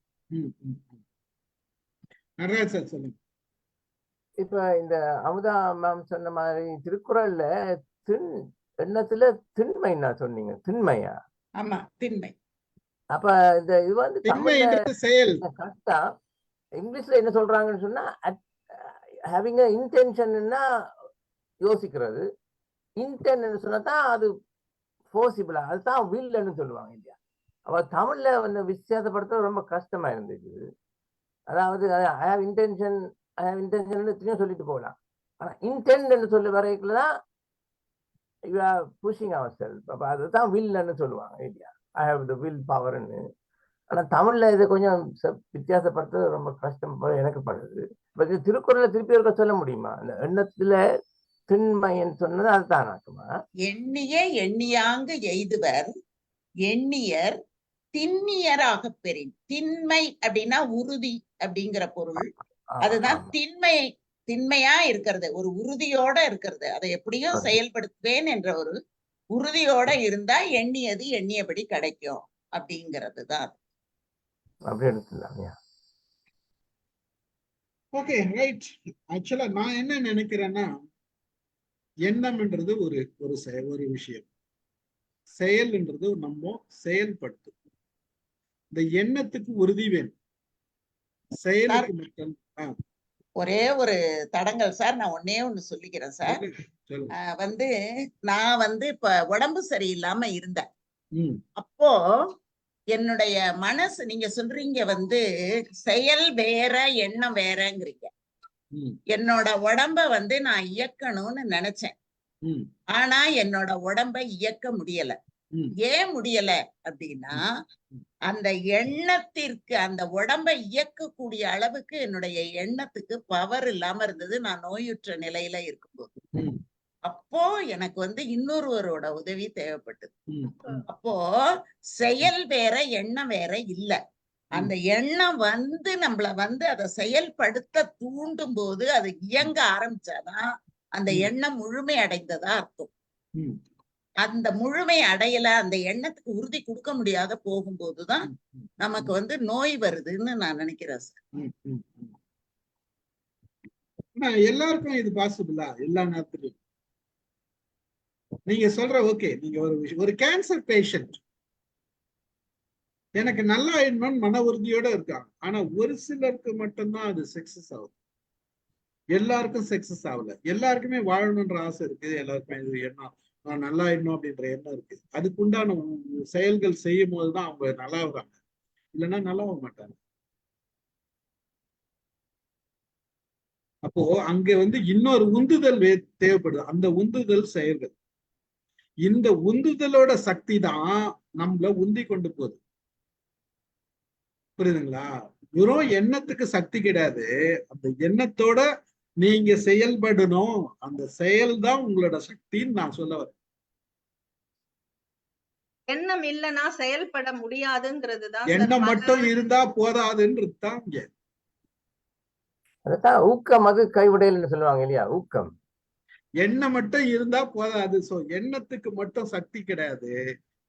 இப்ப இந்த அமுதா மேம் சொன்ன மாதிரி திருக்குறள்ல எண்ணத்துல திண்மைன்னா சொன்னீங்க, திண்மையா? ஆமா, திண்மை. அப்ப இந்த இது வந்து கரெக்டா இங்கிலீஷ்ல என்ன சொல்றாங்கன்னு சொன்னா ஹேவிங் அ இன்டென்ஷன்னா யோசிக்கிறது, இன்டென்ட் சொன்னதான் அது போசிபிளா, அதுதான் வில்ன்னு சொல்லுவாங்க இல்லையா? அவ தமிழ்ல வந்து வித்தியாசப்படுத்த ரொம்ப கஷ்டமா இருந்துச்சு. அதாவது ஐ ஹேவ் இன்டென்ஷன் சொல்லிட்டு போகலாம், ஆனா இன்டென்ட் சொல்லி வரைக்குள்ளதான் you are pushing our self. அப்ப அதுதான் வில்ன்னு சொல்லுவாங்க இல்லையா? ஐ ஹேவ் த வில் பவர்ன்னு. ஆனா தமிழ்ல இது கொஞ்சம் வித்தியாசப்படுத்துறது ரொம்ப கஷ்டம் எனக்கு படுது. இப்ப இது திருக்குறளை திருப்பி இருக்க சொல்ல முடியுமா? அந்த எண்ணத்துல திண்மைன்னு சொன்னது அதுதான் ஆக்குமா? எண்ணிய எண்ணியாங்கு எய்துவர் எண்ணியர் திண்ணியராக பெறின். திண்மை அப்படின்னா உறுதி அப்படிங்கிற பொருள். அதுதான் திண்மையா இருக்கிறது, ஒரு உறுதியோட இருக்கிறது. அதை எப்படியும் செயல்படுத்துவேன் என்ற ஒரு உறுதியோட இருந்தா எண்ணியது எண்ணியபடி கிடைக்கும் அப்படிங்கிறது தான். Okay, right. ஆக்சுவலா நான் என்ன நினைக்கிறேன்னா, எண்ணம்ன்றது ஒரு விஷயம், செயல்ன்றது நம்ம செயல்படுத்தும். இந்த எண்ணத்துக்கு உறுதி வேணும், செயலுக்கு மட்டும். ஒரே ஒரு தடங்கல் சார், நான் ஒன்னே ஒண்ணு சொல்லிக்கிறேன் சார். வந்து நான் வந்து இப்ப உடம்பு சரியில்லாம இருந்தேன். அப்போ என்னுடைய மனசு, நீங்க சொல்றீங்க வந்து செயல் வேற எண்ணம் வேறங்கிறீங்க. என்னோட உடம்ப வந்து நான் இயக்கணும்னு நினைச்சேன், ஆனா என்னோட உடம்ப இயக்க முடியல. ஏன் முடியல அப்படின்னா, அந்த எண்ணத்திற்கு, அந்த உடம்பை இயக்கக்கூடிய அளவுக்கு என்னுடைய எண்ணத்துக்கு பவர் இல்லாம இருந்தது, நான் நோயுற்ற நிலையில இருக்கும்போது. அப்போ எனக்கு வந்து இன்னொருவரோட உதவி தேவைப்பட்டது. அப்போ செயல் வேற எண்ணம் வேற இல்ல, அந்த எண்ணம் வந்து நம்மள வந்து அதை செயல்படுத்த தூண்டும் போது அது இயங்க ஆரம்பிச்சாதான் அந்த எண்ணம் முழுமை அடைந்ததா அர்த்தம். அந்த முழுமை அடையல, அந்த எண்ணத்துக்கு உறுதி கொடுக்க முடியாத போகும்போதுதான் நமக்கு வந்து நோய் வருதுன்னு நான் நினைக்கிறேன் சார். எல்லாருக்கும் இது பாசிபிளா? எல்லா நேரத்துலயும் நீங்க சொல்ற ஓகே, நீங்க ஒரு கேன்சர் பேஷண்ட் எனக்கு நல்லா ஆயிடணும்னு மன உறுதியோட இருக்காங்க. ஆனா ஒரு சிலருக்கு மட்டும்தான் அது சக்சஸ் ஆகுது, எல்லாருக்கும் சக்சஸ் ஆகல. எல்லாருக்குமே வாழணும்ன்ற ஆசை இருக்கு, எல்லாருக்குமே இது எண்ணம் நான் நல்லா ஆயிடணும் அப்படின்ற எண்ணம் இருக்கு. அதுக்குண்டான செயல்கள் செய்யும் போதுதான் அவங்க நல்லா ஆகுறாங்க, இல்லைன்னா நல்லா ஆக மாட்டாங்க. அப்போ அங்க வந்து இன்னொரு உந்துதல் தேவைப்படுது, அந்த உந்துதல் செயல்கள். இந்த உந்துதலோட சக்தி தான் நம்மள உந்தி கொண்டு போகுது. புரியுதுங்களா? வெறும் எண்ணத்துக்கு சக்தி கிடையாது, அந்த எண்ணத்தோட நீங்க செயல்படணும், அந்த செயல் தான் உங்களோட சக்தின்னு நான் சொல்ல வரேன். எண்ணம் இல்லைன்னா செயல்பட முடியாதுங்கிறதுதான் எண்ணம் மட்டும் இருந்தா போதாதுன்றது தான் இங்க. அதான் ஊக்கம் அது கைவிடையல்னு சொல்லுவாங்க இல்லையா? ஊக்கம் எண்ணம் மட்டும் இருந்தா போதாது. சோ எண்ணத்துக்கு மட்டும் சக்தி கிடையாது,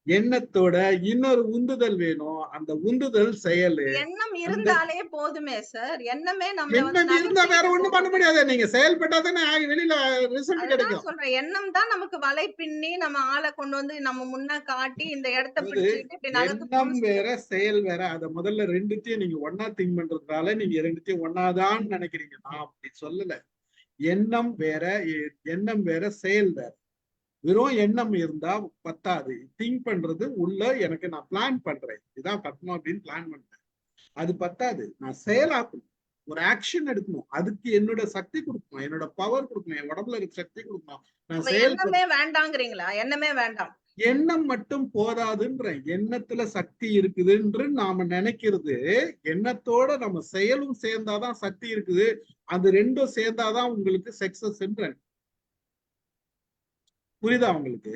எண்ணத்தோட இன்னொரு உந்துதல் வேணும், அந்த உந்துதல் செயல். எண்ணம் இருந்தாலே போதுமே சார். எண்ணமே நம்ம எண்ணம் இருந்தா வேற ஒண்ணும் பண்ண முடியாது, நீங்க செயல்பட்டாதானே வெளியில ரிசல்ட் கிடைக்கும். சொல்றேன், எண்ணம் தான் நமக்கு வலை பின்னி நம்ம ஆளை கொண்டு வந்து நம்ம முன்ன காட்டி இந்த இடத்தை பிடிச்சிட்டு எண்ணம் வேற செயல் வேற. அத முதல்ல ரெண்டுத்தையும் நீங்க ஒன்னா திங்க் பண்றதுனால நீங்க ரெண்டுத்தையும் ஒன்னாதான் நினைக்கிறீங்க. நான் அப்படி சொல்லல. எண்ணம் வேற, எண்ணம் வேற, செயல் வேற. வெறும் எண்ணம் இருந்தா பத்தாது. திங்க் பண்றது உள்ள எனக்கு நான் பிளான் பண்றேன், இதான் கட்டணும் அப்படின்னு பிளான் பண்றேன், அது பத்தாது. நான் செயலாக்கணும், ஒரு ஆக்ஷன் எடுக்கணும், அதுக்கு என்னோட சக்தி கொடுக்கணும், என்னோட பவர் கொடுக்கணும், என் உடம்புல இருக்க சக்தி கொடுக்கணும். நான் எண்ணமே வேண்டாங்கிறீங்களா? எண்ணமே வேண்டாம், எண்ணம் மட்டும் போதாதுன்ற, எண்ணத்துல சக்தி இருக்குதுன்று நாம நினைக்கிறது. எண்ணத்தோட நம்ம செயலும் சேர்ந்தாதான் சக்தி இருக்குது, அது ரெண்டும் சேர்ந்தாதான் உங்களுக்கு சக்சஸ். புரியுதா உங்களுக்கு?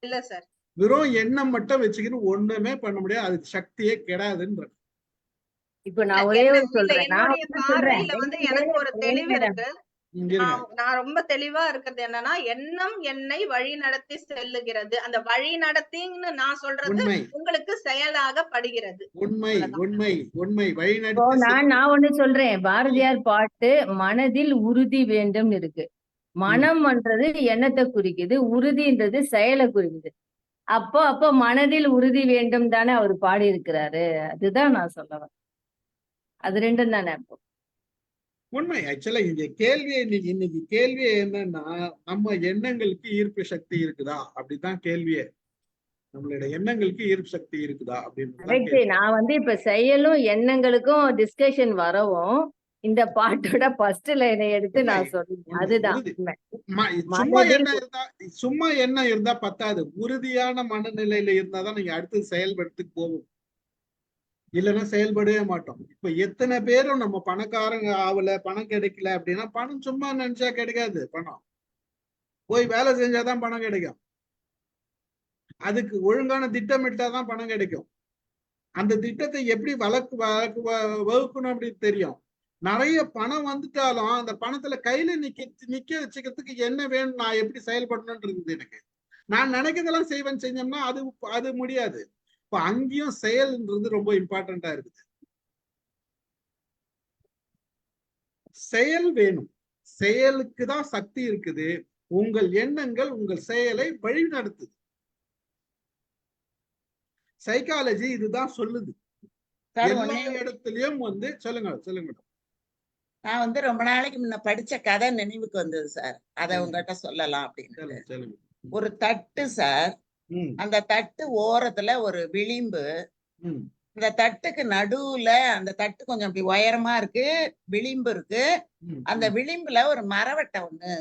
இல்ல சார், வெறும் எண்ணம் மட்டும் வச்சுக்கிட்டு ஒண்ணுமே பண்ண முடியாது, அதுக்கு சக்தியே கிடையாதுன்ற. இப்ப நான் ஒரே ஒரு சொல்றேன், எனக்கு ஒரு தெளிவு இருக்கு. நான் ரொம்ப தெளிவா இருக்கிறது என்னன்னா, எண்ணம் என்னை வழி நடத்தி செல்லுகிறது. அந்த வழி நடத்தின்னு நான் சொல்றது உங்களுக்கு செயலாக படுகிறது. உண்மை உண்மை உண்மை வழி நடத்தி. நான் ஒண்ணு சொல்றேன், பாரதியார் பாட்டு மனதில் உறுதி வேண்டும் இருக்கு. மனம்ன்றது எண்ணத்தை குறிக்குது, உறுதின்றது செயலை குறிக்குது. அப்போ மனதில் உறுதி வேண்டும் தானே அவர் பாடி இருக்கிறாரு. அதுதான் நான் சொல்லுவேன், அது ரெண்டும் தானே. அப்போ உண்மை. ஆக்சுவலா இந்த கேள்வியை இன்னைக்கு கேள்வியே என்னன்னா, நம்ம எண்ணங்களுக்கு ஈர்ப்பு சக்தி இருக்குதா அப்படிதான் கேள்வியே. நம்மளோட எண்ணங்களுக்கு ஈர்ப்பு சக்தி இருக்குதா அப்படின்னு நான் இப்ப செயலும் எண்ணங்களுக்கும் டிஸ்கஷன் வரவும் இந்த பாட்டோட ஃபர்ஸ்ட் லைனை எடுத்து நான் சொல்றேன். அதுதான் சும்மா எண்ணம் இருந்தா பத்தாது, உறுதியான மனநிலையில இருந்தாதான் நீங்க அடுத்து செயல்படுறதுக்கு போகும், இல்லைன்னா செயல்படவே மாட்டோம். இப்ப எத்தனை பேரும் நம்ம பணக்காரங்க ஆகல, பணம் கிடைக்கல அப்படின்னா, பணம் சும்மா நினைச்சா கிடைக்காது. பணம் போய் வேலை செஞ்சாதான் பணம் கிடைக்கும், அதுக்கு ஒழுங்கான திட்டமிட்டாதான் பணம் கிடைக்கும். அந்த திட்டத்தை எப்படி வகுக்கணும் அப்படின்னு தெரியும். நிறைய பணம் வந்துட்டாலும் அந்த பணத்துல கையில நிக்க வச்சுக்கிறதுக்கு என்ன வேணும், நான் எப்படி செயல்படணும்னு இருக்குது எனக்கு. நான் நினைக்கிறதெல்லாம் செஞ்சோம்னா அது முடியாது. இப்ப அங்கேயும் செயல்ன்றது ரொம்ப இம்பார்ட்டண்டா இருக்குது. செயல் வேணும், செயலுக்கு தான் சக்தி இருக்குது. உங்கள் எண்ணங்கள் உங்கள் செயலை வழி நடத்துது. சைக்காலஜி இதுதான் சொல்லுது. எல்லா இடத்துலயும் சொல்லுங்க. நான் ரொம்ப நாளைக்கு முன்ன படிச்ச கதை நினைவுக்கு வந்தது சார், அதை உங்ககிட்ட சொல்லலாம் அப்படின்னு. ஒரு தட்டு சார், அந்த தட்டு ஓரத்துல ஒரு விளிம்பு, இந்த தட்டுக்கு நடுவுல அந்த தட்டு கொஞ்சம் அப்படி உயரமா இருக்கு, விளிம்பு இருக்கு. அந்த விளிம்புல ஒரு மரவட்டை ஒண்ணு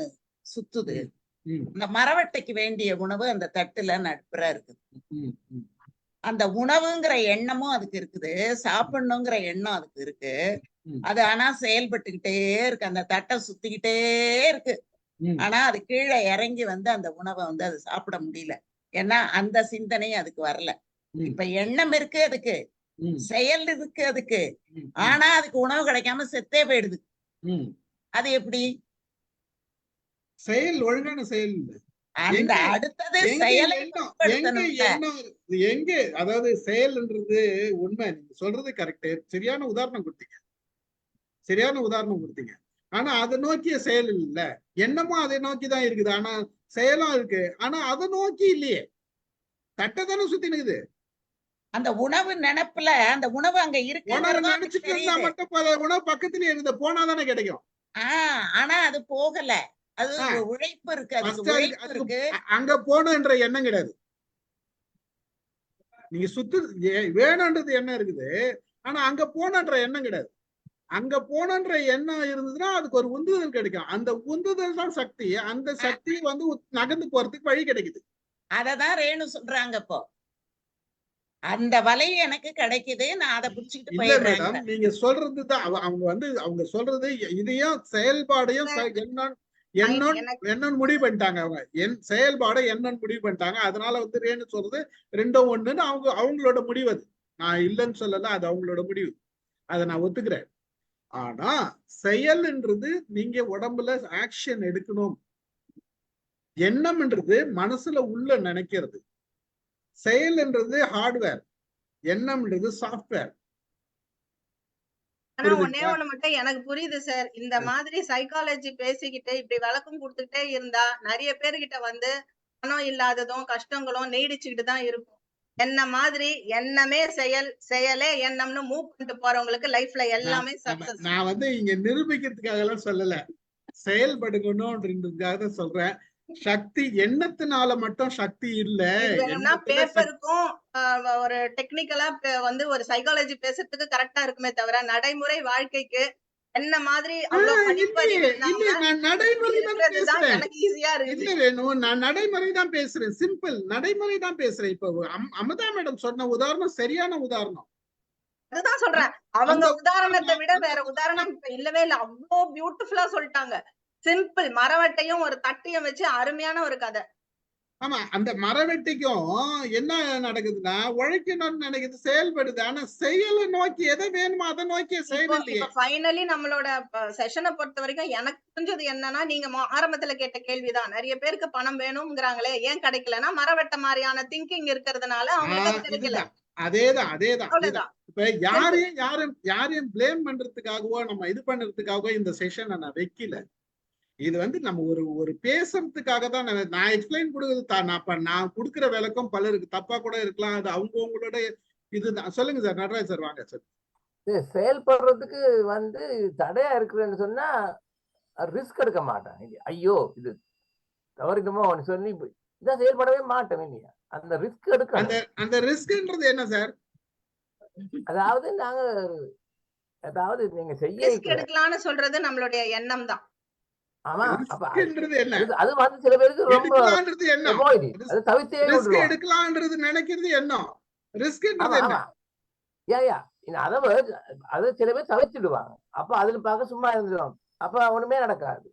சுத்துது. அந்த மரவட்டைக்கு வேண்டிய உணவு அந்த தட்டுல நடுப்புற இருக்குது. அந்த உணவுங்கிற எண்ணமும் அதுக்கு இருக்குது, சாப்பிடணுங்கிற எண்ணம் அதுக்கு இருக்கு. அது ஆனா செயல்பட்டுக்கிட்டே இருக்கு, அந்த தட்டை சுத்திக்கிட்டே இருக்கு. ஆனா அது கீழே இறங்கி அந்த உணவை அது சாப்பிட முடியல, ஏன்னா அந்த சிந்தனை அதுக்கு வரல. இப்ப எண்ணம் இருக்கு அதுக்கு, செயல் இருக்கு அதுக்கு, ஆனா அதுக்கு உணவு கிடைக்காம செத்தே போயிடுது. அது எப்படி? செயல் ஒழுங்கான செயல் இல்லை. அந்த அடுத்தது செயலை எங்க அதாவது செயல்ன்றது உண்மை. நீங்க சொல்றது கரெக்ட், சரியான உதாரணம் கொடுத்தீங்க. ஆனா அதை நோக்கிய செயல் இல்ல. எண்ணமும் அதை நோக்கிதான் இருக்குது, ஆனா செயலும் இருக்கு, ஆனா அதை நோக்கி இல்லையே. தட்டை தானே சுத்தி நிக்குது. அந்த உணவு நினைப்புல அந்த உணவு அங்க இருக்கு, நினைச்சிட்டு இருந்தா மட்டும் உணவு பக்கத்துல இருந்து போனாதானே கிடைக்கும். ஆனா அது போகல. அது உழைப்பு இருக்கு, அதுக்கு அங்க போனன்ற எண்ணம் கிடையாது. நீங்க சுத்து வேணும்ன்றது எண்ணம் இருக்குது, ஆனா அங்க போனன்ற எண்ணம் கிடையாது. அங்க போனன்ற எண்ணம் இருந்ததுன்னா அதுக்கு ஒரு உந்துதல் கிடைக்கும். அந்த உந்துதல் தான் சக்தி. அந்த சக்தி வந்து நகர்ந்து போறதுக்கு வழி கிடைக்குது. அததான் ரேணு சொல்றாங்க. இப்போ அந்த வலை எனக்கு கிடைக்குது, நான் அதை புடிச்சுக்கிட்டு போயிடுறேன். மேடம் நீங்க சொல்றதுதான் அவங்க சொல்றது இதையும் செயல்பாடையும் என்னன்னு முடிவு பண்ணிட்டாங்க. அவங்க என் செயல்பாடை என்னன்னு முடிவு பண்ணிட்டாங்க. அதனால வந்து ரேணு சொல்றது ரெண்டும் ஒண்ணுன்னு அவங்களோட முடிவு. அது நான் இல்லைன்னு சொல்லல, அது அவங்களோட முடிவு, அதை நான் ஒத்துக்கிறேன். ஆனா செயல்ன்றது நீங்க உடம்புல ஆக்ஷன் எடுக்கணும். எண்ணம்ன்றது மனசுல உள்ள நினைக்கிறது. செயல்ன்றது ஹார்ட்வேர், எண்ணம்ன்றது சாஃப்ட்வேர். ஆனா ஒன்னே ஒண்ணு மட்டும் எனக்கு புரியுது சார். இந்த மாதிரி சைக்காலஜி பேசிக்கிட்டு இப்படி விளக்கம் கொடுத்துக்கிட்டே இருந்தா நிறைய பேர்கிட்ட வந்து பணம் இல்லாததும் கஷ்டங்களும் நீடிச்சுக்கிட்டு தான் இருக்கும். என்ன மாதிரி எண்ணமே செயல், செயலே எண்ணம்னு மூவ் பண்ணிட்டு போறவங்களுக்கு லைஃப்ல எல்லாமே சக்சஸ். நான் வந்து இங்க நிரூபிக்கிறதுக்காக எல்லாம் சொல்லல, செயல்படுகணும்ன்றதுக்காக தான் சொல்றேன். சக்தி எண்ணத்தினால மட்டும் சக்தி இல்ல. பேப்பருக்கும் ஒரு டெக்னிக்கலா வந்து ஒரு சைக்காலஜி பேசுறதுக்கு கரெக்டா இருக்குமே தவிர நடைமுறை வாழ்க்கைக்கு என்ன மாதிரி எனக்கு ஈஸியா இருக்கு. நான் நடைமுறை தான் பேசுறேன், சிம்பிள் நடைமுறை தான் பேசுறேன். இப்போ அமுதா மேடம் சொன்ன உதாரணம் சரியான உதாரணம். அதுதான் சொல்றேன். அவங்க உதாரணத்தை விட வேற உதாரணம் இப்ப இல்லவே இல்லை. அவ்வளோ பியூட்டிஃபுல்லா சொல்லிட்டாங்க. சிம்பிள் மரவட்டையும் ஒரு தட்டியம் வச்சு அருமையான ஒரு கதை. ஆமா, அந்த மரவெட்டிக்கும் என்ன நடக்குதுன்னா உழைக்கணும்னு நினைக்குது, செயல்படுது. ஆனா செயலை நோக்கி எதை வேணுமோ அதை நோக்கி செயல் இல்லையே. ஃபைனலி நம்மளோட செஷனை பொறுத்த வரைக்கும் எனக்கு புரிஞ்சது என்னன்னா, நீங்க ஆரம்பத்துல கேட்ட கேள்விதான். நிறைய பேருக்கு பணம் வேணும்ங்கிறாங்களே, ஏன் கிடைக்கலன்னா மரவெட்ட மாதிரியான திங்கிங் இருக்கிறதுனால அவங்களுக்கு கிடைக்கல. அதேதான். இப்ப யாரையும் பிளேம் பண்றதுக்காகவோ நம்ம இது பண்றதுக்காகவோ இந்த செஷனை நான் வைக்கல. இது வந்து நம்ம ஒரு பேசுறதுக்காக தான் நான் எக்ஸ்பிளைன் கொடுக்குறது. நான் கொடுக்குற விளக்கம் பலருக்கு தப்பா கூட இருக்கலாம், அது அவங்களோட இதுதான். சொல்லுங்க சார், நடராஜ் சார் வாங்க சார். செயல்படுறதுக்கு வந்து தடையா இருக்குன்னு சொன்னா ரிஸ்க் எடுக்க மாட்டேன். ஐயோ இது தவறுக்குமோ ஒன்று சொல்லி இதான் செயல்படவே மாட்டேன் இல்லையா. அந்த ரிஸ்க் எடுக்க அந்த ரிஸ்க்ன்றது என்ன சார்? அதாவது நீங்க செய்ய எடுக்கலாம்னு சொல்றது நம்மளுடைய எண்ணம் தான். ஆமா, அது வந்து சில பேருக்கு ரொம்ப அது தவிர்த்தே எடுக்கலாம்ன்றது நினைக்கிறது எண்ணம். ரிஸ்க்ன்றது என்ன? அதை சில பேர் தவிர்த்துடுவாங்க. அப்ப அதுல பார்க்க சும்மா இருந்துடும். அப்ப ஒண்ணுமே நடக்காது.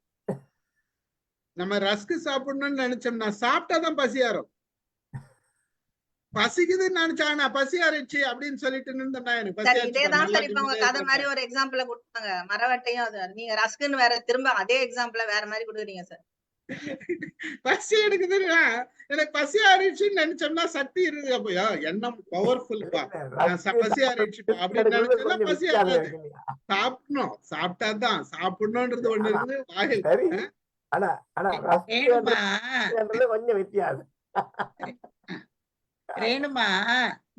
நம்ம ரஸ்க் சாப்பிடணும்னு நினைச்சோம்னா சாப்பிட்டாதான் பசி ஆறும். பசிக்குதுன்னு நினைச்சானா பசி ஆறிடுச்சு அப்படின்னு சொல்லிட்டு நின்றா எனக்கு இதேதான் சார். இப்ப அவங்க கதை மாதிரி ஒரு எக்ஸாம்பிள கொடுத்தாங்க, மரவட்டையும். அது நீங்க ரஸ்க்குன்னு வேற திரும்ப அதே எக்ஸாம்பிள வேற மாதிரி கொடுக்குறீங்க சார். பசி எடுக்குதுன்னா எனக்கு பசி ஆறிடுச்சுன்னு நினைச்சோம்னா சக்தி இருக்கு. அப்போ எண்ணம் பவர்ஃபுல் பசி ஆறிடுச்சு அப்படின்னு நினைச்சோம்னா பசி ஆகாது. சாப்பிடணும், சாப்பிட்டாதான் சாப்பிடணும்ன்றது ஒண்ணு இருக்குது வாயில். கொஞ்சம் வித்தியாசம். ரேணுமா,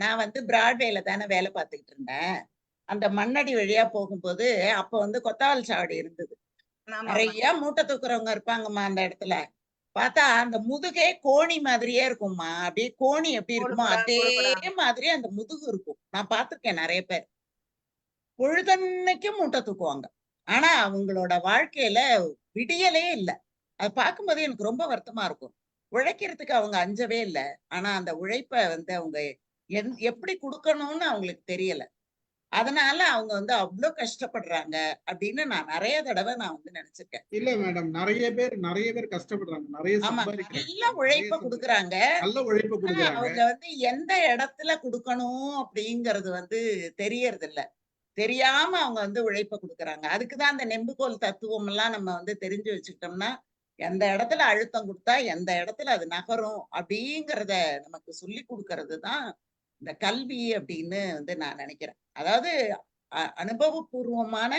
நான் வந்து பிராட்வேல தானே வேலை பார்த்துக்கிட்டு இருந்தேன். அந்த மண்ணடி வழியா போகும்போது அப்ப வந்து கொத்தாவல் சாவடி இருந்தது. நிறைய மூட்டை தூக்குறவங்க இருப்பாங்கம்மா அந்த இடத்துல. பார்த்தா அந்த முதுகே கோணி மாதிரியே இருக்கும்மா. அப்படியே கோணி எப்படி இருக்குமோ அதே மாதிரி அந்த முதுகு இருக்கும். நான் பார்த்திருக்கேன் நிறைய பேர் பொழுதன்னைக்கும் மூட்டை தூக்குவாங்க. ஆனா அவங்களோட வாழ்க்கையில விடியலே இல்லை. அதை பார்க்கும்போது எனக்கு ரொம்ப வருத்தமா இருக்கும். உழைக்கிறதுக்கு அவங்க அஞ்சவே இல்லை. ஆனா அந்த உழைப்ப வந்து அவங்க எப்படி கொடுக்கணும்னு அவங்களுக்கு தெரியல. அதனால அவங்க வந்து அவ்வளவு கஷ்டப்படுறாங்க அப்படின்னு நான் நிறைய தடவை நான் வந்து நினைச்சிருக்கேன். இல்ல மேடம், நிறைய பேர் கஷ்டப்படுறாங்க, நிறைய ஆமா, சம்பாதிக்கிறாங்க, நல்ல உழைப்ப கொடுக்குறாங்க. நல்ல உழைப்பு கொடுக்குறாங்க. அவங்க வந்து எந்த இடத்துல கொடுக்கணும் அப்படிங்கறது வந்து தெரியறது இல்ல. தெரியாம அவங்க வந்து உழைப்ப கொடுக்குறாங்க. அதுக்குதான் அந்த நெம்புகோல் தத்துவம் எல்லாம் நம்ம வந்து தெரிஞ்சு வச்சுக்கிட்டோம்னா, எந்த இடத்துல அழுத்தம் கொடுத்தா எந்த இடத்துல அது நகரும் அப்படிங்கறத நமக்கு சொல்லி கொடுக்கறது தான் இந்த கல்வி அப்படின்னு வந்து நான் நினைக்கிறேன். அதாவது அனுபவபூர்வமான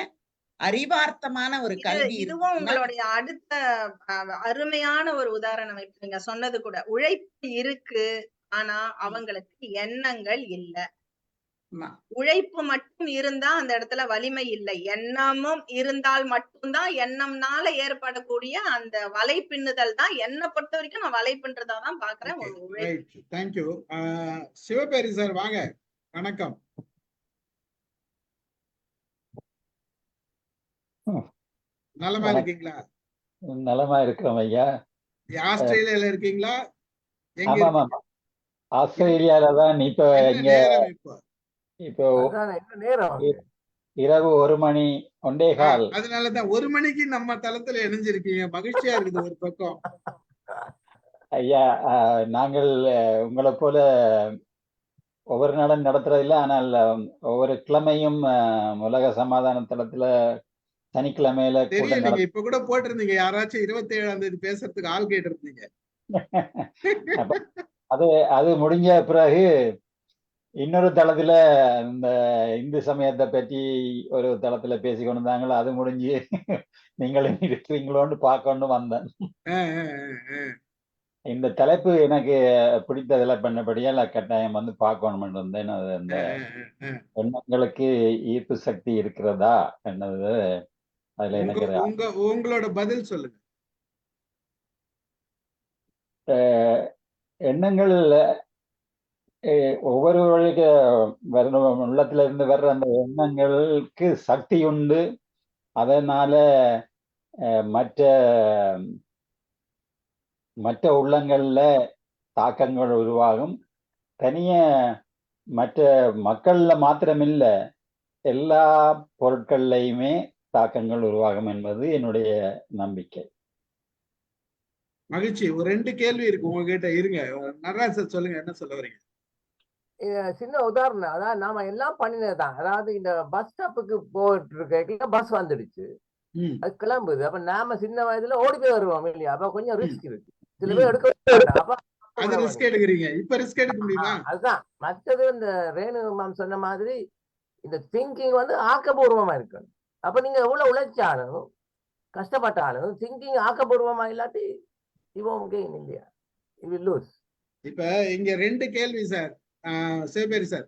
அறிவார்த்தமான ஒரு கல்வி இதுவும் உங்களுடைய அடுத்த அருமையான ஒரு உதாரணம். இப்ப நீங்க சொன்னது கூட உழைப்பு இருக்கு, ஆனா அவங்களுக்கு எண்ணங்கள் இல்ல. உழைப்பு மட்டும் இருந்தா அந்த இடத்துல வலிமை இல்லை. எண்ணமும் இருந்தால் மட்டும்தான் எண்ணம்னால ஏற்படக்கூடிய அந்த வலை பின்னுதல் தான் என்னை பொறுத்த வரைக்கும் நான் வலை பின்றதான் பாக்குறேன். ஒரு உழைப்பு. தேங்க்யூ. சிவபேரி சார் வாங்க, வணக்கம். நலமா இருக்கீங்களா? நலமா இருக்கிறோம் ஐயா. ஆஸ்திரேலியால இருக்கீங்களா? ஆமா, ஆஸ்திரேலியால தான். இப்ப இங்க இப்போ இரவு 1 மணி 1:15. அதனாலதான் 1 மணிக்கு நம்ம தளத்துல இணைஞ்சிருக்கீங்க. மகிழ்ச்சியா இருக்குது ஒரு பக்கம். ஐயா, நாங்கள் உங்களை போல ஒவ்வொரு நாளும் நடத்துறதில்ல, ஆனால் ஒவ்வொரு கிழமையும் உலக சமாதான தளத்துல சனிக்கிழமையில தெரியும். நீங்க இப்ப கூட போட்டிருந்தீங்க, யாராச்சும் 27ஆம் தேதி பேசுறதுக்கு ஆள் கேட்டு இருந்தீங்க. அது முடிஞ்ச பிறகு இன்னொரு தளத்துல இந்த இந்து சமயத்தை பற்றி ஒரு தளத்துல பேசி கொண்டிருந்தாங்களோ, அது முடிஞ்சு நீங்களும் இருக்கிறீங்களோன்னு பார்க்கணும்னு வந்தேன். இந்த தலைப்பு எனக்கு பிடித்ததுல பண்ணபடியால் கட்டாயம் வந்து பார்க்கணும்னு இருந்தேன். அது அந்த எண்ணங்களுக்கு ஈர்ப்பு சக்தி இருக்கிறதா என்னது, அதுல எனக்கு உங்களோட பதில் சொல்லுங்க. எண்ணங்கள் ஒவ்வொருவருக்கு உள்ளத்துல இருந்து வர்ற அந்த எண்ணங்களுக்கு சக்தி உண்டு. அதனால மற்ற உள்ளங்கள்ல தாக்கங்கள் உருவாகும். தனிய மற்ற மக்கள்ல மாத்திரமில்ல, எல்லா பொருட்கள்லையுமே தாக்கங்கள் உருவாகும் என்பது என்னுடைய நம்பிக்கை. மகிழ்ச்சி. ஒரு 2 கேள்வி இருக்கு உங்ககிட்ட. இருங்க, நடராஜ் சொல்லுங்க, என்ன சொல்ல வரீங்க? சின்ன உதாரணம், அதாவது நாம எல்லாம் பண்ணினதுதான். அதாவது இந்த பஸ் ஸ்டாப்புக்கு போயிட்டு இருக்க பஸ் வந்துடுச்சு, அது கிளம்புது. அப்ப நாம சின்ன வயதுல ஓடி போய் வருவோம் இல்லையா? அப்ப கொஞ்சம் ரிஸ்க் இருக்கு, சில பேர் எடுக்கிறீங்க. இப்ப ரிஸ்க் எடுக்க முடியுமா? அதுதான். மற்றது இந்த ரேணு மேம் சொன்ன மாதிரி இந்த திங்கிங் வந்து ஆக்கப்பூர்வமா இருக்கு. அப்ப நீங்க எவ்வளவு உழைச்சாலும் கஷ்டப்பட்டாலும் திங்கிங் ஆக்கப்பூர்வமா இல்லாட்டி இல்லையா, யூ வில் லூஸ். இப்ப இங்க 2 கேள்வி சார். சிவபேரி சார்,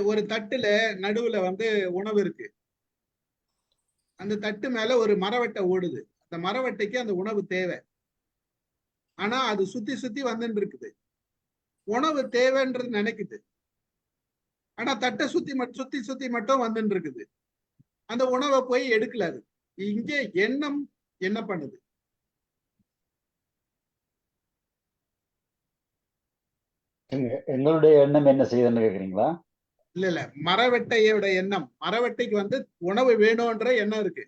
ஒரு தட்டுல நடுவுல வந்து உணவு இருக்கு. அந்த தட்டு மேல ஒரு மரவட்டை ஓடுது. அந்த மரவட்டைக்கு அந்த உணவு தேவை. ஆனா அது சுத்தி சுத்தி வந்துட்டு இருக்குது. உணவு தேவைன்றது நினைக்குது, ஆனா தட்டை சுத்தி சுத்தி மட்டும் வந்துட்டு இருக்குது. அந்த உணவை போய் எடுக்கல. அது இங்கே எண்ணம் என்ன பண்ணுது? எங்களுடைய எண்ணம் என்ன செய்யுதுன்னு கேக்குறீங்களா? இல்ல, மரவெட்டையோட எண்ணம். மரவெட்டைக்கு வந்து உணவு வேணும்ன்ற எண்ணம் இருக்கு.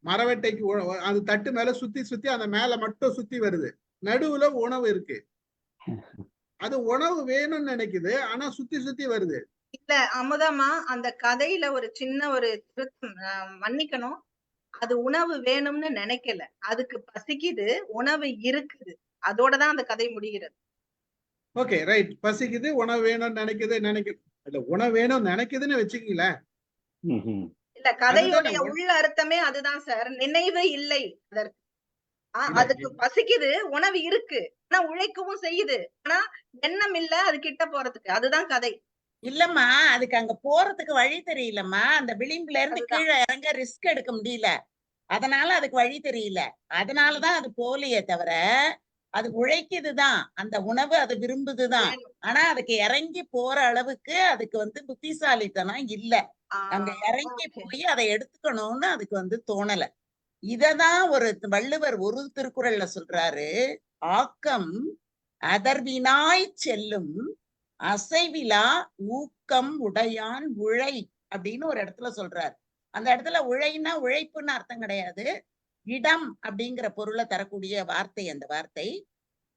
மரவெட்டைக்கு அது தட்டு மேல சுத்தி சுத்தி அந்த மேல மட்டும் சுத்தி வருது. நடுவுல உணவு இருக்கு. அது உணவு வேணும்னு நினைக்குது, ஆனா சுத்தி சுத்தி வருது. இல்ல அமுதமா, அந்த கதையில ஒரு சின்ன ஒரு திருத்தம், மன்னிக்கணும். அது உணவு வேணும்னு நினைக்கல, அதுக்கு பசிக்குது, உணவு இருக்குது. அதோடதான் அந்த கதை முடிகிறது. Okay, right. பசிக்குது, உணவு வேணும்னு நினைக்குது. இல்ல, உணவு வேணும்னு நினைக்குதுன்னு வச்சுக்கீங்களேன். இல்ல, கதையுடைய உள்ள அர்த்தமே அதுதான் சார். நினைவு இல்லை அதற்கு. அதுக்கு பசிக்குது, உணவு இருக்கு, ஆனா உழைக்கவும் செய்யுது, ஆனா எண்ணம் இல்ல அது கிட்ட போறதுக்கு. அதுதான் கதை. இல்லம்மா, அதுக்கு அங்க போறதுக்கு வழி தெரியலம்மா. அந்த விளிம்புல இருந்து கீழே இறங்க ரிஸ்க் எடுக்க முடியல, அதனால அதுக்கு வழி தெரியல. அதனாலதான் அது போலியே தவிர அது உழைக்குதுதான். அந்த உணவு அது விரும்புதுதான், ஆனா அதுக்கு இறங்கி போற அளவுக்கு அதுக்கு வந்து புத்திசாலித்தனம் இல்ல. அங்க இறங்கி போய் அதை எடுத்துக்கணும்னு அதுக்கு வந்து தோணல. இததான் ஒரு வள்ளுவர் ஒரு திருக்குறள்ல சொல்றாரு, ஆக்கம் அதர்வினாய் செல்லும் அசைவிலா ஊக்கம் உடையான் உழை அப்படின்னு ஒரு இடத்துல சொல்றாரு. அந்த இடத்துல உழைன்னா உழைப்புன்னு அர்த்தம் கிடையாது, இடம் அப்படிங்கிற பொருளை தரக்கூடிய வார்த்தை அந்த வார்த்தை.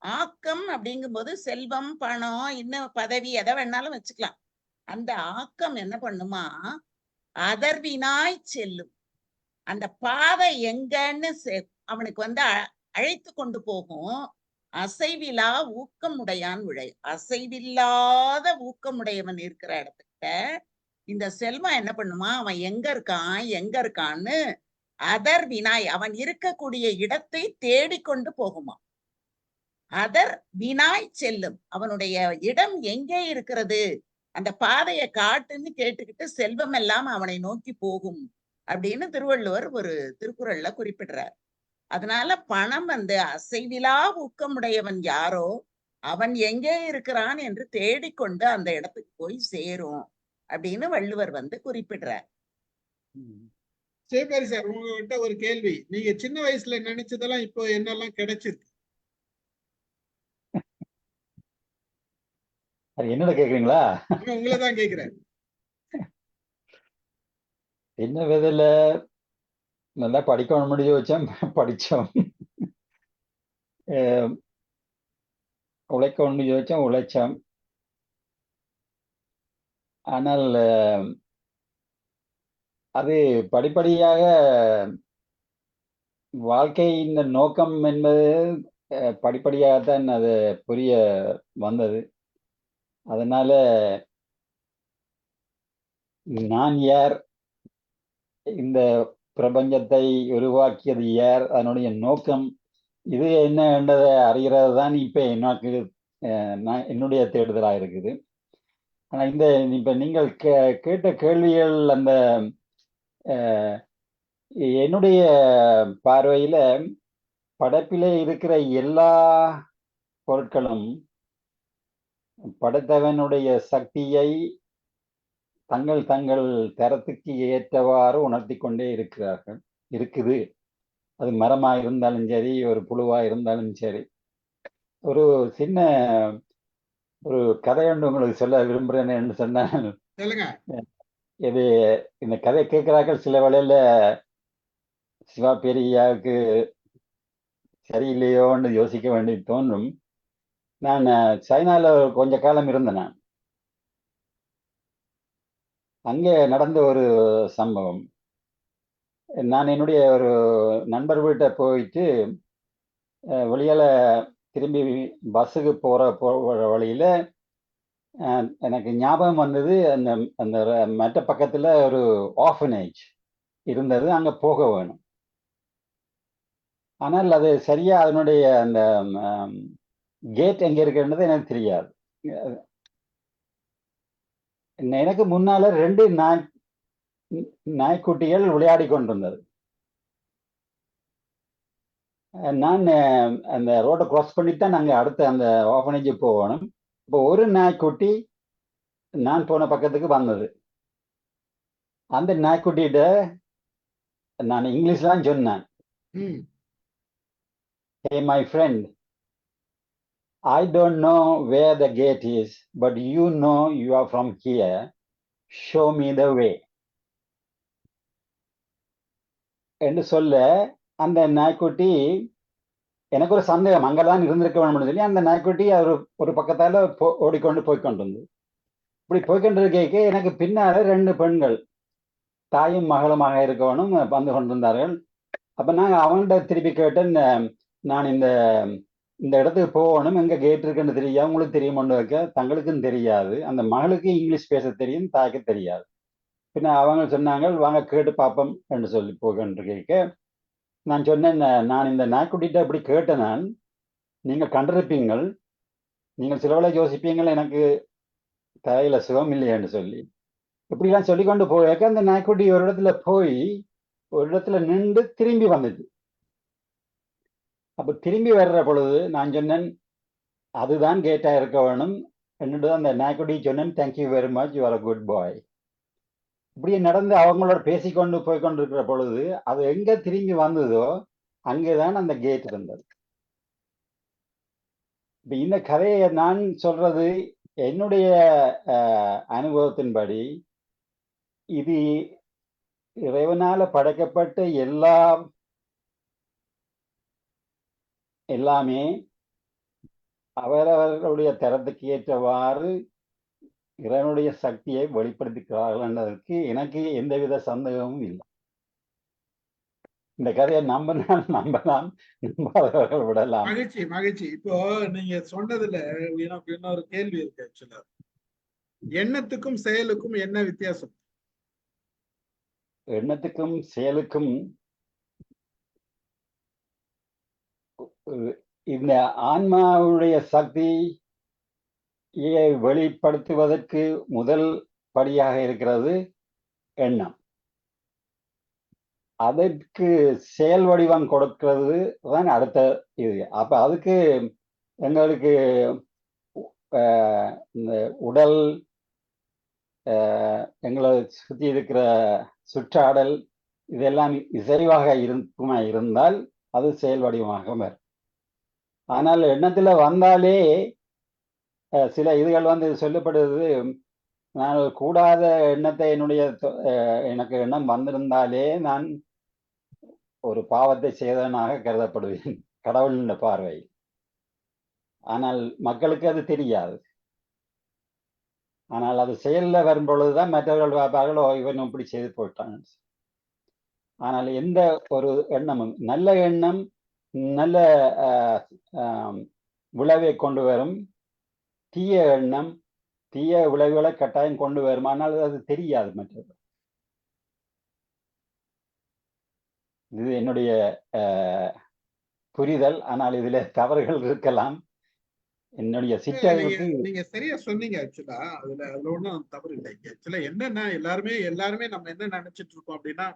ஆக்கம் அப்படிங்கும்போது செல்வம், பணம், இன்னும் பதவி எதை வேணாலும் வச்சுக்கலாம். அந்த ஆக்கம் என்ன பண்ணுமா, அதர்வினாய் செல்லும். அந்த பாதை எங்கன்னு அவனுக்கு வந்து அழைத்து கொண்டு போகும். அசைவிலா ஊக்கமுடையான் உழை. அசைவில்லாத ஊக்கமுடையவன் இருக்கிற இடத்துக்கிட்ட இந்த செல்வம் என்ன பண்ணுமா, அவன் எங்க இருக்கான்னு அதர் வினாய், அவன் இருக்கக்கூடிய இடத்தை தேடிக்கொண்டு போகுமா. அதர் வினாய் செல்லும், அவனுடைய இடம் எங்கே இருக்கிறது, அந்த பாதையை காட்டுன்னு கேட்டுக்கிட்டு செல்வம் எல்லாம் அவனை நோக்கி போகும் அப்படின்னு திருவள்ளுவர் ஒரு திருக்குறள்ல குறிப்பிடுறார். அதனால பணம் வந்து அசைவிலா ஊக்கமுடையவன் யாரோ அவன் எங்கே இருக்கிறான் என்று தேடிக்கொண்டு அந்த இடத்துக்கு போய் சேரும் அப்படின்னு வள்ளுவர் வந்து குறிப்பிடுறார். சரி சார், உங்ககிட்ட ஒரு கேள்வி. நீங்க சின்ன வயசுல நினைச்சதெல்லாம் இப்போ என்னெல்லாம் கிடைச்சிருக்கு? என்னோட கேக்குறீங்களா? உங்களதான் கேக்குறேன். என்ன விதையில நல்லா படிக்கணும் முடிஞ்சு வச்சோம், படித்தோம். உழைக்க முடிஞ்சு வச்சோம், உழைச்சோம். ஆனால் அது படிப்படியாக வாழ்க்கையின் நோக்கம் என்பது படிப்படியாகத்தான் அது புரிய வந்தது. அதனால நான் யார், இந்த பிரபஞ்சத்தை உருவாக்கியது யார், அதனுடைய நோக்கம் இது என்ன என்றதை அறிகிறது தான் இப்ப எனக்கு என்னுடைய தேடுதலாக இருக்குது. ஆனா இப்ப நீங்கள் கேட்ட கேள்விகள் அந்த என்னுடைய பார்வையில படைப்பிலே இருக்கிற எல்லா பொருட்களும் படைத்தவனுடைய சக்தியை தங்கள் தரத்துக்கு ஏற்றவாறு உணர்த்தி கொண்டே இருக்குது. அது மரமா இருந்தாலும் சரி, ஒரு புழுவா இருந்தாலும் சரி. ஒரு சின்ன ஒரு கதை ஒன்று உங்களுக்கு சொல்ல விரும்புறேன்னு சொன்னால், இது இந்த கதை கேட்கிறார்கள் சில வேளையில சிவா பெரியாவுக்கு சரியில்லையோன்னு யோசிக்க வேண்டி தோன்றும். நான் சைனால கொஞ்ச காலம் இருந்தேன். அங்கே நடந்த ஒரு சம்பவம். நான் என்னுடைய ஒரு நண்பர் வீட்டை போயிட்டு வெளியால திரும்பி பஸ்ஸுக்கு போற வழியில எனக்கு ஞாபகம் வந்தது, அந்த அந்த மற்ற பக்கத்துல ஒரு ஆர்ஃபனேஜ் இருந்தது, அங்க போக வேணும். ஆனால் அது சரியா அதனுடைய அந்த கேட் எங்க இருக்குன்றது எனக்கு தெரியாது. எனக்கு முன்னால 2 நாய்க்குட்டிகள் விளையாடி கொண்டிருந்தது. நான் அந்த ரோட்டை கிராஸ் பண்ணிட்டு தான் நாங்கள் அடுத்த அந்த ஆர்ஃபனேஜ் போகணும். இப்போ ஒரு நாய்க்குட்டி நான் போன பக்கத்துக்கு வந்தது. அந்த நாய்க்குட்டிகிட்ட நான் இங்கிலீஷ்லாம் சொன்னேன், hey my friend, I don't know where the gate is, but you know you are from here, show me the way என்று சொல்ல, அந்த நாய்க்குட்டி எனக்கு ஒரு சந்தேகம் அங்கெல்லாம் இருந்திருக்க வேணும்னு சொல்லி அந்த நாய்க்குட்டி ஒரு பக்கத்தால ஓடிக்கொண்டு போய்கொண்டிருந்தது. இப்படி போய்கொண்டிருக்க எனக்கு பின்னால 2 பெண்கள் தாயும் மகளுமாக இருக்கணும் வந்து கொண்டிருந்தார்கள். அப்ப நான் அவங்கள்ட்ட திருப்பி கேட்டேன், நான் இந்த இடத்துக்கு போகணும், எங்க கேட் இருக்குன்னு தெரியாது, அவங்களுக்கு தெரியுமோன்னு வைக்க தங்களுக்கும் தெரியாது, அந்த மகளுக்கு இங்கிலீஷ் பேச தெரியும், தாய்க்கு தெரியாது. பின்ன அவங்க சொன்னாங்க, வாங்க கேட்டு பார்ப்போம் என்று சொல்லி போகின்ற நான் சொன்னேன், நான் இந்த நாய்க்குட்டிகிட்ட இப்படி கேட்டேன், நான் நீங்கள் கண்டிருப்பீங்கள், நீங்கள் சில வேளை யோசிப்பீங்கள் எனக்கு தலையில சுகம் இல்லையான்னு சொல்லி. இப்படிலாம் சொல்லிக்கொண்டு போயிருக்க அந்த நாய்க்குட்டி ஒரு இடத்துல போய் ஒரு இடத்துல நின்று திரும்பி வந்துச்சு. அப்ப திரும்பி வர்ற பொழுது நான் சொன்னேன், அதுதான் கேட்டா இருக்க வேணும் என்னட்டு அந்த நாய்க்குட்டி சொன்னேன், thank you very much, you are a good boy. இப்படி நடந்து அவங்களோட பேசிக்கொண்டு போய்கொண்டிருக்கிற பொழுது அது எங்க திரும்பி வந்ததோ அங்கேதான் அந்த கேட் இருந்தது. இப்ப இந்த கதையை நான் சொல்றது என்னுடைய அனுபவத்தின்படி இது இறைவனால படைக்கப்பட்ட எல்லாமே அவரவர்களுடைய தரத்துக்கு ஏற்றவாறு இறைவனுடைய சக்தியை வெளிப்படுத்துகிறார்கள் என்பதற்கு எனக்கு எந்தவித சந்தேகமும் இல்லை. இந்த கதையை நம்பலாம், நம்பாதவர்கள் விடலாம். மகிழ்ச்சி மகிழ்ச்சி. இப்போ நீங்க சொன்னதுல எனக்கு இன்னொரு கேள்வி இருக்கு. ஆக்சுவலா எண்ணத்துக்கும் செயலுக்கும் என்ன வித்தியாசம்? எண்ணத்துக்கும் செயலுக்கும் இந்த ஆன்மாவுடைய சக்தியை வெளிப்படுத்துவதற்கு முதல் படியாக இருக்கிறது எண்ணம். அதற்கு செயல் வடிவம் கொடுக்கிறது தான் அடுத்த இது. அப்ப அதுக்கு எங்களுக்கு இந்த உடல், எங்களை சுற்றி இருக்கிற சுற்றாடல் இதெல்லாம் இசைவாக இருந்தால் அது செயல் வடிவமாக வரும். ஆனால் எண்ணத்துல வந்தாலே சில இதுகள் வந்து சொல்லப்படுது, நான் கூடாத எண்ணத்தை எனக்கு எண்ணம் வந்திருந்தாலே நான் ஒரு பாவத்தை செய்தவனாக கருதப்படுவேன் கடவுளின் பார்வை. ஆனால் மக்களுக்கு அது தெரியாது. ஆனால் அது செயல்ல வரும் பொழுதுதான் மற்றவர்கள் பார்ப்பார்கள், ஓ இவன் இப்படி செய்து போயிட்டான். ஆனால் எந்த ஒரு எண்ணமும் நல்ல எண்ணம் நல்ல விளைவை கொண்டு வரும், தீய எண்ணம் தீய விளைவுகளை கட்டாயம் கொண்டு வரும். ஆனால் அது தெரியாது மற்றது. இது என்னுடைய புரிதல். ஆனால் இதுல தவறுகள் இருக்கலாம். என்னுடைய சிற்றறிவுக்கு நீங்க சரியா சொன்னீங்க. ஆக்சுவலா அதுல ஒண்ணும் தவறு இல்லை. ஆக்சுவலா என்னன்னா எல்லாருமே நம்ம என்ன நினைச்சிட்டு இருக்கோம் அப்படின்னா,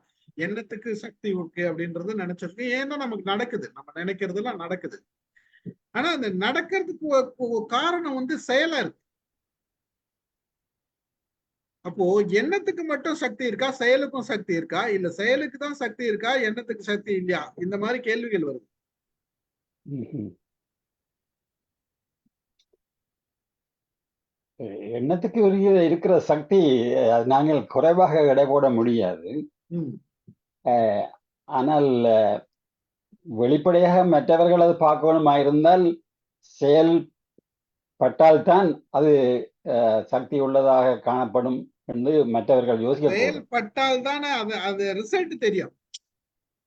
எண்ணத்துக்கு சக்தி இருக்கு அப்படின்றது நினைச்சிருக்கோம். ஏன்னா நமக்கு நடக்குது, நம்ம நினைக்கிறதுலாம் நடக்குது. ஆனா அந்த நடக்கிறதுக்கு காரணம் வந்து செயலா இருக்கு. அப்போ எண்ணத்துக்கு மட்டும் சக்தி இருக்கா, செயலுக்கும் சக்தி இருக்கா, இல்ல செயலுக்கு தான் சக்தி இருக்கா, எண்ணத்துக்கு சக்தி இல்லையா? இந்த மாதிரி கேள்விகள் வருது. எண்ணத்துக்கு இருக்கிற சக்தி நாங்கள் குறைவாக எடை போட முடியாது. ஆனால் வெளிப்படையாக மற்றவர்கள் அது பார்க்கணுமாயிருந்தால் செயல்பட்டால்தான் அது சக்தி உள்ளதாக காணப்படும் என்று மற்றவர்கள் யோசிக்க. செயல்பட்டால் தானே அது ரிசல்ட் தெரியும்.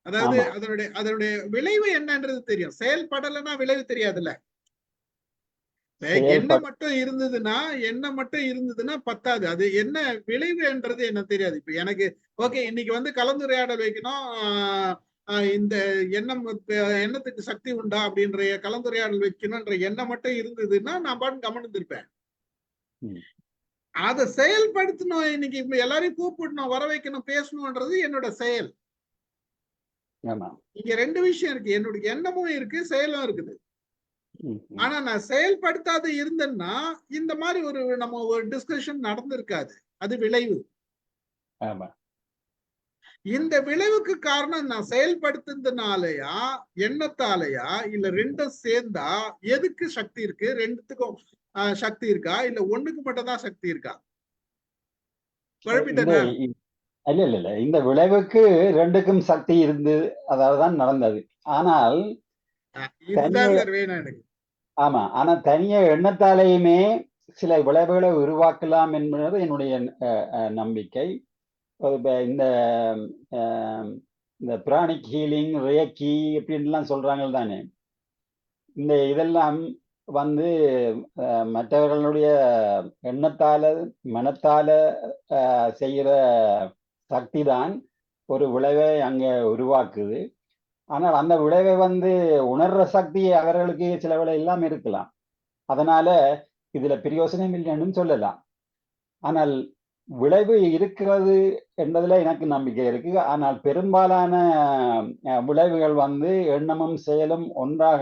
அதாவது அதனுடைய விளைவு என்னன்றது தெரியும். செயல்படலைன்னா விளைவு தெரியாதுல்ல. எண்ணம் மட்டும் இருந்ததுன்னா பத்தாது. அது என்ன விளைவுன்றது என்ன தெரியாது. இப்ப எனக்கு ஓகே இன்னைக்கு வந்து கலந்துரையாடல் வைக்கணும், இந்த எண்ணத்துக்கு சக்தி உண்டா அப்படின்ற கலந்துரையாடல் வைக்கணும்ன்ற எண்ணம் மட்டும் இருந்ததுன்னா நான் பாட்டு கவனித்திருப்பேன். அதை செயல்படுத்தணும், இன்னைக்கு எல்லாரையும் கூப்பிடணும், வர வைக்கணும், பேசணும்ன்றது என்னோட செயல். இங்க ரெண்டு விஷயம் இருக்கு. என்னோட எண்ணமும் இருக்கு, செயலும் இருக்குது. ஆனா நான் செயல்படுத்தாத இருந்தேன்னா இந்த மாதிரி நம்ம ஒரு டிஸ்கஷன் நடந்திருக்காது. அது விளைவு. இந்த விளைவுக்கு காரணம் நான் செயல்படுத்துறதுனாலயா எண்ணத்தாலயா இல்ல ரெண்டும் சேர்ந்தா எதுக்கு சக்தி இருக்கு? ரெண்டுத்துக்கும் சக்தி இருக்கா இல்ல ஒண்ணுக்கு மட்டும் தான் சக்தி இருக்கா? குழப்பிட்டேன்னா? இல்ல இந்த விளைவுக்கு ரெண்டுக்கும் சக்தி இருந்து அதான் நடந்தது. ஆனால் ஆமா, ஆனா தனிய எண்ணத்தாலேயுமே சில விளைவுகளை உருவாக்கலாம் என்பது என்னுடைய நம்பிக்கை. இந்த பிராணிக் ஹீலிங், ரேக்கி அப்படின்லாம் சொல்றாங்க தானே. இந்த இதெல்லாம் வந்து மற்றவர்களுடைய எண்ணத்தால மனத்தால செய்கிற சக்தி தான் ஒரு விளைவை அங்க உருவாக்குது. ஆனால் அந்த விளைவை வந்து உணர்ற சக்தி அவர்களுக்கு சில வேளை இல்லாம இருக்கலாம். அதனால இதுல பிரயோசனம் இல்லைன்னு சொல்லலாம். ஆனால் விளைவு இருக்கிறது என்பதுல எனக்கு நம்பிக்கை இருக்கு. ஆனால் பெரும்பாலான விளைவுகள் வந்து எண்ணமும் செயலும் ஒன்றாக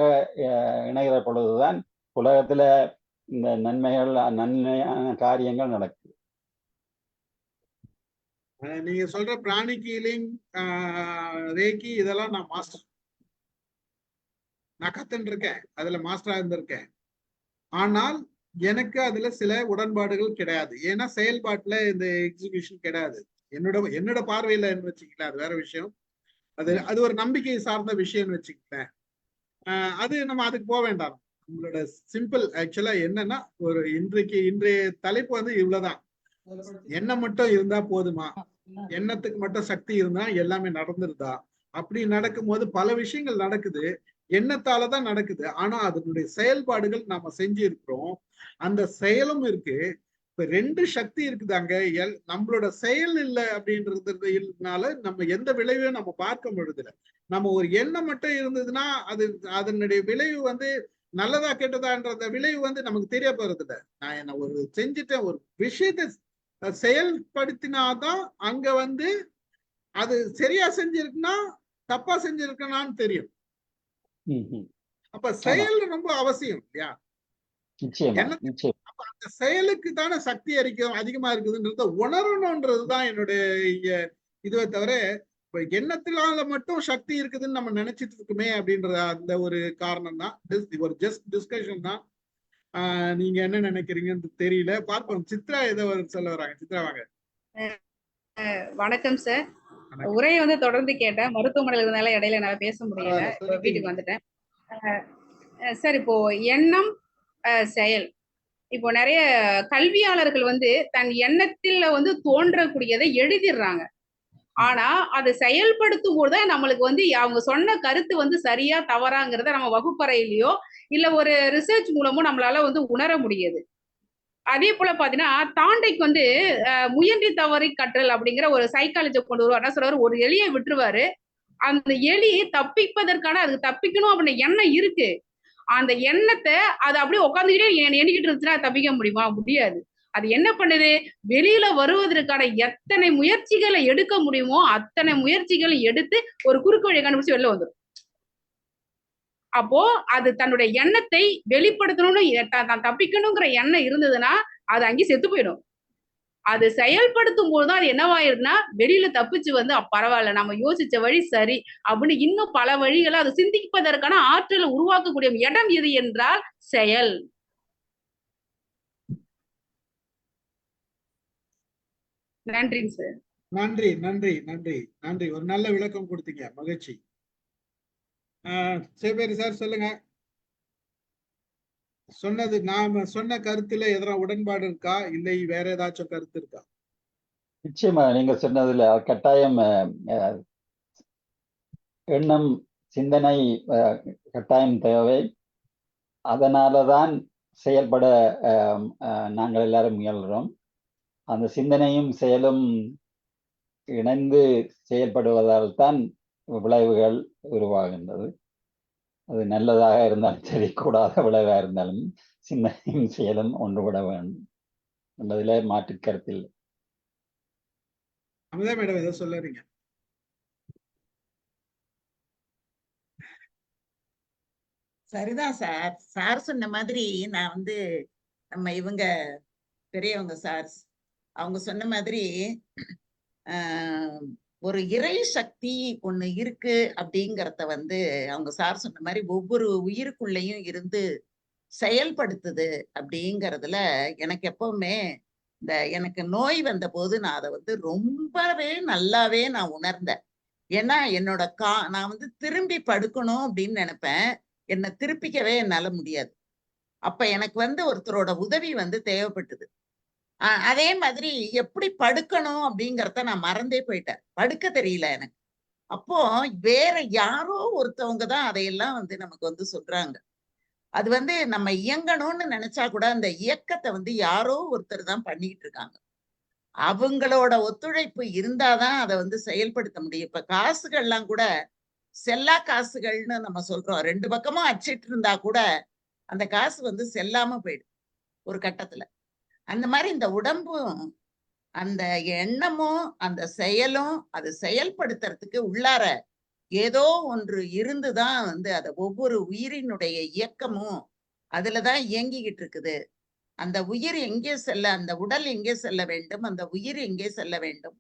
இணைகிற பொழுதுதான் உலகத்துல இந்த நன்மையான காரியங்கள் நடக்குது. நீங்க சொல்ற பிராணிக் ஹீலிங், ரேக்கி இதெல்லாம் நான் கத்துன்னு இருக்கேன், அதுல மாஸ்டரா இருந்திருக்கேன். ஆனால் எனக்கு அதுல சில உடன்பாடுகள் கிடையாது. ஏன்னா செயல்பாட்டுல இந்த எக்ஸிகியூஷன் கிடையாது. என்னோட பார்வையில வச்சுக்கலாம், அது வேற விஷயம். அது ஒரு நம்பிக்கை சார்ந்த விஷயம்னு வச்சுக்கிட்டேன். அது நம்ம அதுக்கு போக வேண்டாம். நம்மளோட சிம்பிள் ஆக்சுவலா என்னன்னா, இன்றைய தலைப்பு இவ்வளவுதான். எண்ணம் மட்டும் இருந்தா போதுமா? எண்ணத்துக்கு மட்டும் சக்தி இருந்தா எல்லாமே நடந்துருதா? அப்படி நடக்கும் போது பல விஷயங்கள் நடக்குது, எண்ணத்தாலதான் நடக்குது. ஆனா அதனுடைய செயல்பாடுகள் நாம செஞ்சு இருக்கிறோம், அந்த செயலும் இருக்கு. இப்ப 2 சக்தி இருக்குது அங்க. நம்மளோட செயல் இல்லை அப்படின்றதுனால நம்ம எந்த விளைவையும் நம்ம பார்க்க முடியல. நம்ம ஒரு எண்ணம் மட்டும் இருந்ததுன்னா அதனுடைய விளைவு நல்லதா கெட்டதான்ற விளைவு நமக்கு தெரிய போறது இல்லை. நான் என்ன ஒரு செஞ்சுட்டேன், ஒரு விஷயத்தை செயல்படுத்தினாதான் அங்க அது சரியா செஞ்சிருக்குன்னா தப்பா செஞ்சிருக்கனான்னு தெரியும். அப்ப செயல் ரொம்ப அவசியம் இல்லையா? அப்ப அந்த செயலுக்கு தானே சக்தி அதிகமா இருக்குதுன்றத உணரணும்ன்றதுதான் என்னுடைய இதுவே தவிர, இப்ப எண்ணத்தினால மட்டும் சக்தி இருக்குதுன்னு நம்ம நினைச்சிட்டு இருக்குமே அப்படின்ற அந்த ஒரு காரணம் தான். ஒரு ஜஸ்ட் டிஸ்கஷன் தான். நீங்க என்ன நினைக்கிறீங்கன்னு தெரியல. பார்ப்போம். சித்ரா ஏதோ சொல்ல வராங்க. சித்ரா வாங்க. வணக்கம் சார். உரையை தொடர்ந்து கேட்டேன். மருத்துவமனையில் இருந்தால இடையில என்னால பேச முடியல. வீட்டுக்கு வந்துட்டேன் சார். இப்போ எண்ணம் செயல், இப்போ நிறைய கல்வியாளர்கள் தன் எண்ணத்தில் தோன்றக்கூடியதை எழுதிடுறாங்க. ஆனா அதை செயல்படுத்தும் போதுதான் நம்மளுக்கு அவங்க சொன்ன கருத்து சரியா தவறாங்கிறத நம்ம வகுப்பறையிலயோ இல்ல ஒரு ரிசர்ச் மூலமோ நம்மளால உணர முடியுது. அதே போல பாத்தீங்கன்னா தாண்டைக்கு முயன்றி தவறி கற்றல் அப்படிங்கிற ஒரு சைக்காலஜி கொண்டு வருவார். என்ன சொல்றாரு, ஒரு எலியை விட்டுருவாரு, அந்த எலி தப்பிப்பதற்கான அதுக்கு தப்பிக்கணும் அப்படின்னு எண்ணம் இருக்கு. அந்த எண்ணத்தை அது அப்படியே உட்காந்துக்கிட்டே எண்ணிக்கிட்டு இருந்துச்சுன்னா தப்பிக்க முடியுமா? முடியாது. அது என்ன பண்ணுது, வெளியில வருவதற்கான எத்தனை முயற்சிகளை எடுக்க முடியுமோ அத்தனை முயற்சிகளை எடுத்து ஒரு குறுக்கு வழியை கண்டுபிடிச்சு வெளில வந்துடும். அப்போ அது தன்னுடைய எண்ணத்தை வெளிப்படுத்தணும்னு தான் தப்பிக்கணுங்கிற எண்ணம் இருந்ததுன்னா அது அங்கே செத்து போயிடும். அது செயல்படுத்தும் போதுதான் அது என்னவாயிருதுன்னா வெளியில தப்பிச்சு பரவாயில்ல, நம்ம யோசிச்ச வழி சரி அப்படின்னு இன்னும் பல வழிகளை அது சிந்திப்பதற்கான ஆற்றலை உருவாக்கக்கூடிய இடம் எது என்றால் செயல். நன்றிங்க சார். நன்றி நன்றி நன்றி நன்றி. ஒரு நல்ல விளக்கம் கொடுத்தீங்க, மகிழ்ச்சி. சிவபேரி சார் சொல்லுங்க. நாம சொன்ன கருத்துல எதனா உடன்பாடு இருக்கா, இல்லை வேற ஏதாச்சும் கருத்து இருக்கா? நிச்சயமா நீங்க சொன்னதுல கட்டாயம் எண்ணம் சிந்தனை கட்டாயம் தேவை. அதனாலதான் செயல்பட நாங்கள் எல்லாரும் முயல்கிறோம். அந்த சிந்தனையும் செயலும் இணைந்து செயல்படுவதால் தான் விளைவுகள் உருவாகின்றது. அது நல்லதாக இருந்தாலும் சரி, கூடாத விளைவாக இருந்தாலும் சிந்தனையும் செயலும் ஒன்றுபட வேண்டும் என்பதிலே மாற்று கருத்தில். அமிதா மேடம் ஏதோ சொல்லுறீங்க? சரிதான் சார். சார் சொன்ன மாதிரி நான் நம்ம இவங்க பெரியவங்க சார் அவங்க சொன்ன மாதிரி ஒரு இறை சக்தி ஒண்ணு இருக்கு அப்படிங்கறத அவங்க சார் சொன்ன மாதிரி ஒவ்வொரு உயிருக்குள்ளேயும் இருந்து செயல்படுத்துது அப்படிங்கறதுல எனக்கு எப்பவுமே எனக்கு நோய் வந்த போது நான் அதை ரொம்பவே நல்லாவே நான் உணர்ந்தேன். ஏன்னா என்னோட நான் திரும்பி படுக்கணும் அப்படின்னு நினைப்பேன், என்னை திருப்பிக்கவே என்னால முடியாது. அப்ப எனக்கு ஒருத்தரோட உதவி தேவைப்பட்டது. அதே மாதிரி எப்படி படுக்கணும் அப்படிங்கறத நான் மறந்தே போயிட்டேன். படுக்க தெரியல எனக்கு. அப்போ வேற யாரோ ஒருத்தவங்க தான் அதையெல்லாம் நமக்கு சொல்றாங்க. அது நம்ம இயங்கணும்னு நினைச்சா கூட அந்த இயக்கத்தை யாரோ ஒருத்தர் தான் பண்ணிட்டு இருக்காங்க. அவங்களோட ஒத்துழைப்பு இருந்தாதான் அதை செயல்படுத்த முடியும். இப்ப காசுகள்லாம் கூட செல்லா காசுகள்னு நம்ம சொல்றோம். 2 பக்கமும் அச்சிட்டு இருந்தா கூட அந்த காசு செல்லாம போயிடும் ஒரு கட்டத்துல. அந்த மாதிரி இந்த உடம்பும் அந்த எண்ணமும் அந்த செயலும் அது செயல்படுத்துறதுக்கு உள்ளார ஏதோ ஒன்று இருந்துதான் அத ஒவ்வொரு உயிரினுடைய இயக்கமும் அதுலதான் இயங்கிக்கிட்டு இருக்குது. அந்த உயிர் எங்கே செல்ல, அந்த உடல் எங்கே செல்ல வேண்டும், அந்த உயிர் எங்கே செல்ல வேண்டும்,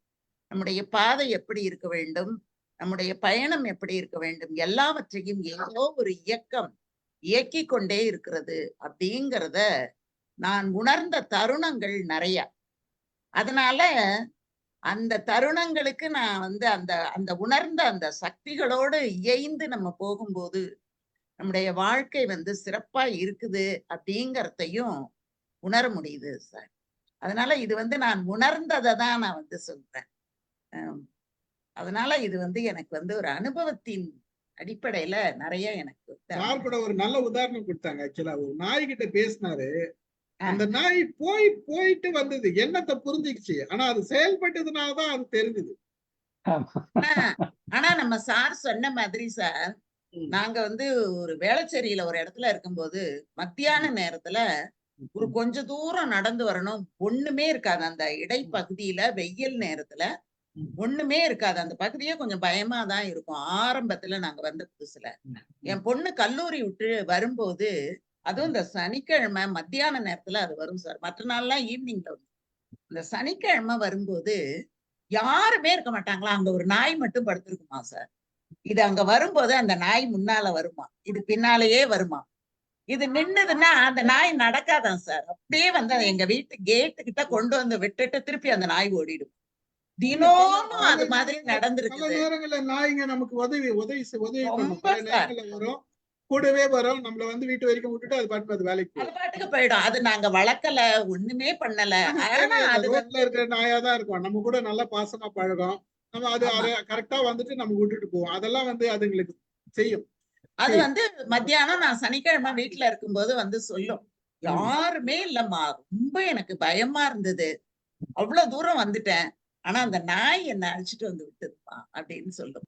நம்முடைய பாதை எப்படி இருக்க வேண்டும், நம்முடைய பயணம் எப்படி இருக்க வேண்டும், எல்லாவற்றையும் ஏதோ ஒரு இயக்கம் இயக்கி கொண்டே இருக்கிறது அப்படிங்கிறத நான் உணர்ந்த தருணங்கள் நிறைய. அதனால அந்த தருணங்களுக்கு நான் வந்து அந்த அந்த உணர்ந்த அந்த சக்திகளோடு இயைந்து நம்ம போகும்போது நம்முடைய வாழ்க்கை வந்து சிறப்பா இருக்குது அப்படிங்கறதையும் உணர முடியுது சார். அதனால இது வந்து நான் உணர்ந்ததை தான் நான் வந்து சொல்றேன். அதனால இது வந்து எனக்கு வந்து ஒரு அனுபவத்தின் அடிப்படையில நிறைய எனக்கு சார் கூட ஒரு நல்ல உதாரணம் கொடுத்தாங்க. ஆக்சுவலா ஒரு நாய் கிட்ட பேசினாரு. அந்த நாய் போயிட்டு வந்தது, எண்ணத்தை புரிஞ்சுக்கிச்சு. ஆனா அது செயல்பட்டதுனாலதான் அது தெரிஞ்சது. ஆனா நம்ம சார் சொன்ன மாதிரி சார், நாங்க வந்து ஒரு வேளச்சேரியில ஒரு இடத்துல இருக்கும்போது மத்தியான நேரத்துல ஒரு கொஞ்ச தூரம் நடந்து வரணும். ஒண்ணுமே இருக்காது அந்த இடைப்பகுதியில. வெயில் நேரத்துல ஒண்ணுமே இருக்காது. அந்த பகுதியே கொஞ்சம் பயமா தான் இருக்கும். ஆரம்பத்துல நாங்க வந்த புதுசுல என் பொண்ணு கல்லூரி விட்டு வரும்போது, அதுவும் இந்த சனிக்கிழமை மத்தியான நேரத்துல அது வரும் சார். மற்ற நாள்லாம் ஈவினிங்ல வரும். இந்த சனிக்கிழமை வரும்போது யாருமே இருக்க மாட்டாங்களா, அங்க ஒரு நாய் மட்டும் படுத்திருக்குமா சார். இது அங்க வரும்போது அந்த நாய் முன்னால வருமா, இது பின்னாலேயே வருமா. இது நின்னுதுன்னா அந்த நாய் நடக்காதான் சார். அப்படியே வந்து எங்க வீட்டு கேட்டு கிட்ட கொண்டு வந்து விட்டுட்டு திருப்பி அந்த நாய் ஓடிடும். தினமும் அது மாதிரி நடந்திருக்குது. பல நேரங்கள்ல நாய்ங்க நமக்கு உதவி பண்ணும். பல நேரங்கள்ல வரும், கூடவே வரும். நம்மள வந்து வீட்டு வரைக்கும் விட்டுட்டு அது பாட்டுக்கு அது வேலைக்கு அது பாட்டுக்கு போயிடும். அது நாங்க வளர்க்கல, ஒண்ணுமே பண்ணல. ஆனா அது ரோட்ல இருக்கிற நாயாதான் இருக்கும். நம்ம கூட நல்லா பாசமா பழகும். நம்ம அது கரெக்டா வந்துட்டு நம்ம விட்டுட்டு போவோம். அதெல்லாம் வந்து அதுங்களுக்கு செய்யும். அது வந்து மத்தியானம் நான் சனிக்கிழமை வீட்டுல இருக்கும்போது வந்து சொல்லும், யாருமே இல்லம்மா, ரொம்ப எனக்கு பயமா இருந்தது, அவ்வளவு தூரம் வந்துட்டேன், ஆனா அந்த நாய் என்ன அழைச்சிட்டு வந்து விட்டுதுப்பா அப்படின்னு சொல்லும்.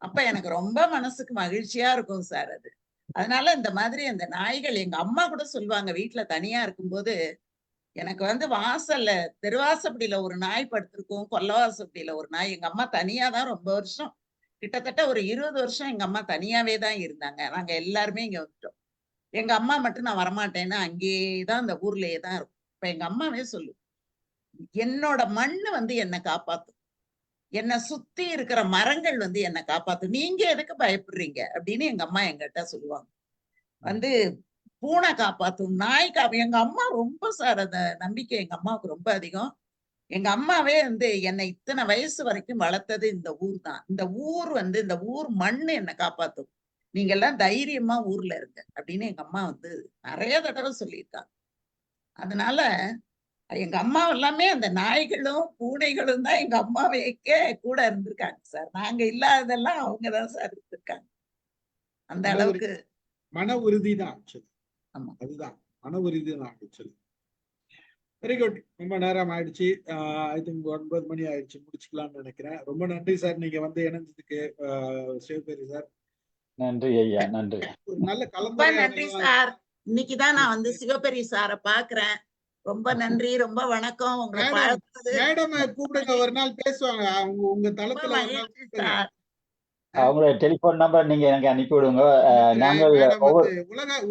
அப்ப எனக்கு ரொம்ப மனசுக்கு மகிழ்ச்சியா இருக்கும் சார் அது. அதனால இந்த மாதிரி அந்த நாய்கள், எங்க அம்மா கூட சொல்லுவாங்க, வீட்டுல தனியா இருக்கும்போது எனக்கு வந்து வாசல்ல தெருவாசப்படியில ஒரு நாய் படுத்திருக்கும், கொல்லவாசப்படியில ஒரு நாய். எங்க அம்மா தனியா தான் ரொம்ப வருஷம், கிட்டத்தட்ட ஒரு 20 வருஷம் எங்க அம்மா தனியாவே தான் இருந்தாங்க. நாங்க எல்லாருமே இங்க வந்துட்டோம். எங்க அம்மா மட்டும் நான் வரமாட்டேன்னு அங்கேயேதான் அந்த ஊர்லயே தான் இருக்கும். இப்ப எங்க அம்மாவே சொல்லும், என்னோட மண்ணு வந்து என்னை காப்பாத்தும், என்னை சுத்தி இருக்கிற மரங்கள் வந்து என்னை காப்பாத்தும், நீங்க எதுக்கு பயப்படுறீங்க அப்படின்னு எங்க அம்மா எங்கிட்ட சொல்லுவாங்க. வந்து பூனை காப்பாத்தும், நாய் எங்க அம்மா ரொம்ப சார் அந்த நம்பிக்கை எங்க அம்மாவுக்கு ரொம்ப அதிகம். எங்க அம்மாவே வந்து என்னை இத்தனை வயசு வரைக்கும் வளர்த்தது இந்த ஊர் தான். இந்த ஊர் வந்து இந்த ஊர் மண்ணு என்னை காப்பாத்தும், நீங்க எல்லாம் தைரியமா ஊர்ல இருங்க அப்படின்னு எங்க அம்மா வந்து நிறைய தடவை சொல்லியிருக்காங்க. அதனால எங்க அம்மா எல்லாமே அந்த நாய்களும் பூனைகளும் தான் எங்க அம்மாவைக்கே கூட இருந்திருக்காங்க சார். நாங்க இல்லாததெல்லாம் அவங்கதான் சார் இருந்திருக்காங்க. அந்த அளவுக்கு மன உறுதிதான். ஆமா, அதுதான் மன உறுதிதான் ஆக்சுவலி. Very good. ரொம்ப நேரம் ஆயிடுச்சு. ஐ திங்க் 9 மணி ஆயிடுச்சு. முடிச்சுக்கலாம்னு நினைக்கிறேன். ரொம்ப நன்றி சார், நீங்க வந்து இணைஞ்சதுக்கு. சிவபெரி சார் நன்றி ஐயா, நன்றி. ஒரு நல்ல ரொம்ப நன்றி சார். இன்னைக்குதான் நான் வந்து சிவபெரி சாரை பாக்குறேன். ரொம்ப நன்றி, ரொம்ப வணக்கம். உங்களை மேடம் கூப்பிடுங்க, ஒரு நாள் பேசுவாங்க. உங்க தளத்துல சார். அவங்களோட டெலிபோன் நம்பர் நீங்க எனக்கு அனுப்பி விடுங்க. நாங்கள்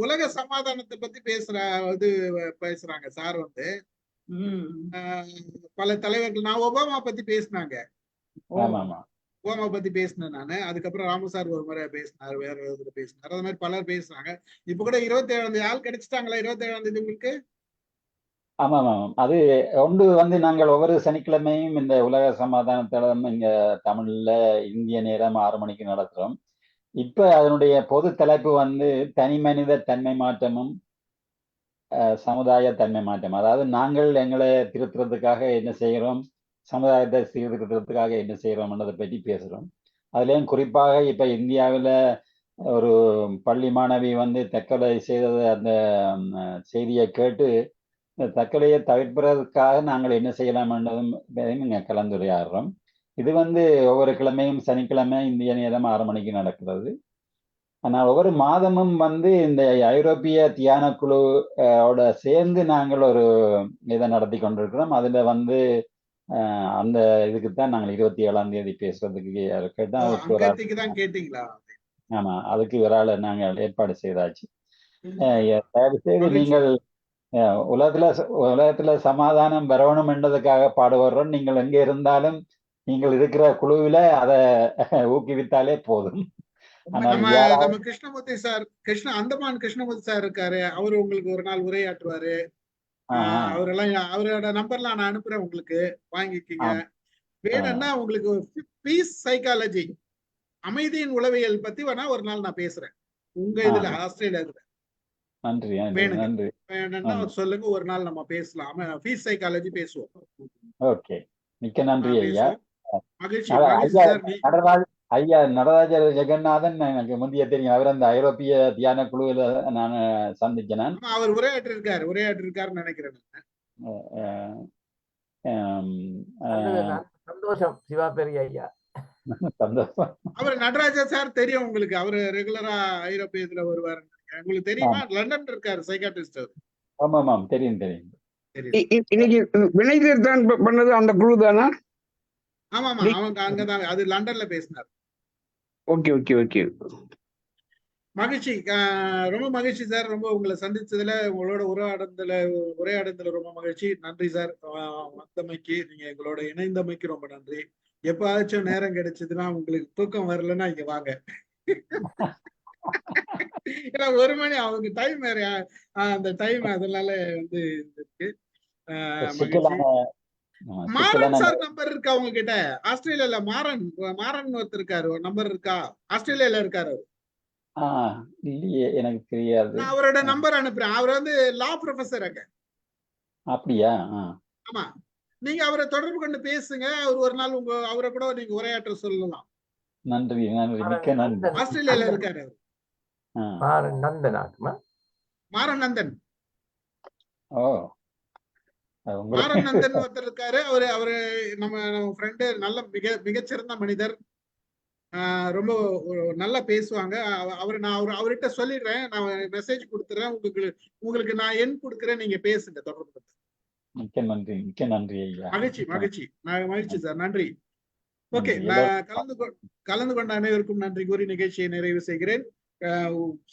உலக சமாதானத்தை பத்தி பேசுறாங்க சார். வந்து பல தலைவர்கள், நான் ஒபாமா பத்தி பேசினாங்க. ஒபாமா பத்தி பேசினேன் நானு. அதுக்கப்புறம் ராமு சார் ஒரு முறை பேசினாரு, வேற ஒரு பேசினாரு. அது மாதிரி பலர் பேசுறாங்க. இப்ப கூட 27ஆம் தேதி ஆள் கிடைச்சிட்டாங்களா? 27ஆம் தேதி உங்களுக்கு? ஆமாம் ஆமாம். அது ஒன்று வந்து நாங்கள் ஒவ்வொரு சனிக்கிழமையும் இந்த உலக சமாதான தளம் இங்க தமிழ்ல இந்திய நேரம் 6 மணிக்கு நடத்துறோம். இப்ப அதனுடைய பொது தலைப்பு வந்து தனி மனித தன்மை மாற்றமும் சமுதாய தன்மை மாற்றம். அதாவது நாங்கள் எங்களை திருத்துறதுக்காக என்ன செய்கிறோம், சமுதாயத்தை சீர்திருத்தத்துக்காக என்ன செய்யறோம்ன்றதை பற்றி பேசுறோம். அதுலயும் குறிப்பாக இப்ப இந்தியாவில் ஒரு பள்ளி மாணவி வந்து தற்கொலை செய்தது, அந்த செய்தியை கேட்டு தற்கொலையை தவிர்ப்பதற்காக நாங்கள் என்ன செய்யலாம்ன்றதும் இங்க கலந்துரையாடுறோம். இது வந்து ஒவ்வொரு கிழமையும் சனிக்கிழமை இந்திய நேரம் 6 மணிக்கு நடக்கிறது. ஆனால் ஒவ்வொரு மாதமும் வந்து இந்த ஐரோப்பிய தியான குழுவோட சேர்ந்து நாங்கள் ஒரு இதை நடத்தி கொண்டிருக்கிறோம். அதுல வந்து அந்த இதுக்குத்தான் நாங்கள் 27ஆம் தேதி பேசுறதுக்கு கேட்டீங்களா? ஆமா, அதுக்கு ஒரு ஆளை நாங்கள் ஏற்பாடு செய்தாச்சு. தயவு செய்து நீங்கள் உலகத்துல சமாதானம் வரணும் என்றதுக்காக பாடுபடுறோம். நீங்கள் எங்க இருந்தாலும் நீங்கள் இருக்கிற குழுவில அதை ஊக்குவித்தாலே போதும். நம்ம கிருஷ்ணமூர்த்தி சார், அந்தமான் கிருஷ்ணமூர்த்தி சார் இருக்காரு. அவரு உங்களுக்கு ஒரு நாள் உரையாற்றுவாரு. அவரெல்லாம் அவரோட நம்பர்லாம் நான் அனுப்புறேன் உங்களுக்கு, வாங்கிக்கோங்க. வேணும்னா உங்களுக்கு பீஸ் சைக்காலஜி, அமைதியின் உளவியல் பத்தி வேணா ஒரு நாள் நான் பேசுறேன் உங்க இதுல ஆஸ்திரேலியாத்துல. நன்றி வேணுங்க நன்றி. வேணும்னா சொல்லுங்க, ஒரு நாள் நம்ம பேசலாம். பீஸ் சைக்காலஜி பேசுவோம். ஓகே, மிக்க நன்றி ஐயா. மகிழ்ச்சி மகிழ்ச்சி சார். ஐயா நடராஜர் ஜெகநாதன் எனக்கு முந்தைய தெரியும். அவர் அந்த ஐரோப்பிய தியான குழுவில் நான் சந்திச்சேன். அவர் உரையாற்றிருக்காருன்னு நினைக்கிறேன். சந்தோஷம் சிவா பெரிய ஐயா. சந்தோஷம். அவர் நடராஜா சார் தெரியும் உங்களுக்கு, அவரு ரெகுலரா ஐரோப்பியத்துல வருவாரு. உங்களுக்கு தெரியுமா? லண்டன் இருக்காரு சைக்காட்ரிஸ்ட் அவர். ஆமாம் தெரியும் தெரியும். இன்னைக்கு வினைதீர் தான் பண்ணது அந்த குழு தானா? ஆமாமா, அவங்க அங்கதான், அது லண்டன்ல பேசினார். Okay okay okay. மகிழ்ச்சி, ரொம்ப மகிழ்ச்சி சார். ரொம்ப உங்களை சந்திச்சதுல, உங்களோட உரையாடுறதுல ரொம்ப மகிழ்ச்சி. நன்றி சார் வந்தமைக்கு, நீங்க எங்களோட இணைந்தமைக்கு ரொம்ப நன்றி. எப்பாச்சும் நேரம் கிடைச்சதுன்னா, உங்களுக்கு தூக்கம் வரலன்னா இங்க வாங்க. ஏன்னா 1 மணி அவங்க டைம் வேற, அந்த டைம் அதனால வந்து இருக்கு. மாறன் சார் நம்பர் இருக்கா உங்ககிட்ட? ஆஸ்திரேலியால மாறன் ஒருத்தர் இருக்காரு, நம்பர் இருக்கா? ஆஸ்திரேலியால இருக்காரு. இல்லையே, எனக்கு தெரியாது. நான் அவரோட நம்பர் அனுப்புறேன். அவர் வந்து லா ப்ரொஃபசர் அங்க. அப்படியா? ஆமா, நீங்க அவரை தொடர்பு கொண்டு பேசுங்க. அவர் ஒரு நாள் அவரை கூட நீங்க உரையாற்ற சொல்லலாம். நன்றி நன்றி, மிக்க நன்றி. ஆஸ்திரேலியால இருக்காரு. மாறன் நந்தன். ஓ, மாறன் நந்தன் ஒருத்தர் இருக்காரு. அவரு நம்ம ஃப்ரெண்டு, நல்ல மிகச்சிறந்த மனிதர். ரொம்ப நல்லா பேசுவாங்க. நான் அவர்கிட்ட சொல்லிடுறேன், நான் மெசேஜ் கொடுத்துறேன் உங்களுக்கு நான் எண் கொடுக்குறேன், நீங்க பேசுங்க தொடர்பு. மிக்க நன்றி, மிக்க நன்றி ஐயா. மகிழ்ச்சி சார், நன்றி. ஓகே, நான் கலந்து கொண்ட அனைவருக்கும் நன்றி கூறி நிகழ்ச்சியை நிறைவு செய்கிறேன்.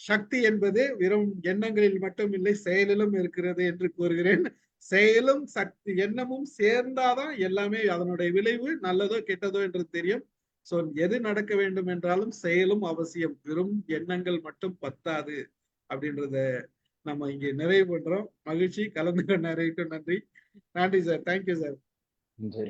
சக்தி என்பது வெறும் எண்ணங்களில் மட்டும் இல்லை, செயலிலும் இருக்கிறது என்று கூறுகிறேன். செயலும் சக்தி எண்ணமும் சேர்ந்தாதான் எல்லாமே அதனுடைய விளைவு நல்லதோ கெட்டதோ என்று தெரியும். சோ எது நடக்க வேண்டும் என்றாலும் செயலும் அவசியம், வெறும் எண்ணங்கள் மட்டும் பத்தாது அப்படின்றத நம்ம இங்க நிறைவு பண்றோம். மகிழ்ச்சி, கலந்து கொண்ட நிறைவுக்கும் நன்றி. நன்றி சார், தேங்க்யூ சார். நன்றி.